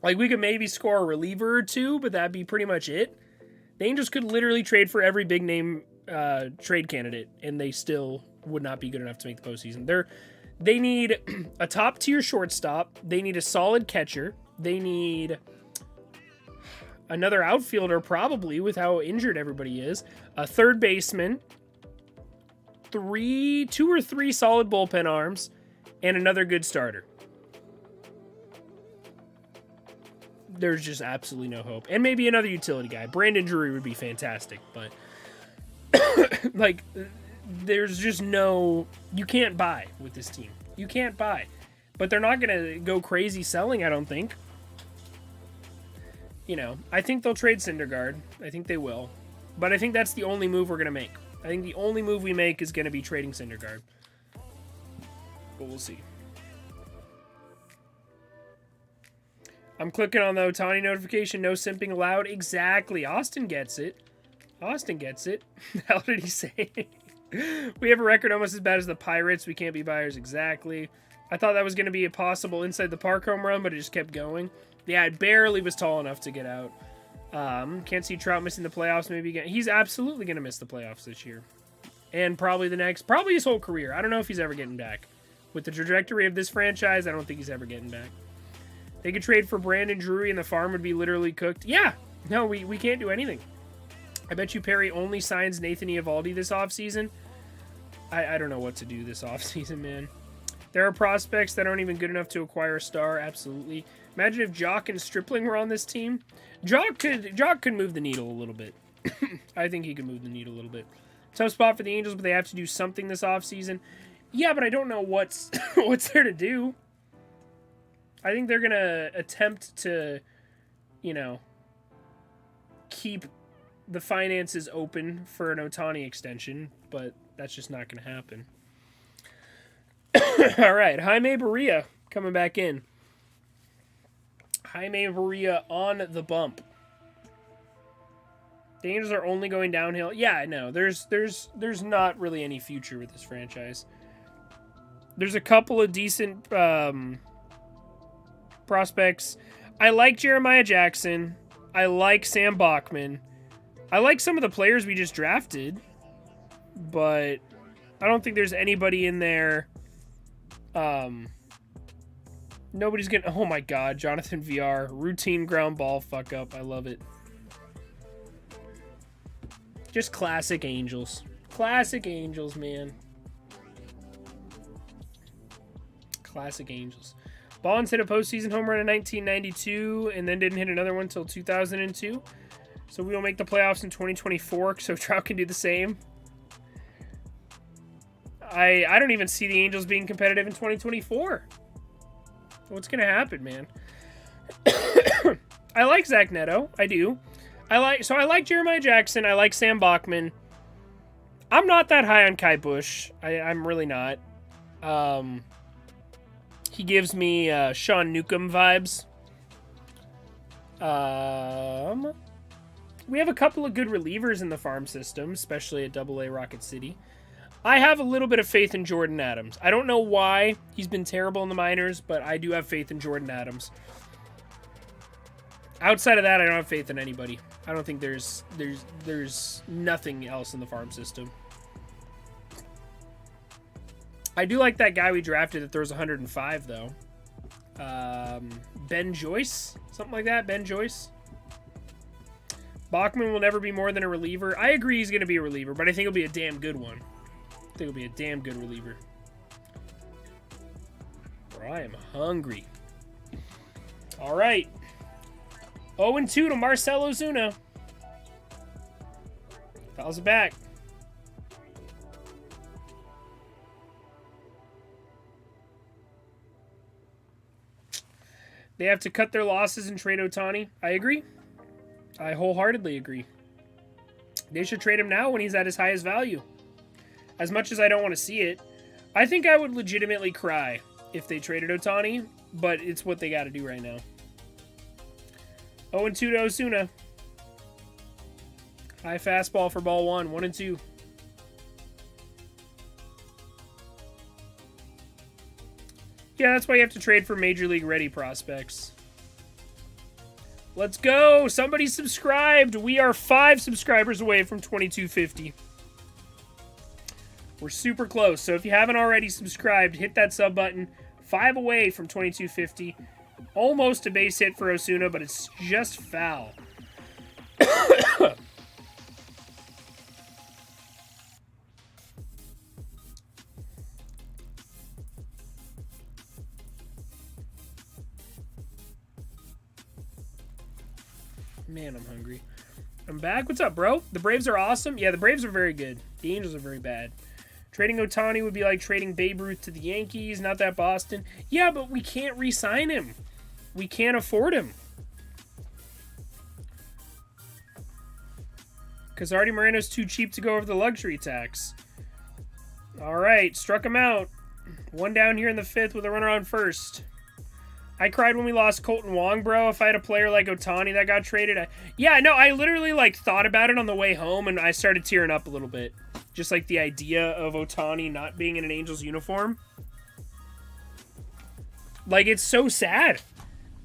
Like, we could maybe score a reliever or 2, but that'd be pretty much it. The Angels could literally trade for every big name trade candidate, and they still would not be good enough to make the postseason. They need a top-tier shortstop. They need a solid catcher. They need another outfielder, probably, with how injured everybody is. A third baseman. 2 or 3 solid bullpen arms. And another good starter. There's just absolutely no hope. And maybe another utility guy. Brandon Drury would be fantastic, but... like... There's just no... You can't buy with this team. You can't buy. But they're not going to go crazy selling, I don't think. You know, I think they'll trade Syndergaard. I think they will. But I think that's the only move we're going to make. I think the only move we make is going to be trading Syndergaard. But we'll see. I'm clicking on the Ohtani notification. No simping allowed. Exactly. Austin gets it. Austin gets it. How did he say? We have a record almost as bad as the Pirates. We can't be buyers. Exactly. I thought that was going to be a possible inside the park home run, but it just kept going. Yeah, it barely was tall enough to get out. Can't see Trout missing the playoffs maybe again. He's absolutely going to miss the playoffs this year. And probably his whole career. I don't know if he's ever getting back. With the trajectory of this franchise, I don't think he's ever getting back. They could trade for Brandon Drury and the farm would be literally cooked. Yeah. No, we can't do anything. I bet you Perry only signs Nathan Eovaldi this offseason. I don't know what to do this offseason, man. There are prospects that aren't even good enough to acquire a star. Absolutely. Imagine if Jock and Stripling were on this team. Jock could move the needle a little bit. I think he could move the needle a little bit. Tough spot for the Angels, but they have to do something this offseason. Yeah, but I don't know what's what's there to do. I think they're going to attempt to, you know, keep the finances open for an Ohtani extension, but that's just not going to happen. All right, Jaime Barria coming back in. Jaime Barria on the bump. The Angels are only going downhill. Yeah, I know. There's not really any future with this franchise. There's a couple of decent prospects. I like Jeremiah Jackson. I like Sam Bachman. I like some of the players we just drafted, but I don't think there's anybody in there. Nobody's gonna. Oh my God, Jonathan VR, routine ground ball fuck up. I love it. Just classic Angels. Classic Angels, man. Classic Angels. Bonds hit a postseason home run in 1992 and then didn't hit another one until 2002. So we will make the playoffs in 2024 so Trout can do the same. I don't even see the Angels being competitive in 2024. What's going to happen, man? I like Zach Neto. I do. I like Jeremiah Jackson. I like Sam Bachman. I'm not that high on Kai Busch. I'm really not. He gives me Sean Newcomb vibes. We have a couple of good relievers in the farm system, especially at AA Rocket City. I have a little bit of faith in Jordan Adams. I don't know why he's been terrible in the minors, but I do have faith in Jordan Adams. Outside of that, I don't have faith in anybody. I don't think there's nothing else in the farm system. I do like that guy we drafted that throws 105, though. Ben Joyce? Something like that? Ben Joyce? Bachman will never be more than a reliever. I agree he's going to be a reliever, but I think he'll be a damn good one. I think he'll be a damn good reliever. Bro, I am hungry. All right. 0-2 to Marcell Ozuna. Fouls it back. They have to cut their losses and trade Ohtani. I agree. I wholeheartedly agree. They should trade him now when he's at his highest value. As much as I don't want to see it, I think I would legitimately cry if they traded Ohtani, but it's what they got to do right now. 0-2 to Ozuna. High fastball for ball one. 1-2. Yeah, that's why you have to trade for Major League ready prospects. Let's go. Somebody subscribed. We are 5 subscribers away from 2250. We're super close. So if you haven't already subscribed, hit that sub button. 5 away from 2250. Almost a base hit for Ozuna, but it's just foul. Man, I'm hungry. I'm back. What's up, bro? The Braves are awesome. Yeah, the Braves are very good. The Angels are very bad. Trading Ohtani would be like trading Babe Ruth to the Yankees, not that Boston. Yeah, but we can't re-sign him. We can't afford him. Because Artie Moreno's too cheap to go over the luxury tax. All right, struck him out. One down here in the 5th with a runner on first. I cried when we lost Colton Wong, bro. If I had a player like Ohtani that got traded. I literally thought about it on the way home and I started tearing up a little bit. Just like the idea of Ohtani not being in an Angels uniform. Like, it's so sad.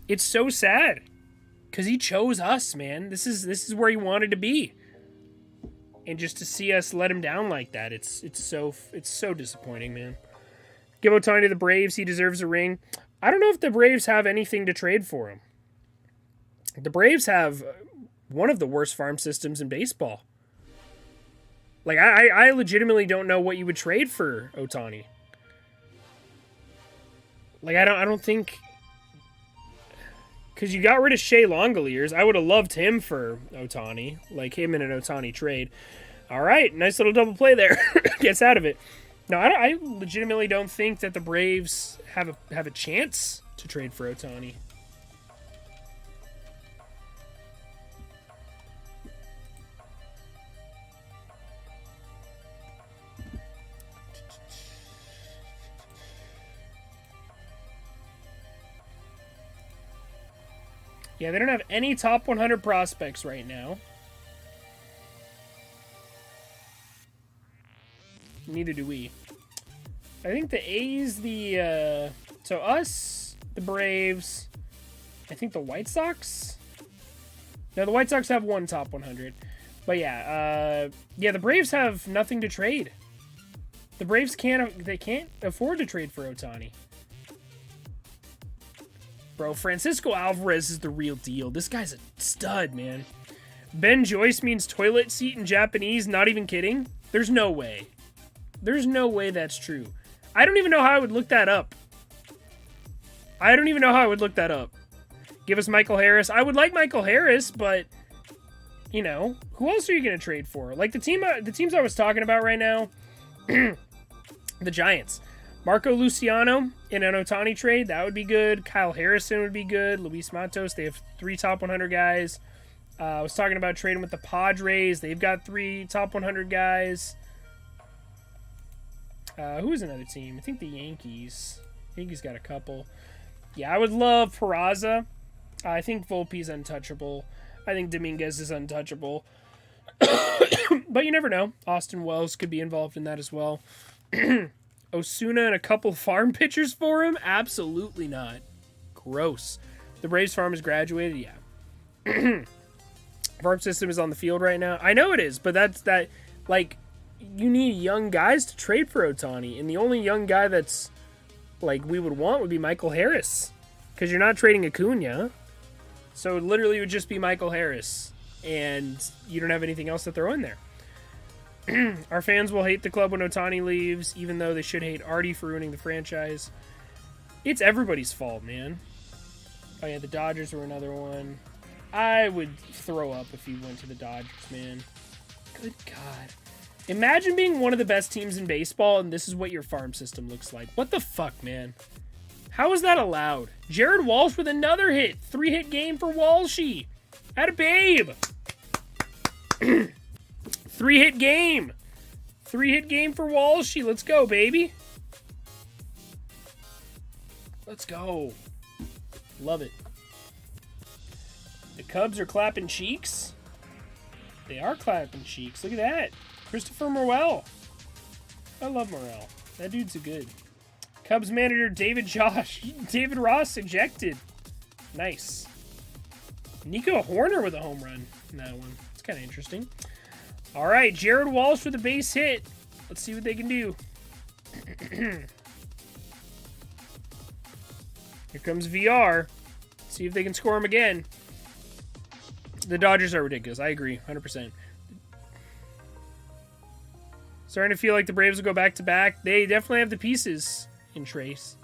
It's so sad. Because he chose us, man. This is where he wanted to be. And just to see us let him down like that, it's so disappointing, man. Give Ohtani to the Braves. He deserves a ring. I don't know if the Braves have anything to trade for him. The Braves have one of the worst farm systems in baseball. Like, I legitimately don't know what you would trade for Ohtani. Like, I don't think... Because you got rid of Shea Langoliers. I would have loved him for Ohtani. Like him in an Ohtani trade. All right. Nice little double play there. Gets out of it. No, I legitimately don't think that the Braves have a chance to trade for Ohtani. Yeah, they don't have any top 100 prospects right now. Neither do we. I think the A's, so us, the Braves, I think the White Sox. No, the White Sox have one top 100. But yeah, the Braves have nothing to trade. The Braves can't afford to trade for Ohtani. Bro, Francisco Alvarez is the real deal. This guy's a stud, man. Ben Joyce means toilet seat in Japanese. Not even kidding. There's no way. There's no way that's true. I don't even know how I would look that up. Give us Michael Harris. I would like Michael Harris, but, you know, who else are you going to trade for? Like, the teams I was talking about right now, the Giants. Marco Luciano in an Ohtani trade, that would be good. Kyle Harrison would be good. Luis Matos, they have 3 top 100 guys. I was talking about trading with the Padres. They've got 3 top 100 guys. Who is another team? I think the Yankees. Yankees got a couple. Yeah, I would love Peraza. I think Volpe's untouchable. I think Dominguez is untouchable. But you never know. Austin Wells could be involved in that as well. Osuna and a couple farm pitchers for him? Absolutely not. Gross. The Braves farm has graduated? Yeah. Farm system is on the field right now. I know it is, but you need young guys to trade for Ohtani, and the only young guy that's, like, we would want would be Michael Harris, because you're not trading Acuna, so it literally would just be Michael Harris, and you don't have anything else to throw in there. Our fans will hate the club when Ohtani leaves, even though they should hate Artie for ruining the franchise. It's everybody's fault, man. Oh yeah, the Dodgers were another one. I would throw up if he went to the Dodgers, man. Good God. Imagine being one of the best teams in baseball, and this is what your farm system looks like. What the fuck, man? How is that allowed? Jared Walsh with another hit. 3-hit game for Walshy. Atta babe. 3-hit game. 3-hit game for Walshy. Let's go, baby. Let's go. Love it. The Cubs are clapping cheeks. They are clapping cheeks. Look at that. Christopher Morel. I love Morel. That dude's a good. Cubs manager David Ross ejected. Nice. Nico Horner with a home run in that one. It's kind of interesting. All right, Jared Walsh with a base hit. Let's see what they can do. Here comes VR. See if they can score him again. The Dodgers are ridiculous. I agree, 100%. Starting to feel like the Braves will go back-to-back. They definitely have the pieces in place.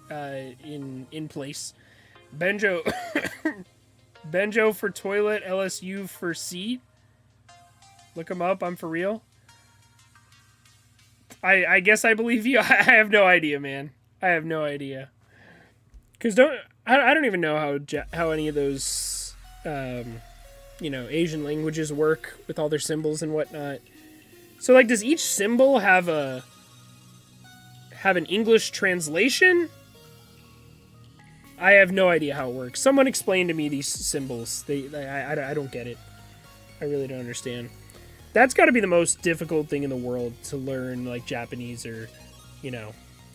Benjo Benjo for toilet, LSU for seat. Look him up. I'm for real. I guess I believe you. I have no idea, man. I have no idea. Because I don't even know how any of those Asian languages work with all their symbols and whatnot. So, like, does each symbol have an English translation? I have no idea how it works. Someone explain to me these symbols. I don't get it. I really don't understand. That's got to be the most difficult thing in the world to learn, like, Japanese or,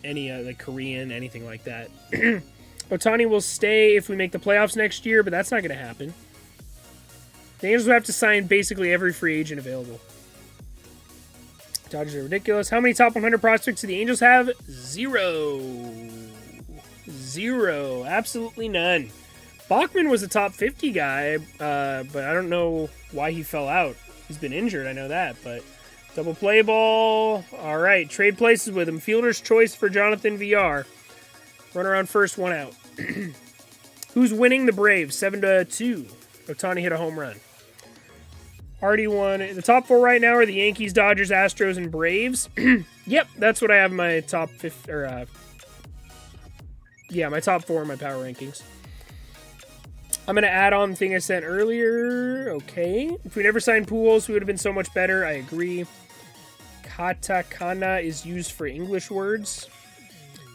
any like Korean, anything like that. Ohtani will stay if we make the playoffs next year, but that's not going to happen. The Angels will have to sign basically every free agent available. Dodgers are ridiculous. How many top 100 prospects do the Angels have? Zero. Absolutely none. Bachman was a top 50 guy, but I don't know why he fell out. He's been injured, I know that, but double play ball. All right, trade places with him. Fielder's choice for Jonathan VR. Runner on first, one out. Who's winning? The Braves, 7-2. Ohtani hit a home run. Already won. The top 4 right now are the Yankees, Dodgers, Astros, and Braves. Yep, that's what I have in my top 5. Yeah, my top 4 in my power rankings. I'm going to add on the thing I said earlier. Okay. If we never signed Pujols, we would have been so much better. I agree. Katakana is used for English words.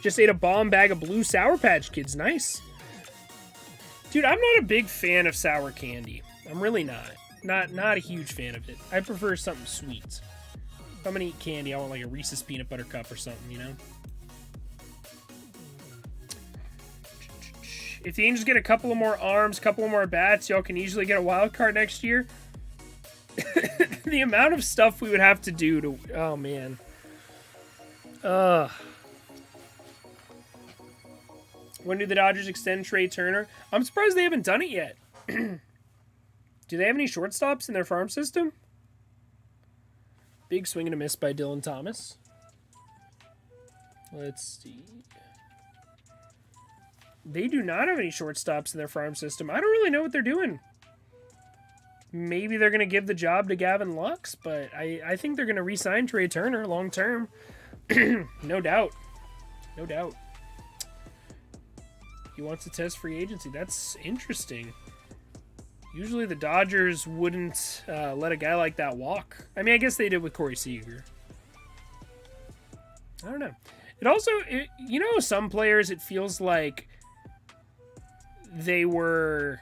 Just ate a bomb bag of blue Sour Patch Kids. Nice. Dude, I'm not a big fan of sour candy. I'm really not. Not a huge fan of it. I prefer something sweet. If I'm going to eat candy, I want like a Reese's Peanut Butter Cup or something, you know? If the Angels get a couple of more arms, couple of more bats, y'all can easily get a wild card next year. The amount of stuff we would have to do to... Oh, man. When do the Dodgers extend Trey Turner? I'm surprised they haven't done it yet. Do they have any shortstops in their farm system? Big swing and a miss by Dylan Thomas. Let's see. They do not have any shortstops in their farm system. I don't really know what they're doing. Maybe they're going to give the job to Gavin Lux, but I think they're going to re-sign Trey Turner long term. No doubt. No doubt. He wants to test free agency. That's interesting. Usually the Dodgers wouldn't let a guy like that walk. I mean, I guess they did with Corey Seager. I don't know. It also, you know, some players, it feels like they were,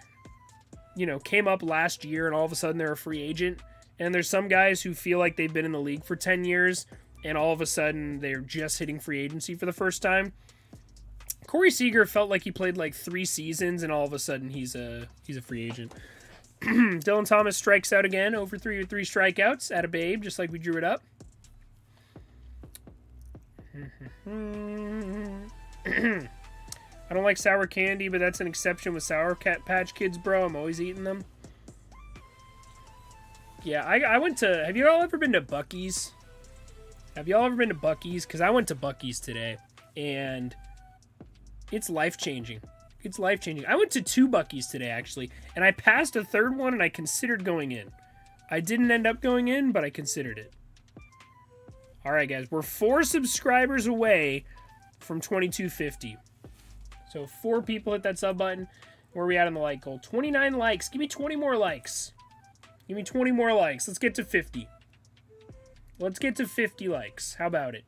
you know, came up last year and all of a sudden they're a free agent. And there's some guys who feel like they've been in the league for 10 years and all of a sudden they're just hitting free agency for the first time. Corey Seager felt like he played like 3 seasons and all of a sudden he's a free agent. Dylan Thomas strikes out again, over 3 strikeouts at a babe, just like we drew it up. I don't like sour candy, but that's an exception with Sour Patch Kids, bro. I'm always eating them. Yeah, I went to... Have you all ever been to Buc-ee's? Have y'all ever been to Buc-ee's? Because I went to Buc-ee's today, and it's life-changing. It's life-changing. I went to 2 Buc-ee's today, actually, and I passed a 3rd one, and I considered going in. I didn't end up going in, but I considered it. All right, guys. We're 4 subscribers away from 2250. So 4 people hit that sub button. Where are we at on the like goal? 29 likes. Give me 20 more likes. Give me 20 more likes. Let's get to 50. Let's get to 50 likes. How about it?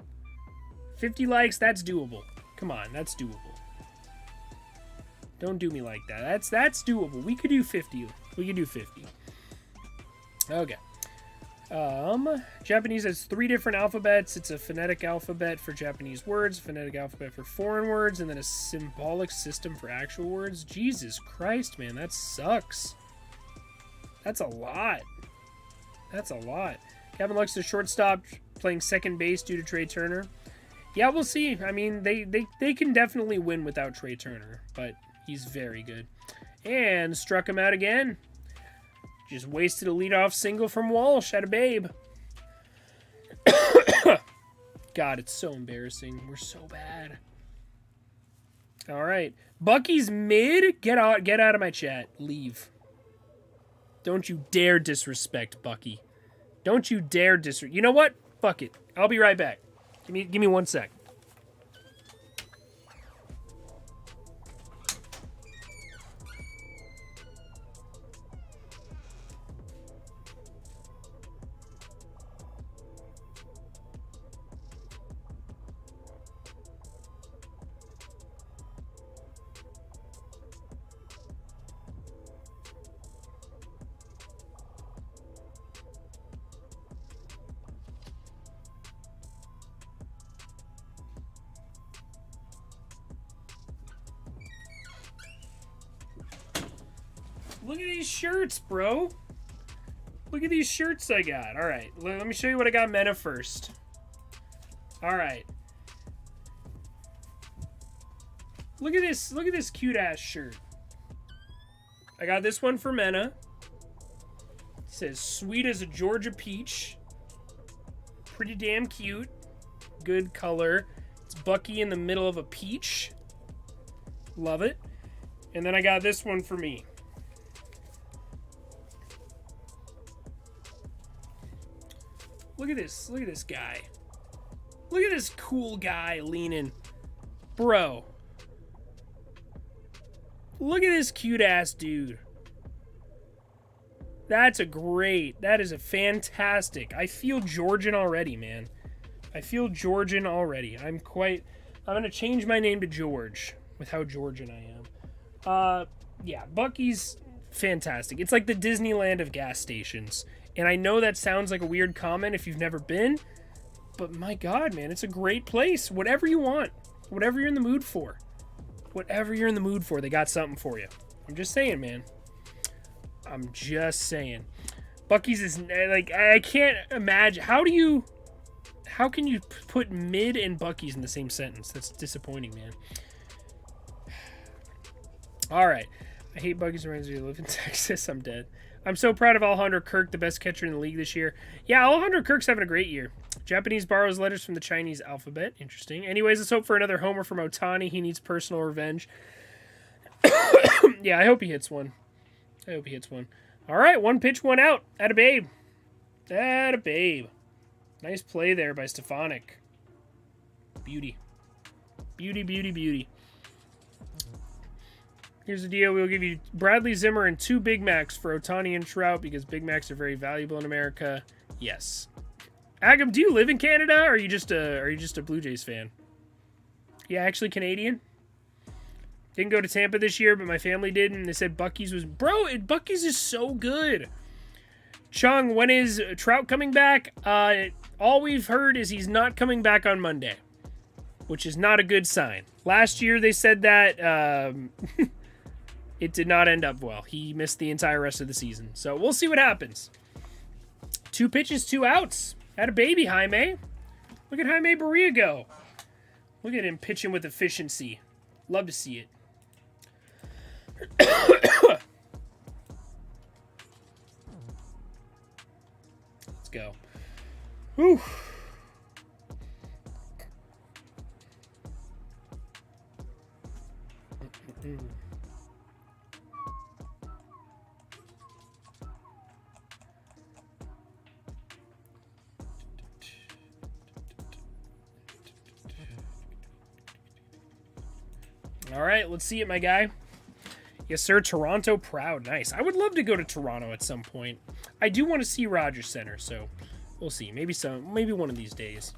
50 likes, that's doable. Come on, that's doable. Don't do me like that. That's doable. We could do 50. We could do 50. Okay. Japanese has 3 different alphabets. It's a phonetic alphabet for Japanese words, phonetic alphabet for foreign words, and then a symbolic system for actual words. Jesus Christ, man, that sucks. That's a lot. That's a lot. Gavin Lux is shortstop, playing second base due to Trey Turner. Yeah, we'll see. I mean, they can definitely win without Trey Turner, but he's very good. And struck him out again. Just wasted a leadoff single from Walsh at a babe. God, it's so embarrassing. We're so bad. All right. Bucky's mid. Get out of my chat. Leave. Don't you dare disrespect Bucky. Don't you dare disrespect. You know what? Fuck it. I'll be right back. Give me 1 sec. Look at these shirts, bro. Look at these shirts I got. All right, let me show you what I got Mena first. All right. Look at this cute-ass shirt. I got this one for Mena. It says, sweet as a Georgia peach. Pretty damn cute. Good color. It's Bucky in the middle of a peach. Love it. And then I got this one for me. Look at this. Look at this guy. Look at this cool guy leaning. Bro. Look at this cute-ass dude. That's a great. That is a fantastic. I feel Georgian already, man. I feel Georgian already. I'm going to change my name to George with how Georgian I am. Yeah, Buc-ee's fantastic. It's like the Disneyland of gas stations. And I know that sounds like a weird comment if you've never been, but my God, man, it's a great place. Whatever you want, whatever you're in the mood for, they got something for you. I'm just saying, man. I'm just saying. Buc-ee's is like, I can't imagine. How can you put mid and Buc-ee's in the same sentence? That's disappointing, man. All right. I hate Buc-ee's reminds me. I live in Texas. I'm dead. I'm so proud of Alejandro Kirk, the best catcher in the league this year. Yeah, Alejandro Kirk's having a great year. Japanese borrows letters from the Chinese alphabet. Interesting. Anyways, let's hope for another homer from Ohtani. He needs personal revenge. Yeah, I hope he hits one. All right, one pitch, one out. Atta babe. Nice play there by Stefanik. Beauty. Beauty. Here's the deal. We'll give you Bradley Zimmer and 2 Big Macs for Ohtani and Trout because Big Macs are very valuable in America. Yes. Agam, do you live in Canada or are you just a Blue Jays fan? Yeah, actually Canadian. Didn't go to Tampa this year, but my family did, and they said Buc-ee's was... Bro, Buc-ee's is so good. Chung, when is Trout coming back? All we've heard is he's not coming back on Monday, which is not a good sign. Last year they said that it did not end up well. He missed the entire rest of the season. So we'll see what happens. 2 pitches, 2 outs. Had a baby, Jaime. Look at Jaime Barria go. Look at him pitching with efficiency. Love to see it. Let's go. Whew. All right, let's see it, my guy. Yes, sir. Toronto proud. Nice. I would love to go to Toronto at some point. I do want to see Rogers Center, so we'll see. Maybe one of these days.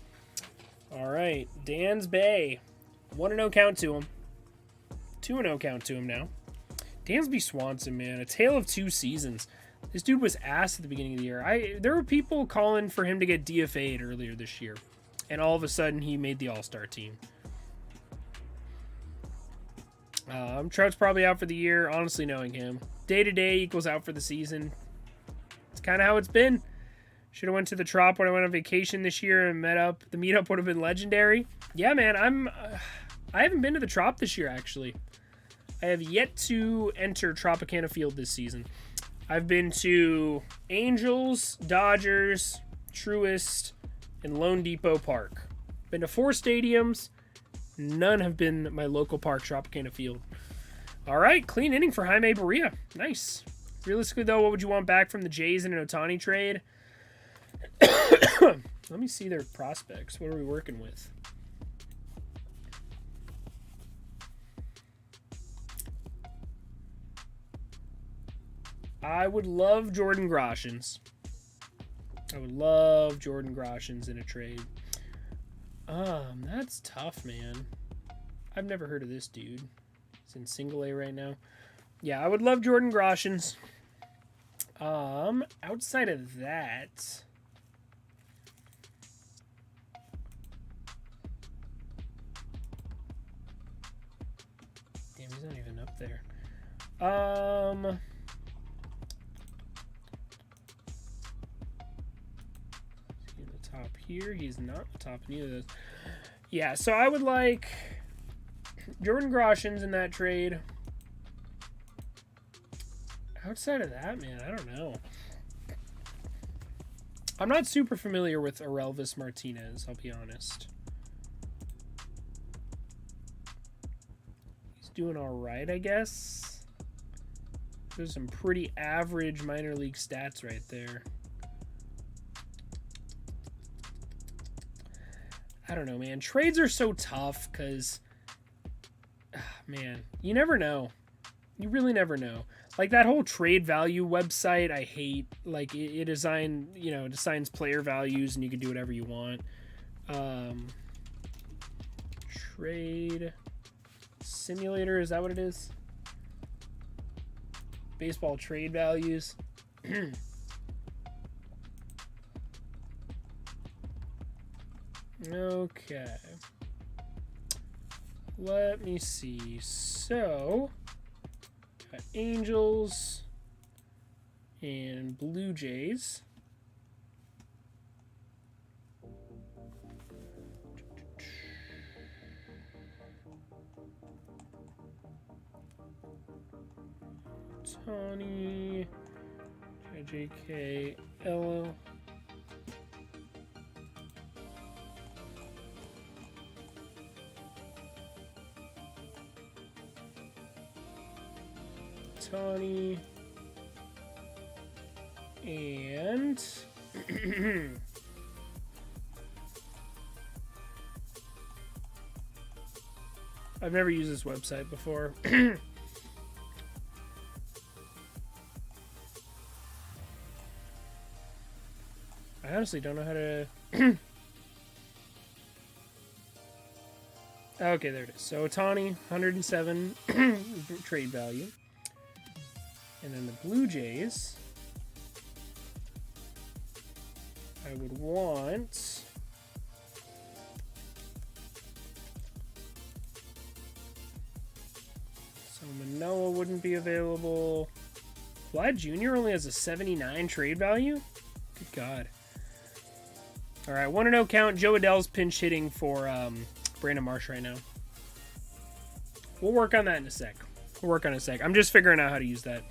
All right, Dan's Bay. 1-0 count to him. 2-0 count to him now. Dansby Swanson, man. A tale of 2 seasons. This dude was ass at the beginning of the year. There were people calling for him to get DFA'd earlier this year. And all of a sudden, he made the All-Star team. Trout's probably out for the year, honestly knowing him. Day-to-day equals out for the season. It's kind of how it's been. Should have went to the Trop when I went on vacation this year and met up. The meetup would have been legendary. Yeah, man, I haven't been to the Trop this year, actually. I have yet to enter Tropicana Field this season. I've been to Angels, Dodgers, Truist, and Lone Depot Park. Been to 4 stadiums. None have been my local park, Tropicana Field. All right, clean inning for Jaime Barria. Nice. Realistically, though, what would you want back from the Jays in an Ohtani trade? Let me see their prospects. What are we working with? I would love Jordan Groshans. In a trade. That's tough, man. I've never heard of this dude. He's in single A right now. Yeah, I would love Jordan Groshans. Outside of that, damn, he's not even up there. Top here. He's not the top in either of those. Yeah, so I would like Jordan Groshans in that trade. Outside of that, man, I don't know. I'm not super familiar with Aurelvis Martinez, I'll be honest. He's doing all right, I guess. Shows some pretty average minor league stats right there. I don't know, man. Trades are so tough because, man, you never know. You really never know. Like that whole trade value website, I hate. Like it assigns player values and you can do whatever you want. Trade simulator, is that what it is? Baseball trade values. Okay. Let me see. So, got Angels and Blue Jays. Ohtani, JJK, Ella. Ohtani. And I've never used this website before. I honestly don't know how to... Okay, there it is. So Ohtani, 107 trade value. And then the Blue Jays, I would want... So Manoah wouldn't be available. Vlad Jr. only has a 79 trade value? Good God. All right, 1-0 count. Joe Adell's pinch hitting for Brandon Marsh right now. We'll work on that in a sec. I'm just figuring out how to use that.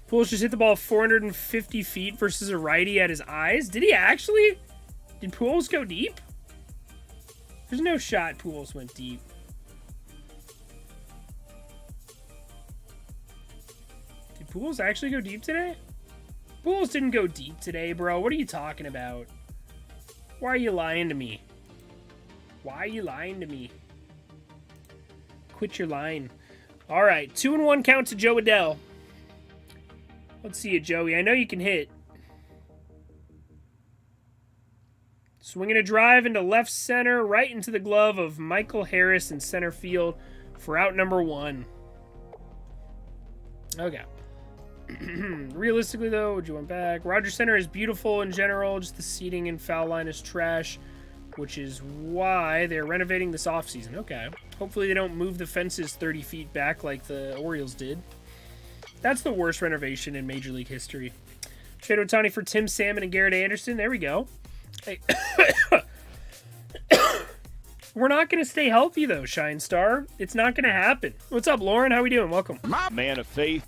Pujols just hit the ball 450 feet versus a righty at his eyes. Did he actually? Did Pujols go deep? There's no shot Pujols went deep. Did Pujols actually go deep today? Pujols didn't go deep today, bro. What are you talking about? Why are you lying to me? Quit your lying. All right, 2-1 count to Joe Adell. Let's see it, Joey. I know you can hit. Swinging a drive into left center, right into the glove of Michael Harris in center field for out number 1. Okay. Realistically, though, would you want back? Rogers Center is beautiful in general. Just the seating and foul line is trash, which is why they're renovating this offseason. Okay. Hopefully they don't move the fences 30 feet back like the Orioles did. That's the worst renovation in Major League history. Shohei Ohtani for Tim Salmon and Garrett Anderson. There we go. Hey. We're not going to stay healthy, though, Shine Star. It's not going to happen. What's up, Lauren? How we doing? Welcome. My man of faith.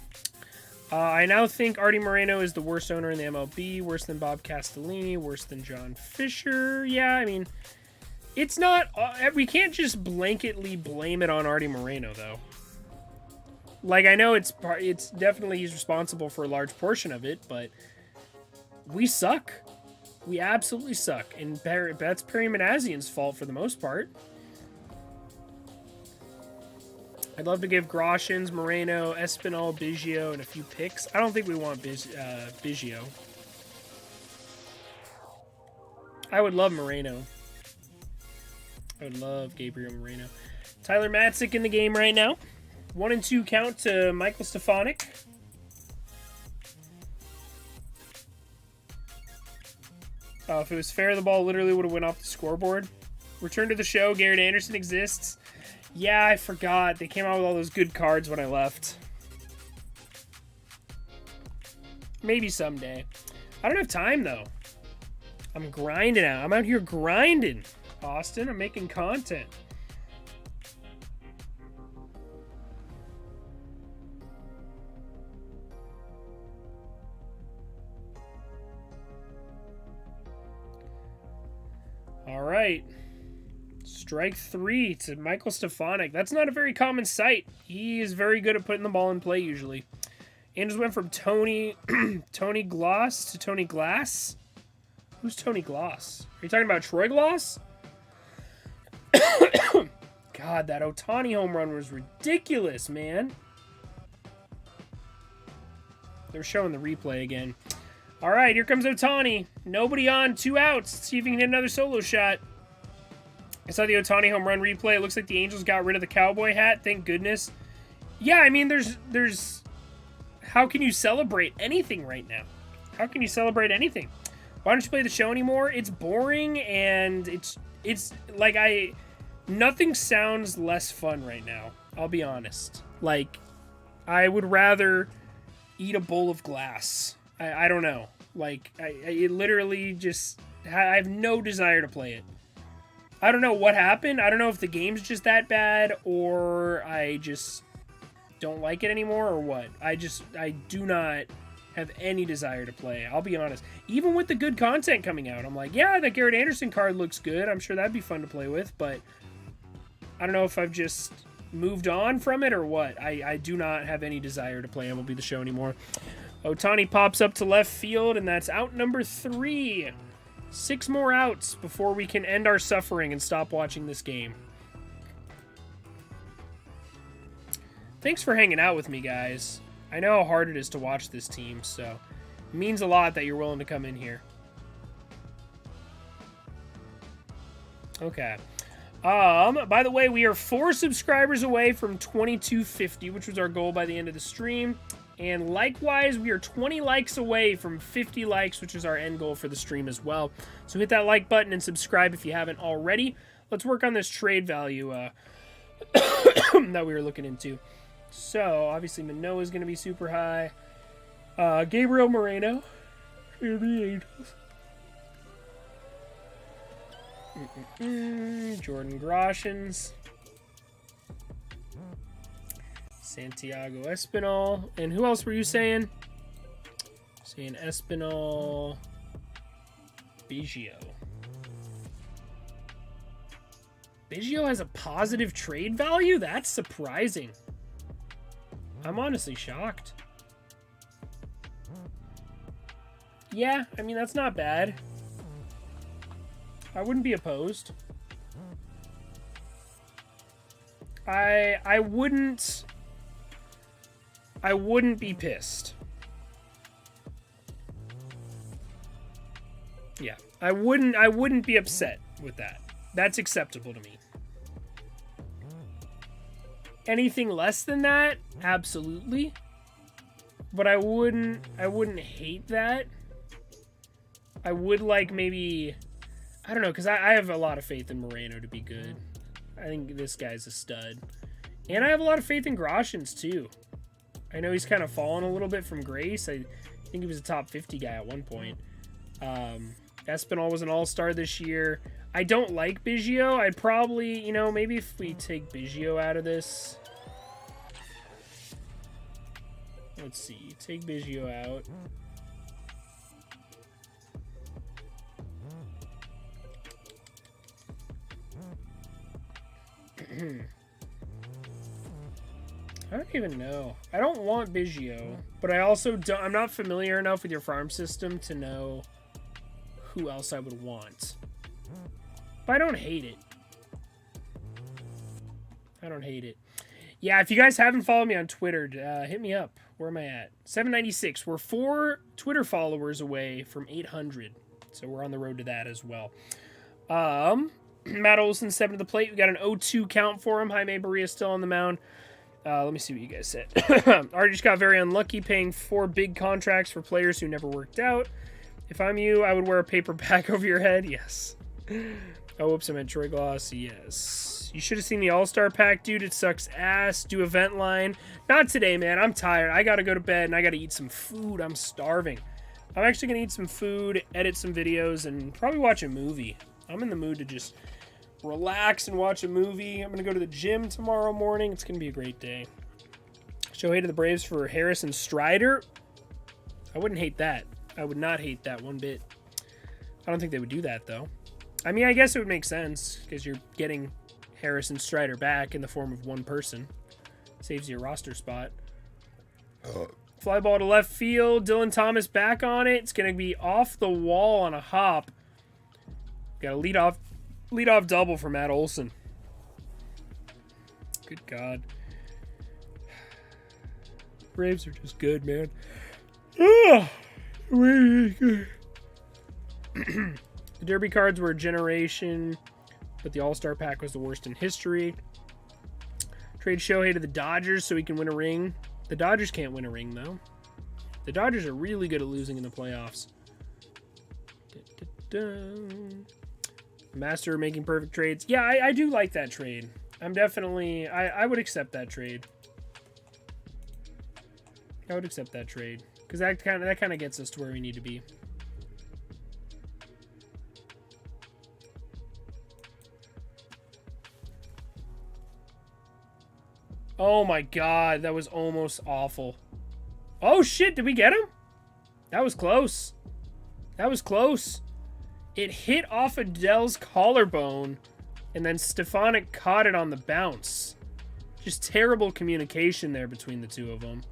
I now think Artie Moreno is the worst owner in the MLB, worse than Bob Castellini, worse than John Fisher. Yeah, I mean, it's not... we can't just blanketly blame it on Artie Moreno, though. Like, I know it's definitely he's responsible for a large portion of it, but we suck. We absolutely suck. And that's Perry Manassian's fault for the most part. I'd love to give Groshans, Moreno, Espinal, Biggio, and a few picks. I don't think we want Biggio. I would love Moreno. I would love Gabriel Moreno. Tyler Matzik in the game right now. 1-2 count to Michael Stefanik. If it was fair, the ball literally would have went off the scoreboard. Return to the show. Garrett Anderson exists. Yeah, I forgot. They came out with all those good cards when I left. Maybe someday. I don't have time, though. I'm grinding out. I'm out here grinding, Austin. I'm making content. All right. Strike 3 to Michael Stefanik. That's not a very common sight. He is very good at putting the ball in play usually. Angels went from Tony Tony Gloss to Tony Glass. Who's Tony Gloss? Are you talking about Troy Gloss? God, that Ohtani home run was ridiculous, man. They're showing the replay again. All right, here comes Ohtani. Nobody on, 2 outs. Let's see if he can hit another solo shot. I saw the Ohtani home run replay. It looks like the Angels got rid of the cowboy hat. Thank goodness. Yeah, I mean, there's... How can you celebrate anything right now? How can you celebrate anything? Why don't you play the show anymore? It's boring, and it's like nothing sounds less fun right now. I'll be honest. Like, I would rather eat a bowl of glass. I don't know. Like, it literally just... I have no desire to play it. I don't know what happened. I don't know if the game's just that bad, or I just don't like it anymore, or what. I do not have any desire to play. I'll be honest. Even with the good content coming out, I'm like, yeah, that Garrett Anderson card looks good. I'm sure that'd be fun to play with, but I don't know if I've just moved on from it or what. I do not have any desire to play MLB The Show anymore. Ohtani pops up to left field, and that's out number 3. 6 more outs before we can end our suffering and stop watching this game. Thanks for hanging out with me, guys. I know how hard it is to watch this team, so it means a lot that you're willing to come in here. Okay. By the way, we are 4 subscribers away from 2250, which was our goal by the end of the stream. And likewise, we are 20 likes away from 50 likes, which is our end goal for the stream as well. So hit that like button and subscribe if you haven't already. Let's work on this trade value that we were looking into. So, obviously, Manoah is going to be super high. Gabriel Moreno for the Angels. Jordan Groshans. Santiago Espinal. And who else were you saying? Saying Espinal. Biggio. Biggio has a positive trade value? That's surprising. I'm honestly shocked. Yeah, I mean, that's not bad. I wouldn't be opposed. I wouldn't be pissed. Yeah, I wouldn't be upset with that. That's acceptable to me. Anything less than that, absolutely. But I wouldn't hate that. I would like maybe, I don't know, because I have a lot of faith in Moreno to be good. I think this guy's a stud. And I have a lot of faith in Groshans, too. I know he's kind of fallen a little bit from grace. I think he was a top 50 guy at one point. Espinal was an all-star this year. I don't like Biggio. I'd probably, maybe if we take Biggio out of this. Let's see. Take Biggio out. I don't even know. I don't want Biggio, but I also don't. I'm not familiar enough with your farm system to know who else I would want. But I don't hate it. I don't hate it. Yeah, if you guys haven't followed me on Twitter, hit me up. Where am I at? 796. We're 4 Twitter followers away from 800. So we're on the road to that as well. Matt Olson, 7 to the plate. We got an 0-2 count for him. Jaime Barria still on the mound. Let me see what you guys said. Already just got very unlucky paying 4 big contracts for players who never worked out. If I'm you, I would wear a paper bag over your head. Yes. Oh, whoops, I meant Troy Gloss. Yes. You should have seen the All-Star Pack, dude. It sucks ass. Do event line. Not today, man. I'm tired. I got to go to bed, and I got to eat some food. I'm starving. I'm actually going to eat some food, edit some videos, and probably watch a movie. I'm in the mood to just relax and watch a movie. I'm going to go to the gym tomorrow morning. It's going to be a great day. Shohei to the Braves for Harrison Strider. I wouldn't hate that. I would not hate that one bit. I don't think they would do that, though. I mean, I guess it would make sense because you're getting Harrison Strider back in the form of one person. Saves your roster spot. Fly ball to left field. Dylan Thomas back on it. It's going to be off the wall on a hop. Got a lead off double for Matt Olson. Good God. Braves are just good, man. The Derby cards were a generation, but the All-Star pack was the worst in history. Trade Shohei to the Dodgers so he can win a ring. The Dodgers can't win a ring, though. The Dodgers are really good at losing in the playoffs. Master of making perfect trades. Yeah, I do like that trade. I'm definitely... I would accept that trade. I would accept that trade. Because that kind of gets us to where we need to be. Oh my God, that was almost awful. Oh shit, did we get him? That was close. That was close. It hit off Adele's collarbone, and then Stefanik caught it on the bounce. Just terrible communication there between the two of them.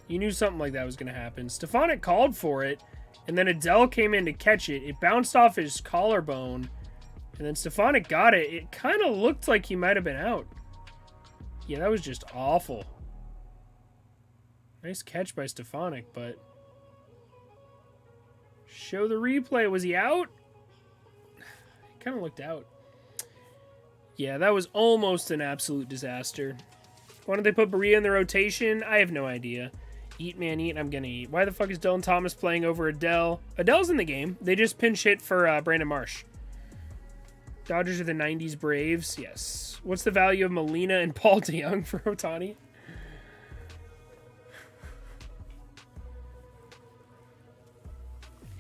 You knew something like that was going to happen. Stefanik called for it, and then Adele came in to catch it. It bounced off his collarbone, and then Stefanik got it. It kind of looked like he might have been out. Yeah, that was just awful. Nice catch by Stefanik, but... Show the replay. Was he out? He kind of looked out. Yeah, that was almost an absolute disaster. Why don't they put Berea in the rotation? I have no idea. Eat, man, eat. I'm going to eat. Why the fuck is Dylan Thomas playing over Adele? Adele's in the game. They just pinch hit for Brandon Marsh. Dodgers are the 90s Braves. Yes. What's the value of Molina and Paul DeYoung for Ohtani?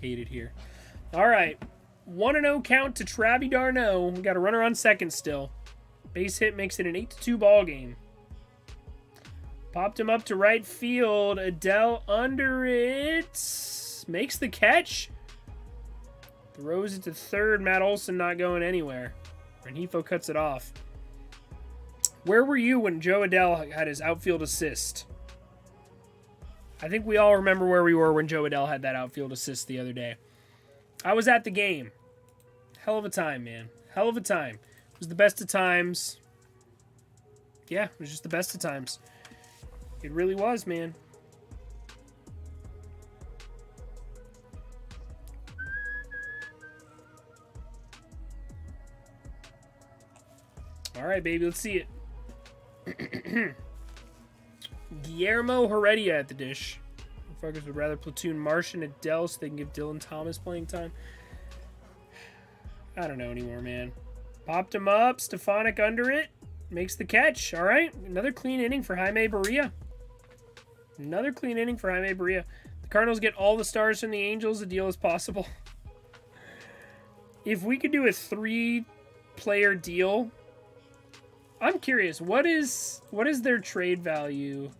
Hate it here. All right. 1-0 count to Travis d'Arnaud. We got a runner on second still. Base hit makes it an 8-2 ball game. Popped him up to right field. Adele under it. Makes the catch. Throws it to third. Matt Olson not going anywhere. Rengifo cuts it off. Where were you when Joe Adele had his outfield assist? I think we all remember where we were when Joe Adele had that outfield assist the other day. I was at the game. Hell of a time, man. Hell of a time. It was the best of times. Yeah, it was just the best of times. It really was, man. All right, baby, let's see it. Guillermo Heredia at the dish. Motherfuckers would rather platoon Marsh and Adele so they can give Dylan Thomas playing time. I don't know anymore, man. Popped him up. Stefanik under it. Makes the catch. All right. Another clean inning for Jaime Barria. Another clean inning for Jaime Barria. The Cardinals get all the stars from the Angels. The deal is possible. If we could do a 3-player deal... I'm curious, what is their trade value?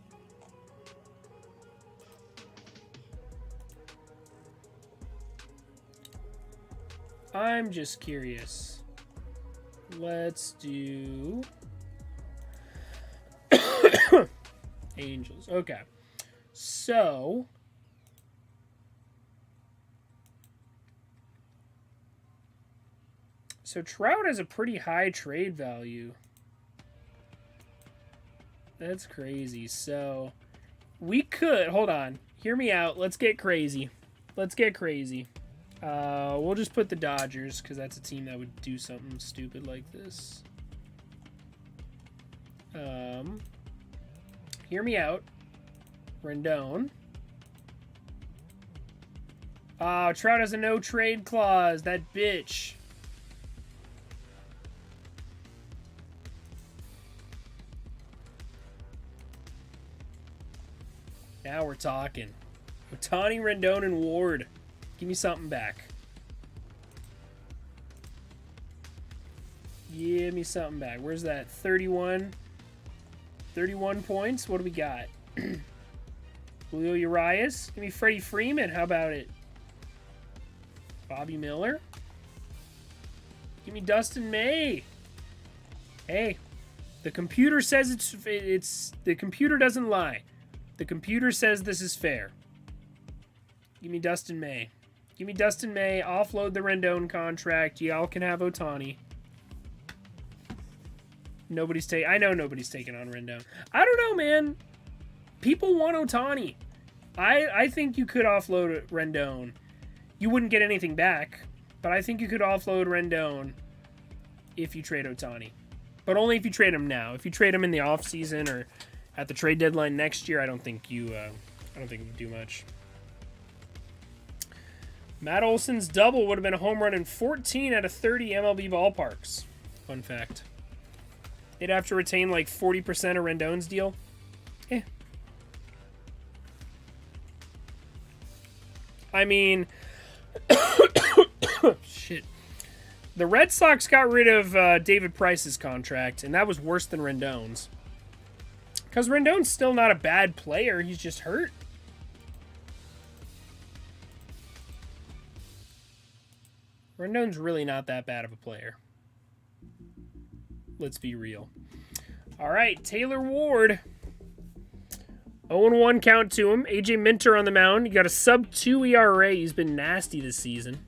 I'm just curious. Let's do Angels. Okay. So Trout has a pretty high trade value. That's crazy. So we could, hold on, hear me out. Let's get crazy. Let's get crazy. We'll just put the Dodgers because that's a team that would do something stupid like this. Hear me out. Rendon. Trout has a no trade clause. That bitch. Now we're talking. Ohtani, Rendon, and Ward. Give me something back. Give me something back. Where's that? 31. 31 points. What do we got? Julio Urias. Give me Freddie Freeman. How about it? Bobby Miller. Give me Dustin May. Hey, the computer says it's the computer doesn't lie. The computer says this is fair. Give me Dustin May. Give me Dustin May. Offload the Rendon contract. Y'all can have Ohtani. I know nobody's taking on Rendon. I don't know, man. People want Ohtani. I think you could offload Rendon. You wouldn't get anything back, but I think you could offload Rendon if you trade Ohtani. But only if you trade him now. If you trade him in the offseason or at the trade deadline next year, I don't think you do much. Matt Olson's double would have been a home run in 14 out of 30 MLB ballparks. Fun fact. They'd have to retain like 40% of Rendon's deal. Eh. I mean, shit. The Red Sox got rid of David Price's contract, and that was worse than Rendon's. Because Rendon's still not a bad player. He's just hurt. Rendon's really not that bad of a player. Let's be real. All right, Taylor Ward. 0-1 count to him. AJ Minter on the mound. You got a sub-2 ERA. He's been nasty this season.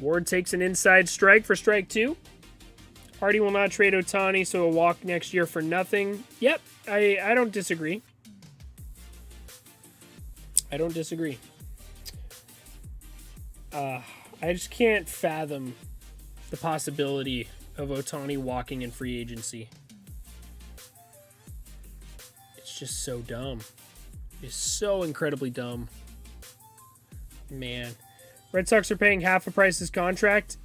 Ward takes an inside strike for strike 2. Hardy will not trade Ohtani, so a walk next year for nothing. Yep, I don't disagree. I don't disagree. I just can't fathom the possibility of Ohtani walking in free agency. It's just so dumb. It's so incredibly dumb. Man. Red Sox are paying half of Price's contract.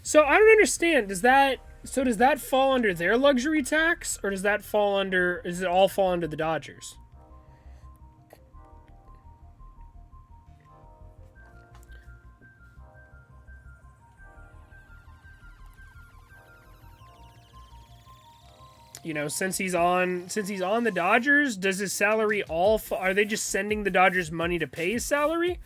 So I don't understand. Does that fall under their luxury tax, or does it all fall under the Dodgers? You know, since he's on the Dodgers, does his salary are they just sending the Dodgers money to pay his salary?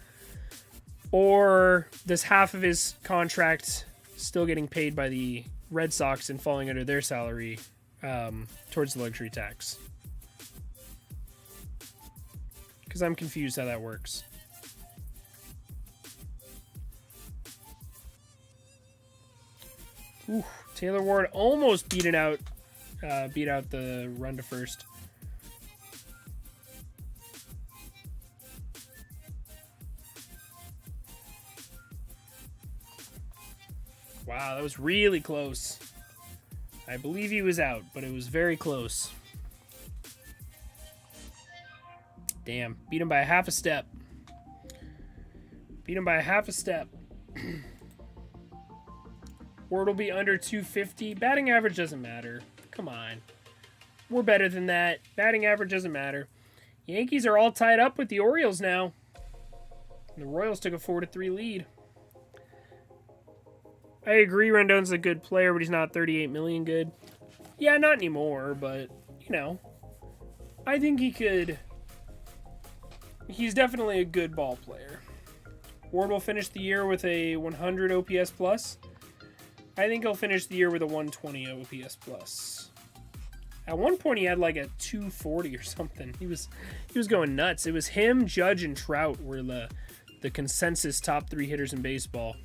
Or does half of his contract still getting paid by the Red Sox and falling under their salary towards the luxury tax? Because I'm confused how that works. Ooh, Taylor Ward almost beat out the run to first. Wow, that was really close. I believe he was out, but it was very close. Damn, beat him by half a step. Ward will be under 250. Batting average doesn't matter. Come on. We're better than that. Batting average doesn't matter. Yankees are all tied up with the Orioles now. And the Royals took a 4-3 lead. I agree Rendon's a good player, but he's not 38 million good. Yeah, not anymore, but, you know. I think he could. He's definitely a good ball player. Ward will finish the year with a 100 OPS plus. I think he'll finish the year with a 120 OPS plus. At one point, he had like a 240 or something. He was going nuts. It was him, Judge, and Trout were the consensus top 3 hitters in baseball.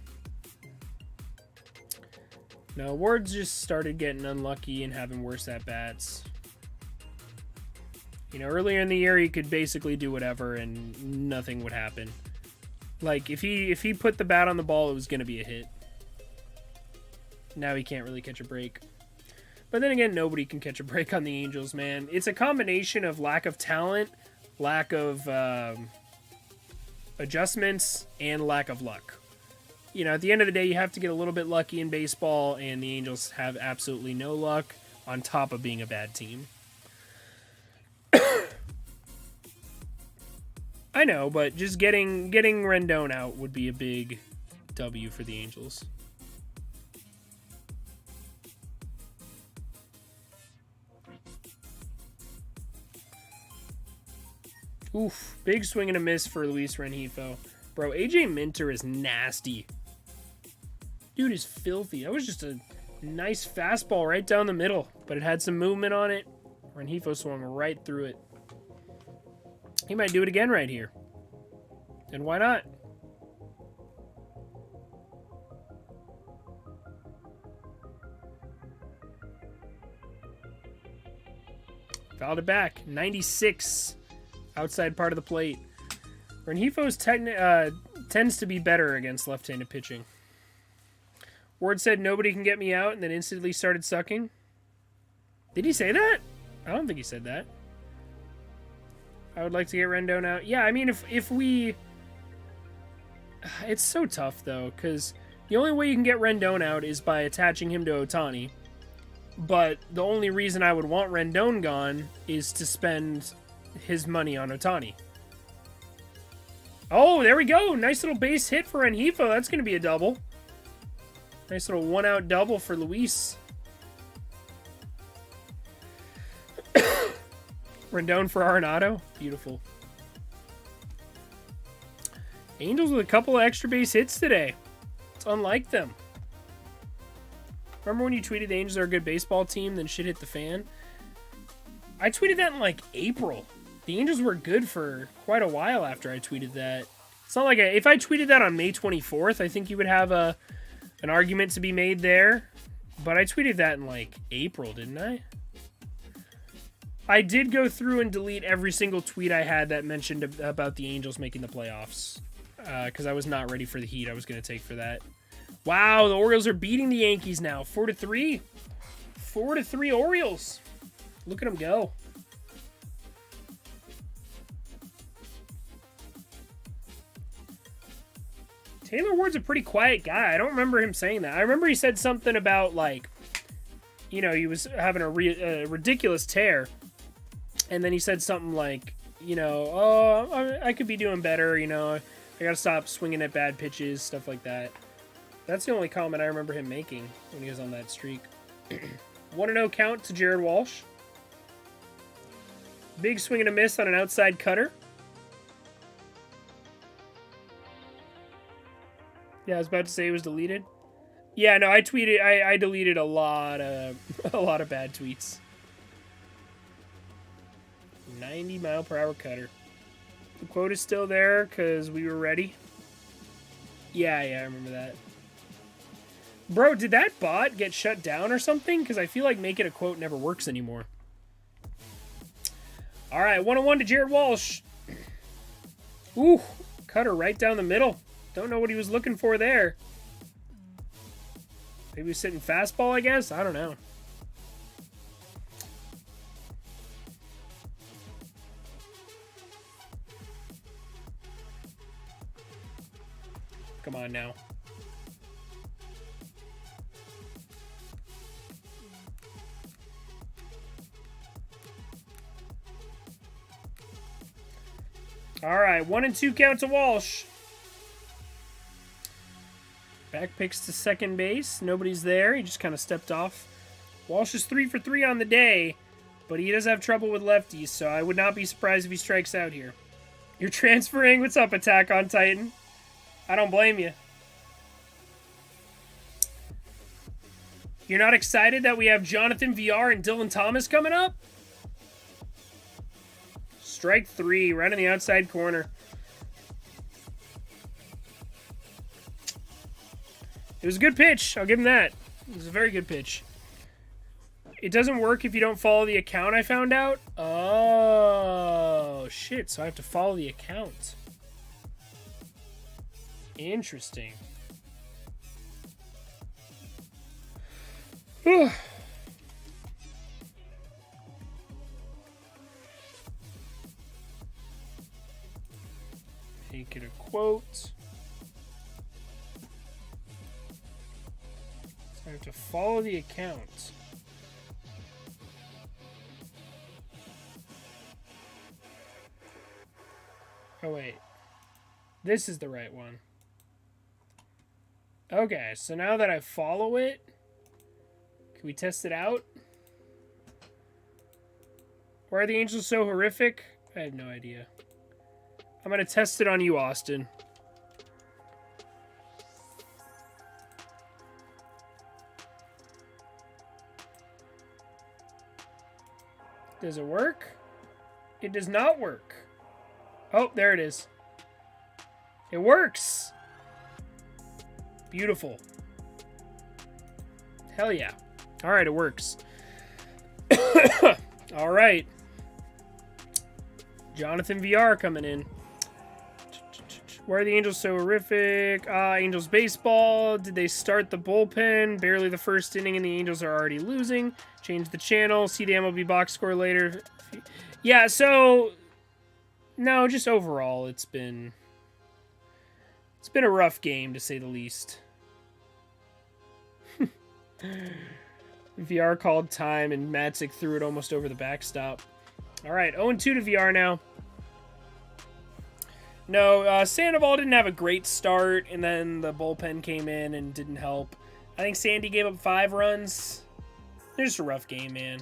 No, Ward's just started getting unlucky and having worse at-bats. You know, earlier in the year, he could basically do whatever and nothing would happen. Like, if he put the bat on the ball, it was going to be a hit. Now he can't really catch a break. But then again, nobody can catch a break on the Angels, man. It's a combination of lack of talent, lack of adjustments, and lack of luck. You know, at the end of the day, you have to get a little bit lucky in baseball, and the Angels have absolutely no luck on top of being a bad team. I know, but just getting Rendon out would be a big W for the Angels. Oof, big swing and a miss for Luis Rengifo. Bro, AJ Minter is nasty. Dude is filthy. That was just a nice fastball right down the middle, but it had some movement on it. Rengifo swung right through it. He might do it again right here. And why not? Fouled it back. 96. Outside part of the plate. Rengifo tends to be better against left-handed pitching. Ward said nobody can get me out and then instantly started sucking. Did he say that? I don't think he said that. I would like to get Rendon out. Yeah, I mean, if we... It's so tough, though, because the only way you can get Rendon out is by attaching him to Ohtani. But the only reason I would want Rendon gone is to spend his money on Ohtani. Oh, there we go. Nice little base hit for Rengifo. That's going to be a double. Nice little one-out double for Luis. Rendon for Arenado. Beautiful. Angels with a couple of extra base hits today. It's unlike them. Remember when you tweeted the Angels are a good baseball team, then shit hit the fan? I tweeted that in like April. The Angels were good for quite a while after I tweeted that. It's not like if I tweeted that on May 24th, I think you would have an argument to be made there. But I tweeted that in like April, didn't I? I did go through and delete every single tweet I had that mentioned about the Angels making the playoffs. Because I was not ready for the heat I was going to take for that. Wow, the Orioles are beating the Yankees now. 4-3. 4-3 Orioles. Look at them go. Taylor Ward's a pretty quiet guy. I don't remember him saying that. I remember he said something about, like, you know, he was having a ridiculous tear. And then he said something like, you know, oh, I could be doing better, you know. I got to stop swinging at bad pitches, stuff like that. That's the only comment I remember him making when he was on that streak. 1-0 count to Jared Walsh. Big swing and a miss on an outside cutter. Yeah, I was about to say it was deleted. Yeah, no, I deleted a lot of bad tweets. 90-mile-per-hour cutter. The quote is still there because we were ready. Yeah, I remember that. Bro, did that bot get shut down or something? Because I feel like making a quote never works anymore. All right, 1-1 to Jared Walsh. Ooh, cutter right down the middle. Don't know what he was looking for there. Maybe he was sitting fastball, I guess? I don't know. Come on now. All right, 1-2 count to Walsh. Back picks to second base. Nobody's there. He just kind of stepped off. Walsh is 3 for 3 on the day, but he does have trouble with lefties, so I would not be surprised if he strikes out here. You're transferring? What's up, Attack on Titan? I don't blame you. You're not excited that we have Jonathan VR and Dylan Thomas coming up? Strike 3, right on the outside corner. It was a good pitch. I'll give him that. It was a very good pitch. It doesn't work if you don't follow the account, I found out. Oh, shit. So I have to follow the account. Interesting. Make it a quote. I have to follow the account. Oh, wait. This is the right one. Okay, so now that I follow it, can we test it out? Why are the Angels so horrific? I have no idea. I'm going to test it on you, Austin. Does it work? It does not work. Oh, there it is. It works. Beautiful. Hell yeah. All right, it works. All right. Jonathan VR coming in. Why are the Angels so horrific? Angels baseball. Did they start the bullpen? Barely the first inning and the Angels are already losing. Change the channel. See the MLB box score later. Yeah, so... No, just overall, it's been a rough game, to say the least. VR called time, and Matzik threw it almost over the backstop. All right, 0-2 to VR now. No, Sandoval didn't have a great start, and then the bullpen came in and didn't help. I think Sandy gave up 5 runs. It's just a rough game, man.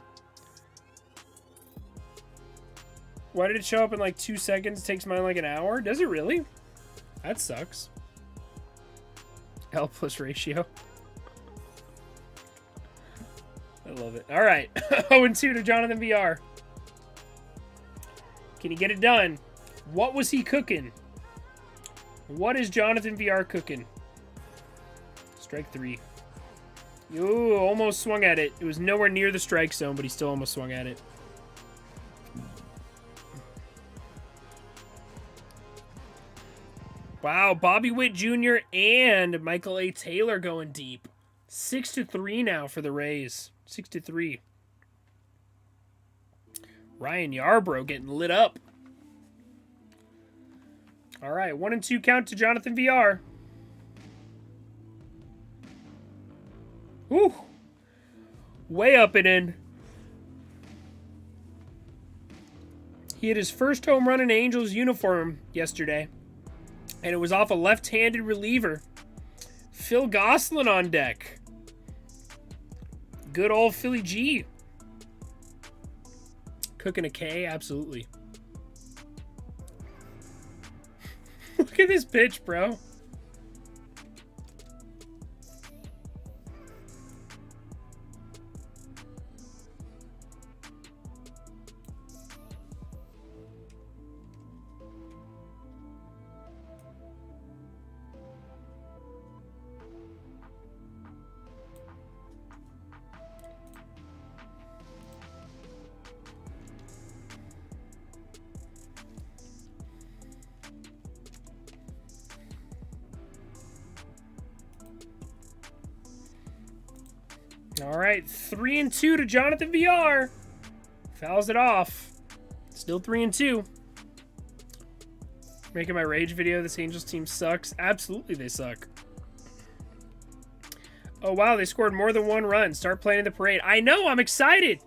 Why did it show up in like 2 seconds? It takes mine like an hour? Does it really? That sucks. L plus ratio. I love it. All right. 0-2 to Jonathan VR. Can he get it done? What was he cooking? What is Jonathan VR cooking? Strike 3. Ooh, almost swung at it. It was nowhere near the strike zone, but he still almost swung at it. Wow, Bobby Witt Jr. and Michael A. Taylor going deep. 6-3 now for the Rays. 6-3. Ryan Yarbrough getting lit up. All right, 1-2 count to Jonathan VR. Woo! Way up and in. He hit his first home run in an Angels uniform yesterday. And it was off a left-handed reliever. Phil Gosselin on deck. Good old Philly G. Cooking a K? Absolutely. Look at this pitch, bro. All right, 3-2 to Jonathan VR. Fouls it off. Still 3-2. Making my rage video. This Angels team sucks. Absolutely, they suck. Oh wow, they scored more than 1 run. Start playing the parade. I know. I'm excited.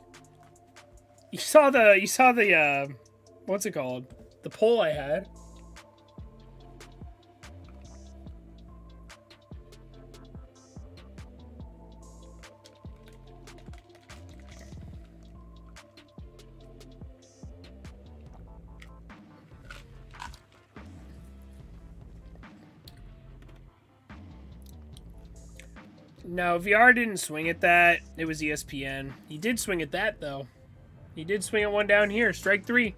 You saw the what's it called? The poll I had. No, VR didn't swing at that. It was ESPN. He did swing at that, though. He did swing at one down here. Strike 3.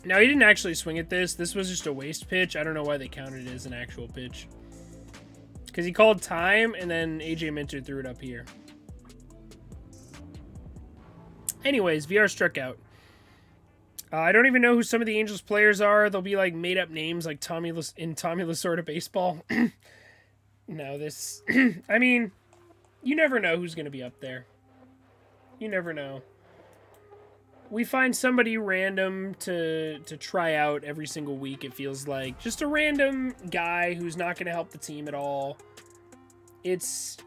No, he didn't actually swing at this. This was just a waste pitch. I don't know why they counted it as an actual pitch. Because he called time, and then AJ Minter threw it up here. Anyways, VR struck out. I don't even know who some of the Angels players are. They'll be like made-up names like Tommy Lasorda Baseball. No, this... I mean, you never know who's going to be up there. You never know. We find somebody random to try out every single week, it feels like. Just a random guy who's not going to help the team at all. It's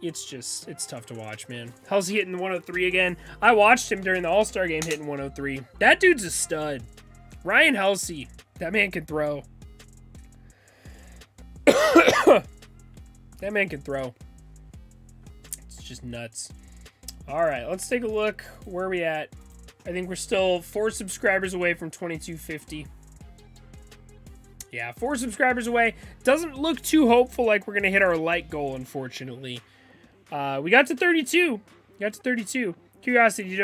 tough to watch, man. How's he hitting 103 again? I watched him during the All-Star game hitting 103. That dude's a stud. Ryan Helsey. That man can throw. That man can throw. It's just nuts. All right, let's take a look. Where are we at? I think we're still 4 subscribers away from 2250. Yeah, 4 subscribers away. Doesn't look too hopeful like we're going to hit our like goal, unfortunately. We got to 32. Curiosity,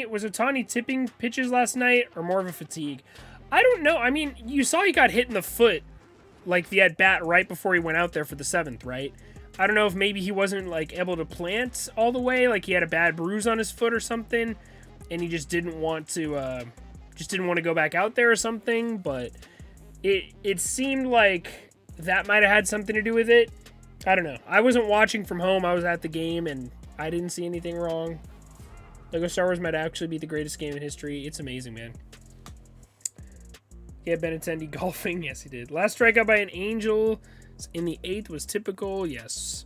was Ohtani tipping pitches last night or more of a fatigue? I don't know. I mean, you saw he got hit in the foot, like the at-bat right before he went out there for the 7th, right? I don't know if maybe he wasn't, like, able to plant all the way, like he had a bad bruise on his foot or something, and he just didn't want to go back out there or something, but it seemed like that might have had something to do with it. I don't know. I wasn't watching from home. I was at the game, and I didn't see anything wrong. Lego Star Wars might actually be the greatest game in history. It's amazing, man. Yeah, Benintendi golfing. Yes, he did. Last strikeout by an Angel in the 8th was typical. Yes.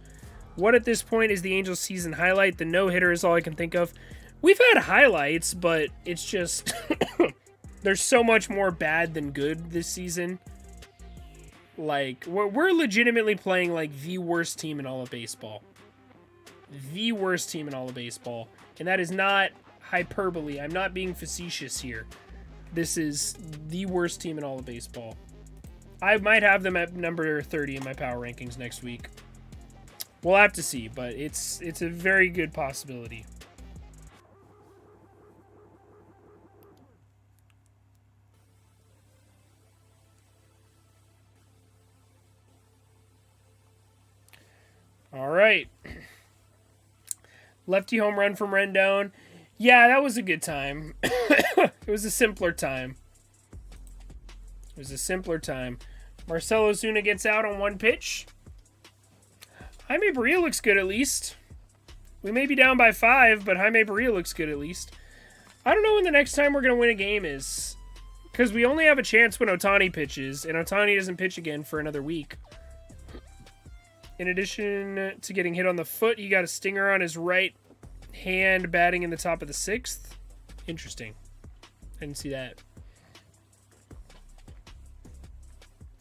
What at this point is the Angels season highlight? The no-hitter is all I can think of. We've had highlights, but it's just... there's so much more bad than good this season. Like, we're legitimately playing like the worst team in all of baseball. The worst team in all of baseball. And that is not hyperbole. I'm not being facetious here. This is the worst team in all of baseball. I might have them at number 30 in my power rankings next week. We'll have to see, but it's a very good possibility. All right. Lefty home run from Rendon. Yeah, that was a good time. It was a simpler time. It was a simpler time. Marcell Ozuna gets out on 1 pitch. Jaime Barria looks good at least. We may be down by 5, but Jaime Barria looks good at least. I don't know when the next time we're going to win a game is. Because we only have a chance when Ohtani pitches, and Ohtani doesn't pitch again for another week. In addition to getting hit on the foot, he got a stinger on his right hand batting in the top of the 6th. Interesting. Didn't see that.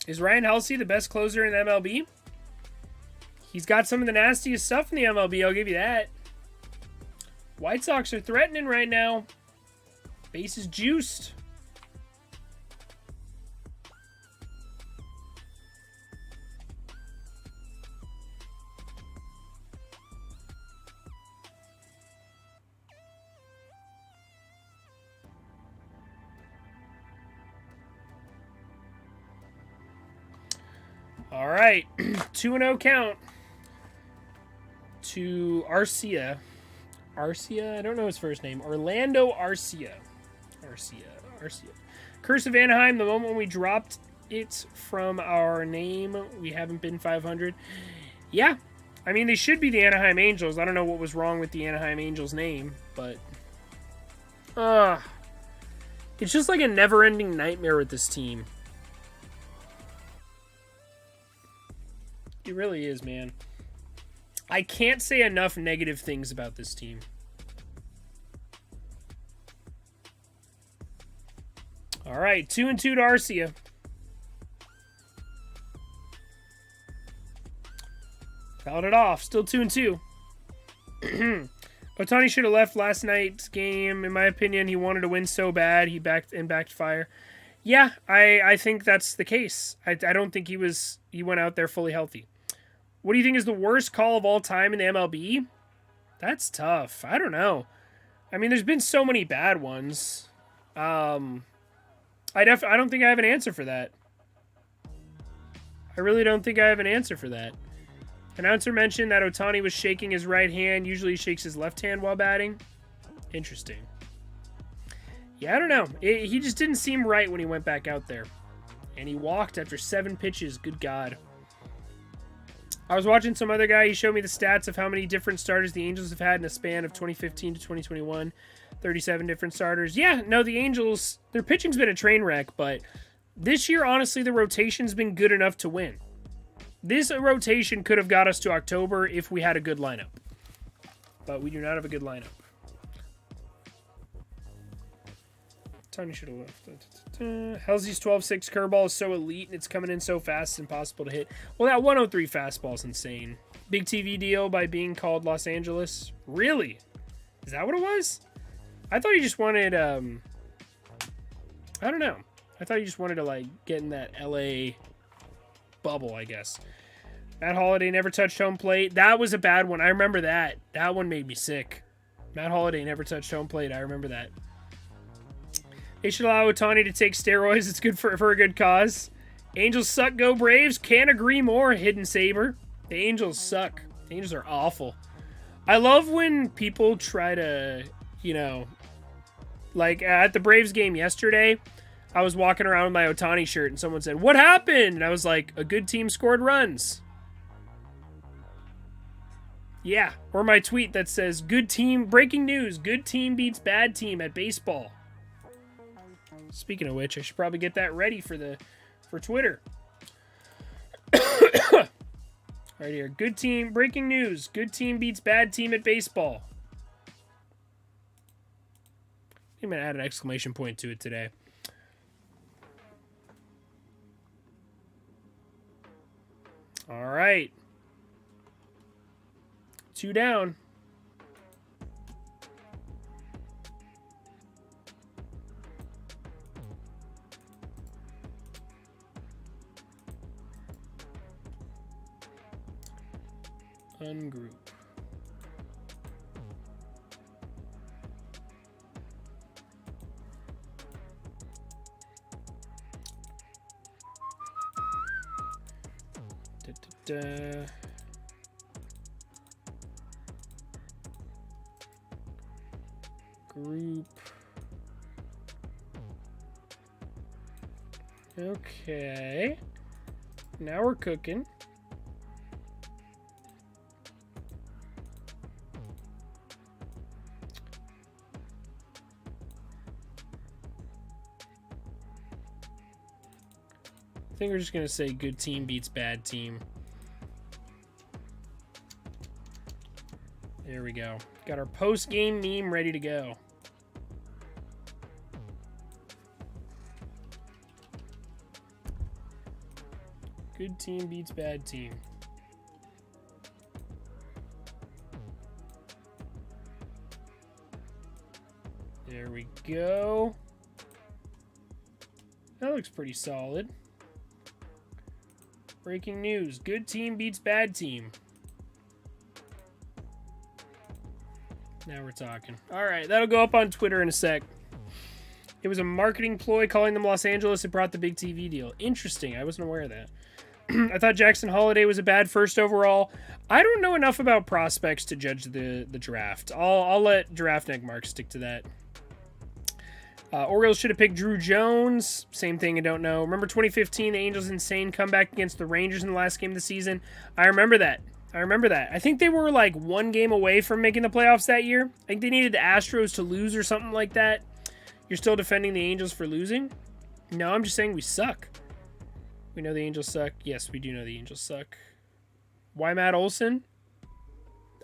Is Ryan Helsey the best closer in the MLB? He's got some of the nastiest stuff in the MLB, I'll give you that. White Sox are threatening right now. Base is juiced. All right, 2-0 count to Arcia. Arcia? I don't know his first name. Orlando Arcia. Arcia. Curse of Anaheim, the moment when we dropped it from our name, we haven't been 500. Yeah, I mean, they should be the Anaheim Angels. I don't know what was wrong with the Anaheim Angels name, but... it's just like a never-ending nightmare with this team. It really is, man. I can't say enough negative things about this team. All right, 2-2 to Arcia. Fouled it off. Still 2-2. Ohtani should have left last night's game. In my opinion, he wanted to win so bad. He backed fire. Yeah, I think that's the case. I don't think he went out there fully healthy. What do you think is the worst call of all time in the MLB? That's tough. I don't know. I mean, there's been so many bad ones. I don't think I have an answer for that. I really don't think I have an answer for that. Announcer mentioned that Ohtani was shaking his right hand. Usually he shakes his left hand while batting. Interesting. Yeah, I don't know. He just didn't seem right when he went back out there. And he walked after 7 pitches. Good God. I was watching some other guy. He showed me the stats of how many different starters the Angels have had in a span of 2015 to 2021. 37 different starters. Yeah, no, the Angels, their pitching's been a train wreck, but this year, honestly, the rotation's been good enough to win. This rotation could have got us to October if we had a good lineup. But we do not have a good lineup. Tony should have left. Helsey's 12-6 curveball is so elite, and it's coming in so fast, it's impossible to hit. Well, that 103 fastball is insane. Big TV deal by being called Los Angeles. Really? Is that what it was? I thought he just wanted, I don't know. I thought he just wanted to, like, get in that LA bubble, I guess. Matt Holliday never touched home plate. That was a bad one. I remember that. That one made me sick. Matt Holliday never touched home plate. I remember that. They should allow Ohtani to take steroids. It's good for a good cause. Angels suck. Go Braves. Can't agree more. Hidden Saber. The Angels suck. The Angels are awful. I love when people try to, you know, like at the Braves game yesterday, I was walking around with my Ohtani shirt and someone said, "What happened?" And I was like, "A good team scored runs." Yeah. Or my tweet that says, "Good team, breaking news, good team beats bad team at baseball." Speaking of which, I should probably get that ready for Twitter. Right here. Good team, breaking news, good team beats bad team at baseball. I'm going to add an exclamation point to it today. All right. 2 down. Ungroup. Group. Okay. Now we're cooking. I think we're just going to say good team beats bad team. There we go. Got our post-game meme ready to go. Good team beats bad team. There we go. That looks pretty solid. Breaking news. Good team beats bad team. Now we're talking. All right, that'll go up on Twitter in a sec. It was a marketing ploy calling them Los Angeles. It brought the big TV deal. Interesting. I wasn't aware of that. I thought Jackson Holliday was a bad first overall. I don't know enough about prospects to judge the draft. I'll let Giraffe Neck Mark stick to that. Orioles should have picked Drew Jones. Same thing, I don't know. Remember 2015, the Angels' insane comeback against the Rangers in the last game of the season? I remember that. I think they were like 1 game away from making the playoffs that year. I think they needed the Astros to lose or something like that. You're still defending the Angels for losing? No, I'm just saying we suck. We know the Angels suck. Yes, we do know the Angels suck. Why Matt Olson?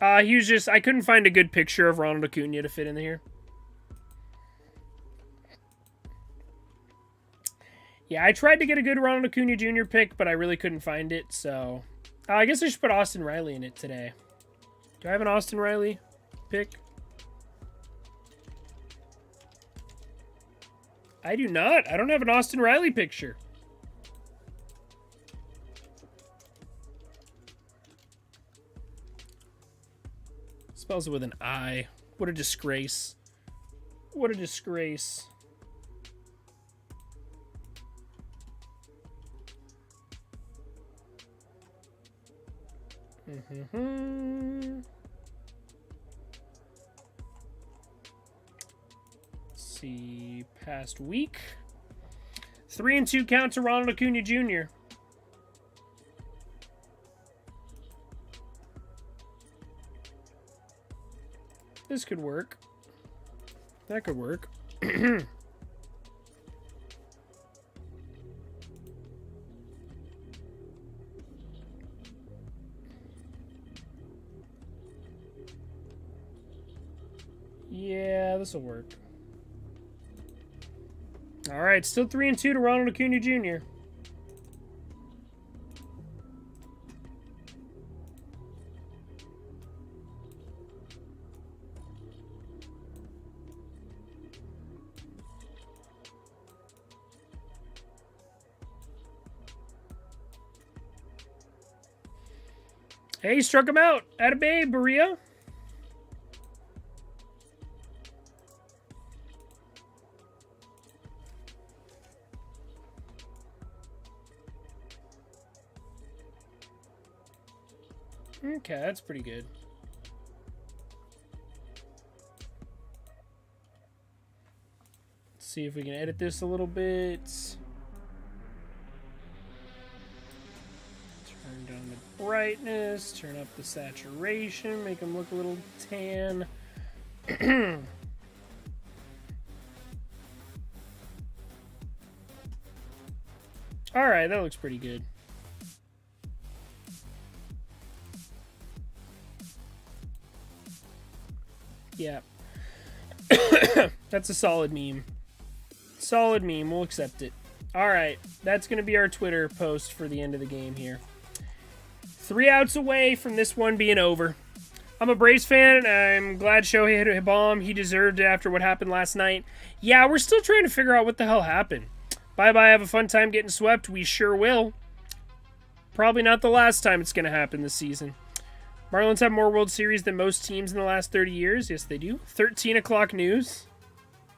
He was just... I couldn't find a good picture of Ronald Acuna to fit in here. Yeah, I tried to get a good Ronald Acuna Jr. pick, but I really couldn't find it, so... I guess I should put Austin Riley in it today. Do I have an Austin Riley pick? I do not. I don't have an Austin Riley picture. Spells it with an I. What a disgrace. What a disgrace. Let's see, past week. 3-2 count to Ronald Acuna Jr. This could work. That could work. Yeah, this will work. All right, still 3-2 to Ronald Acuna Jr. Hey, struck him out. Atta babe, Berea. Okay, that's pretty good. Let's see if we can edit this a little bit. Turn down the brightness, turn up the saturation, make them look a little tan. Alright, that looks pretty good. Yeah. That's a solid meme. Solid meme. We'll accept it. Alright. That's going to be our Twitter post for the end of the game here. 3 outs away from this one being over. I'm a Braves fan. I'm glad Shohei hit a bomb. He deserved it after what happened last night. Yeah, we're still trying to figure out what the hell happened. Bye-bye. Have a fun time getting swept. We sure will. Probably not the last time it's going to happen this season. Marlins have more World Series than most teams in the last 30 years. Yes, they do. 13 o'clock news.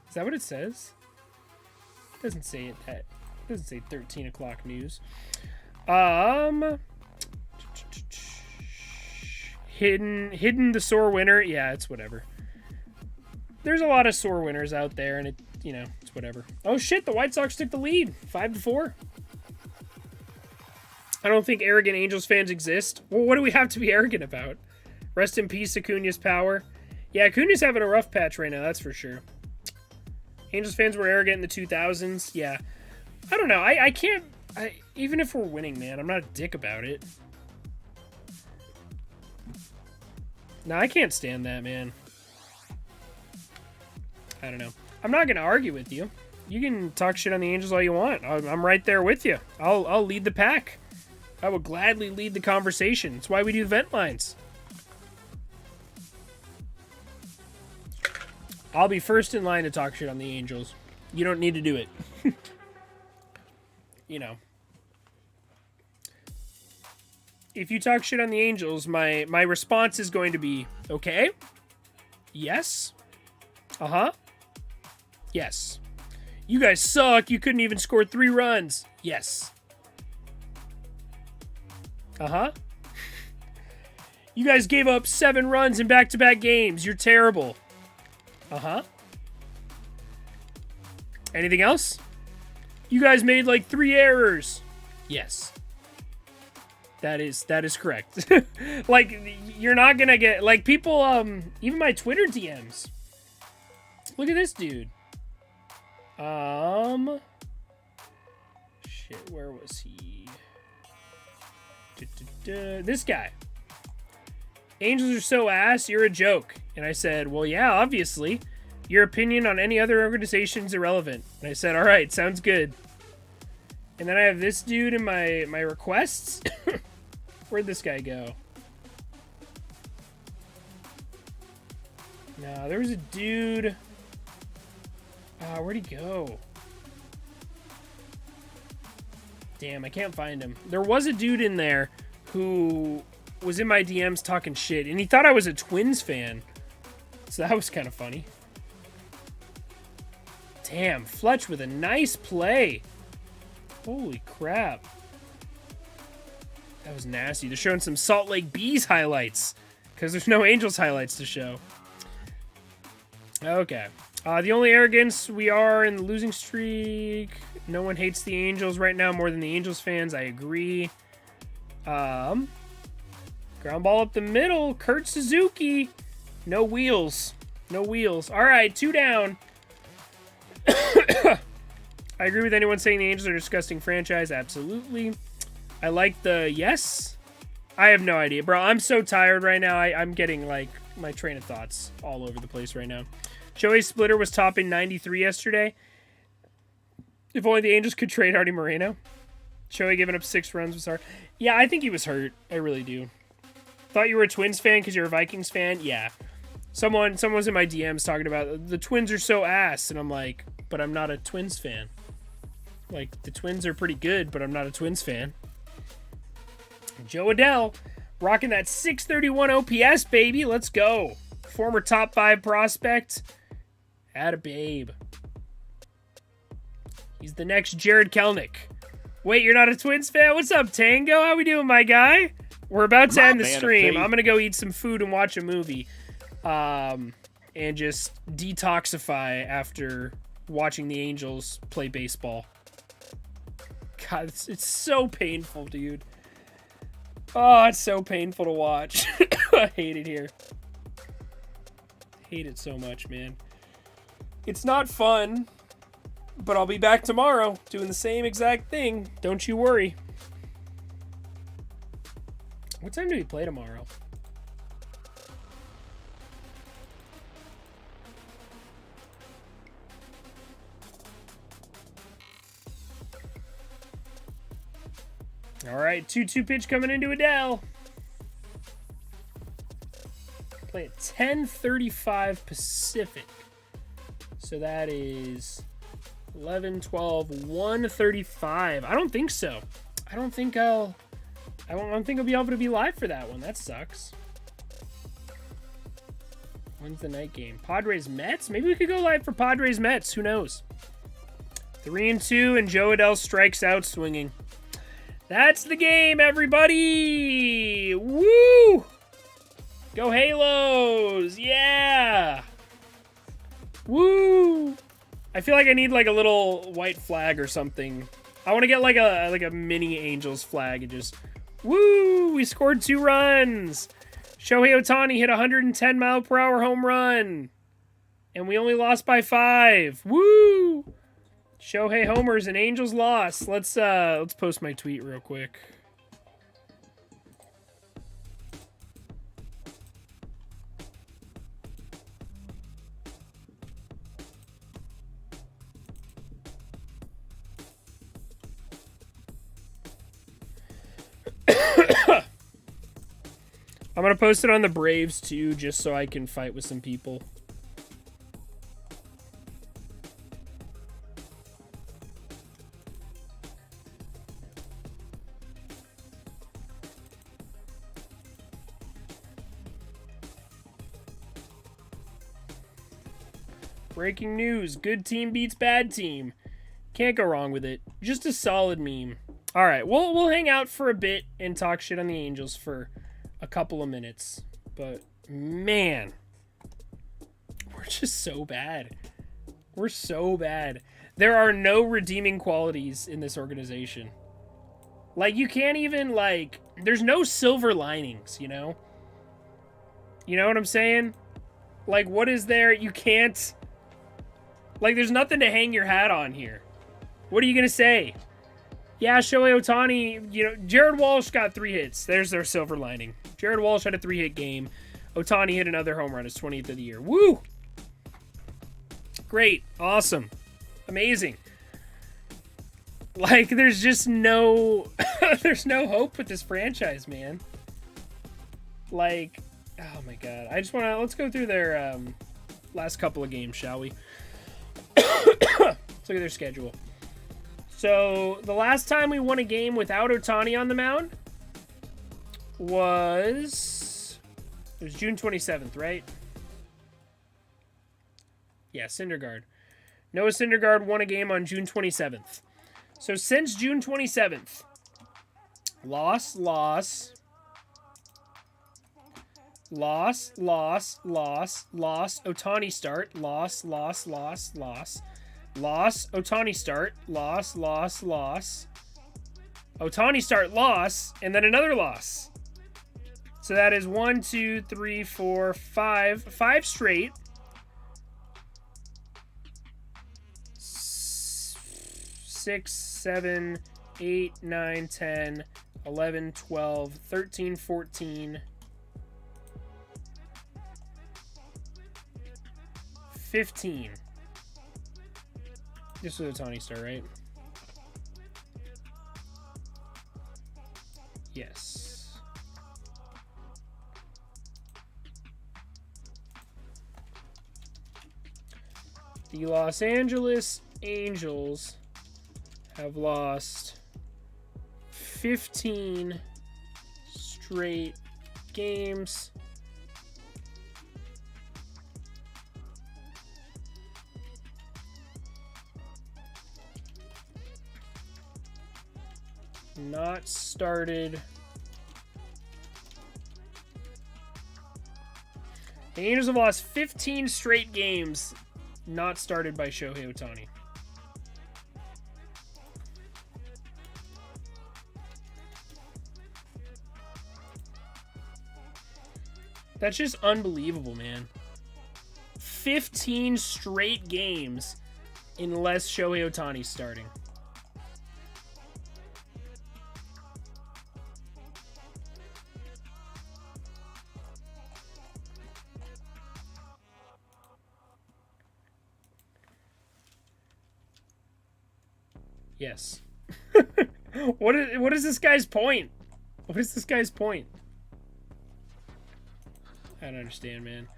Is that what it says? It doesn't say it that. It doesn't say 13 o'clock news. Hidden the sore winner. Yeah, it's whatever. There's a lot of sore winners out there, and it, you know, it's whatever. Oh shit, the White Sox took the lead, 5-4. I don't think arrogant Angels fans exist. Well, what do we have to be arrogant about? Rest in peace, Acuna's power. Yeah, Acuna's having a rough patch right now, that's for sure. Angels fans were arrogant in the 2000s. Yeah. I don't know. I can't... even if we're winning, man, I'm not a dick about it. No, I can't stand that, man. I don't know. I'm not going to argue with you. You can talk shit on the Angels all you want. I'm right there with you. I'll lead the pack. I will gladly lead the conversation. That's why we do vent lines. I'll be first in line to talk shit on the Angels. You don't need to do it. You know. If you talk shit on the Angels, my response is going to be, okay. Yes. Uh-huh. Yes. You guys suck. You couldn't even score 3 runs. Yes. Uh-huh. You guys gave up 7 runs in back-to-back games. You're terrible. Uh-huh. Anything else? You guys made like 3 errors. Yes. That is correct. Like, you're not gonna get, like, people, even my Twitter DMs. Look at this dude. Shit, where was he? This guy. Angels are so ass, you're a joke. And I said, well, yeah, obviously. Your opinion on any other organization is irrelevant. And I said, all right, sounds good. And then I have this dude in my requests. Where'd this guy go? No, there was a dude. Where'd he go? Damn, I can't find him. There was a dude in there who was in my DMs talking shit, and he thought I was a Twins fan. So that was kind of funny. Damn, Fletch with a nice play. Holy crap. That was nasty. They're showing some Salt Lake Bees highlights because there's no Angels highlights to show. Okay. The only arrogance we are in the losing streak. No one hates the Angels right now more than the Angels fans. I agree. Ground ball up the middle. Kurt Suzuki. No wheels. No wheels. All right, 2 down. I agree with anyone saying the Angels are a disgusting franchise. Absolutely. I like the yes. I have no idea, bro. I'm so tired right now. I'm getting, like, my train of thoughts all over the place right now. Joey Splitter was topping 93 yesterday. If only the Angels could trade Artie Moreno. Shohei giving up 6 runs was hard. Yeah, I think he was hurt. I really do. Thought you were a Twins fan because you're a Vikings fan? Yeah. Someone was in my DMs talking about the Twins are so ass. And I'm like, but I'm not a Twins fan. Like, the Twins are pretty good, but I'm not a Twins fan. Joe Adell rocking that 631 OPS, baby. Let's go. Former top 5 prospect. Atta babe. He's the next Jared Kelnick. Wait, you're not a Twins fan? What's up, Tango? How we doing, my guy? We're about to end the stream. I'm gonna go eat some food and watch a movie, and just detoxify after watching the Angels play baseball. God, it's so painful, dude. Oh, it's so painful to watch. I hate it here. Hate it so much, man. It's not fun, but I'll be back tomorrow doing the same exact thing. Don't you worry. What time do we play tomorrow? All right, 2-2 pitch coming into Adele. Play at 10:35 Pacific. So that is 11, 12, 1:35. I don't think so. I don't think I'll be able to be live for that one. That sucks. When's the night game? Padres Mets? Maybe we could go live for Padres Mets. Who knows? 3-2, and Joe Adele strikes out swinging. That's the game, everybody! Woo! Go Halos! Yeah! Woo! I feel like I need like a little white flag or something. I want to get like a mini Angels flag and just woo! We scored 2 runs. Shohei Ohtani hit a 110-mile-per-hour home run, and we only lost by 5. Woo! Shohei homers and Angels loss. Let's post my tweet real quick. I'm going to post it on the Braves, too, just so I can fight with some people. Breaking news. Good team beats bad team. Can't go wrong with it. Just a solid meme. All right, we'll hang out for a bit and talk shit on the Angels for a couple of minutes, but man, we're just so bad. We're so bad. There are no redeeming qualities in this organization. Like, you can't even, like, there's no silver linings, you know? You know what I'm saying? Like, what is there? You can't, like, there's nothing to hang your hat on here. What are you gonna say? Yeah, Shohei Ohtani, you know, Jared Walsh got 3 hits. There's their silver lining. Jared Walsh had a 3-hit game. Ohtani hit another home run, his 20th of the year. Woo! Great. Awesome. Amazing. Like, there's just no... there's no hope with this franchise, man. Like, oh my god. I just want to... Let's go through their last couple of games, shall we? Let's look at their schedule. So, the last time we won a game without Ohtani on the mound was... It was June 27th, right? Yeah, Syndergaard. Noah Syndergaard won a game on June 27th. So, since June 27th, loss, loss, loss, loss, loss, loss, Ohtani start, loss, loss, loss, loss. Loss, Ohtani start, loss, loss, loss. Ohtani start, loss, and then another loss. So that is 1, 2, 3, 4, 5. 5 straight. 6, 7, 8, 9, 10, 11, 12, 13, 14, 15. This was a Ohtani start, right? Yes. The Los Angeles Angels have lost 15 straight games. Not started The Angels have lost 15 straight games not started by Shohei Ohtani. That's just unbelievable, man. 15 straight games unless Shohei Ohtani's starting. Yes. What is this guy's point? What is this guy's point? I don't understand, man.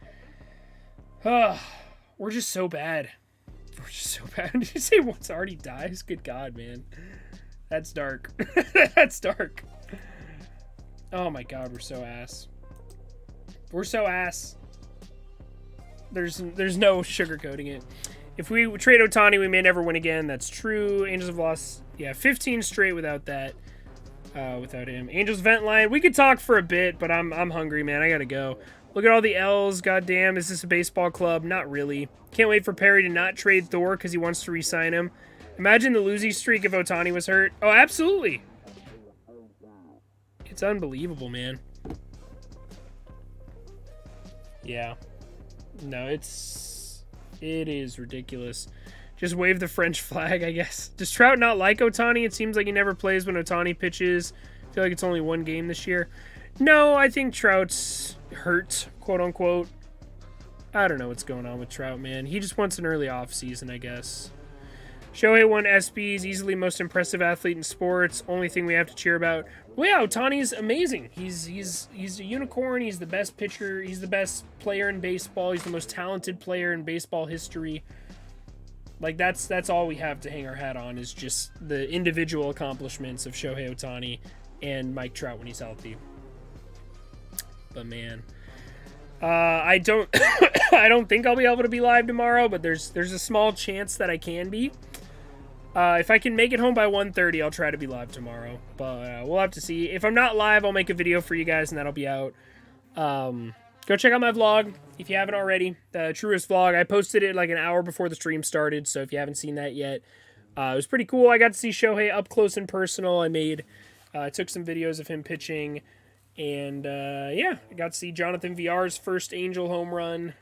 We're just so bad. We're just so bad. Did you say once already dies? Good God, man. That's dark. That's dark. Oh my God, we're so ass. We're so ass. There's no sugarcoating it. If we trade Ohtani, we may never win again. That's true. Angels have lost, 15 straight without that. Without him. Angels vent line. We could talk for a bit, but I'm hungry, man. I gotta go. Look at all the L's. Goddamn, is this a baseball club? Not really. Can't wait for Perry to not trade Thor because he wants to re-sign him. Imagine the losing streak if Ohtani was hurt. Oh, absolutely. It's unbelievable, man. Yeah. No, it is ridiculous. Just wave the French flag, I guess. Does Trout not like Ohtani? It seems like he never plays when Ohtani pitches. I feel like it's only one game this year. No, I think Trout's hurt, quote unquote. I don't know what's going on with Trout, man. He just wants an early off season, I guess. Shohei won ESPYs, easily most impressive athlete in sports. Only thing we have to cheer about. Well, yeah, Ohtani's amazing. He's a unicorn. He's the best pitcher. He's the best player in baseball. He's the most talented player in baseball history. Like, that's all we have to hang our hat on is just the individual accomplishments of Shohei Ohtani and Mike Trout when he's healthy. But man, I don't I don't think I'll be able to be live tomorrow, but there's a small chance that I can be. If I can make it home by 1:30, I'll try to be live tomorrow. But we'll have to see. If I'm not live, I'll make a video for you guys, and that'll be out. Go check out my vlog if you haven't already. The Truest vlog. I posted it like an hour before the stream started, so if you haven't seen that yet, it was pretty cool. I got to see Shohei up close and personal. I took some videos of him pitching, and I got to see Jonathan Villar's first Angel home run.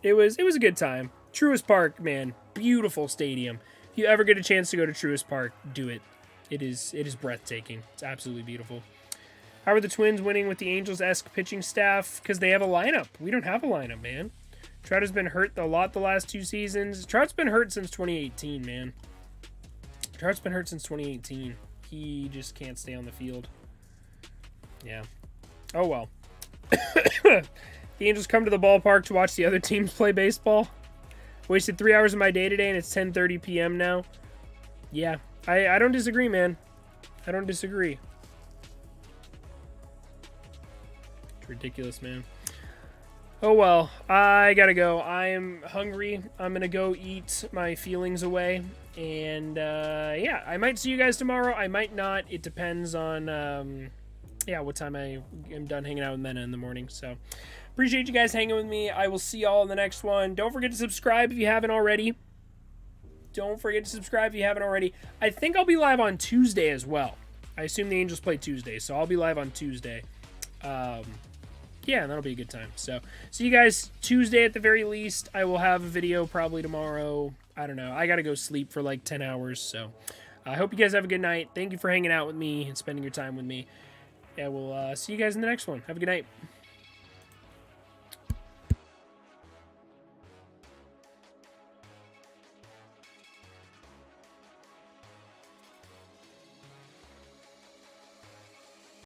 It was a good time. Truist Park, man, beautiful stadium. If you ever get a chance to go to Truist Park, do it. It is breathtaking. It's absolutely beautiful. How are the Twins winning with the Angels-esque pitching staff? Because they have a lineup. We don't have a lineup, man. Trout has been hurt a lot the last 2 seasons. Trout's been hurt since 2018, man. Trout's been hurt since 2018. He just can't stay on the field. Yeah. Oh, well. The Angels come to the ballpark to watch the other teams play baseball. Wasted 3 hours of my day today, and it's 10:30 p.m. now. Yeah. I don't disagree, man. I don't disagree. Ridiculous, man. Oh well, I gotta go. I am hungry. I'm gonna go eat my feelings away, and I might see you guys tomorrow. I might not. It depends on what time I am done hanging out with Mena in the morning. So appreciate you guys hanging with me. I will see y'all in the next one. Don't forget to subscribe if you haven't already. I think I'll be live on Tuesday as well. I assume the Angels play Tuesday, so I'll be live on Tuesday. That'll be a good time. So, see you guys Tuesday at the very least. I will have a video probably tomorrow. I don't know. I got to go sleep for like 10 hours. So, I hope you guys have a good night. Thank you for hanging out with me and spending your time with me. Yeah, we'll see you guys in the next one. Have a good night.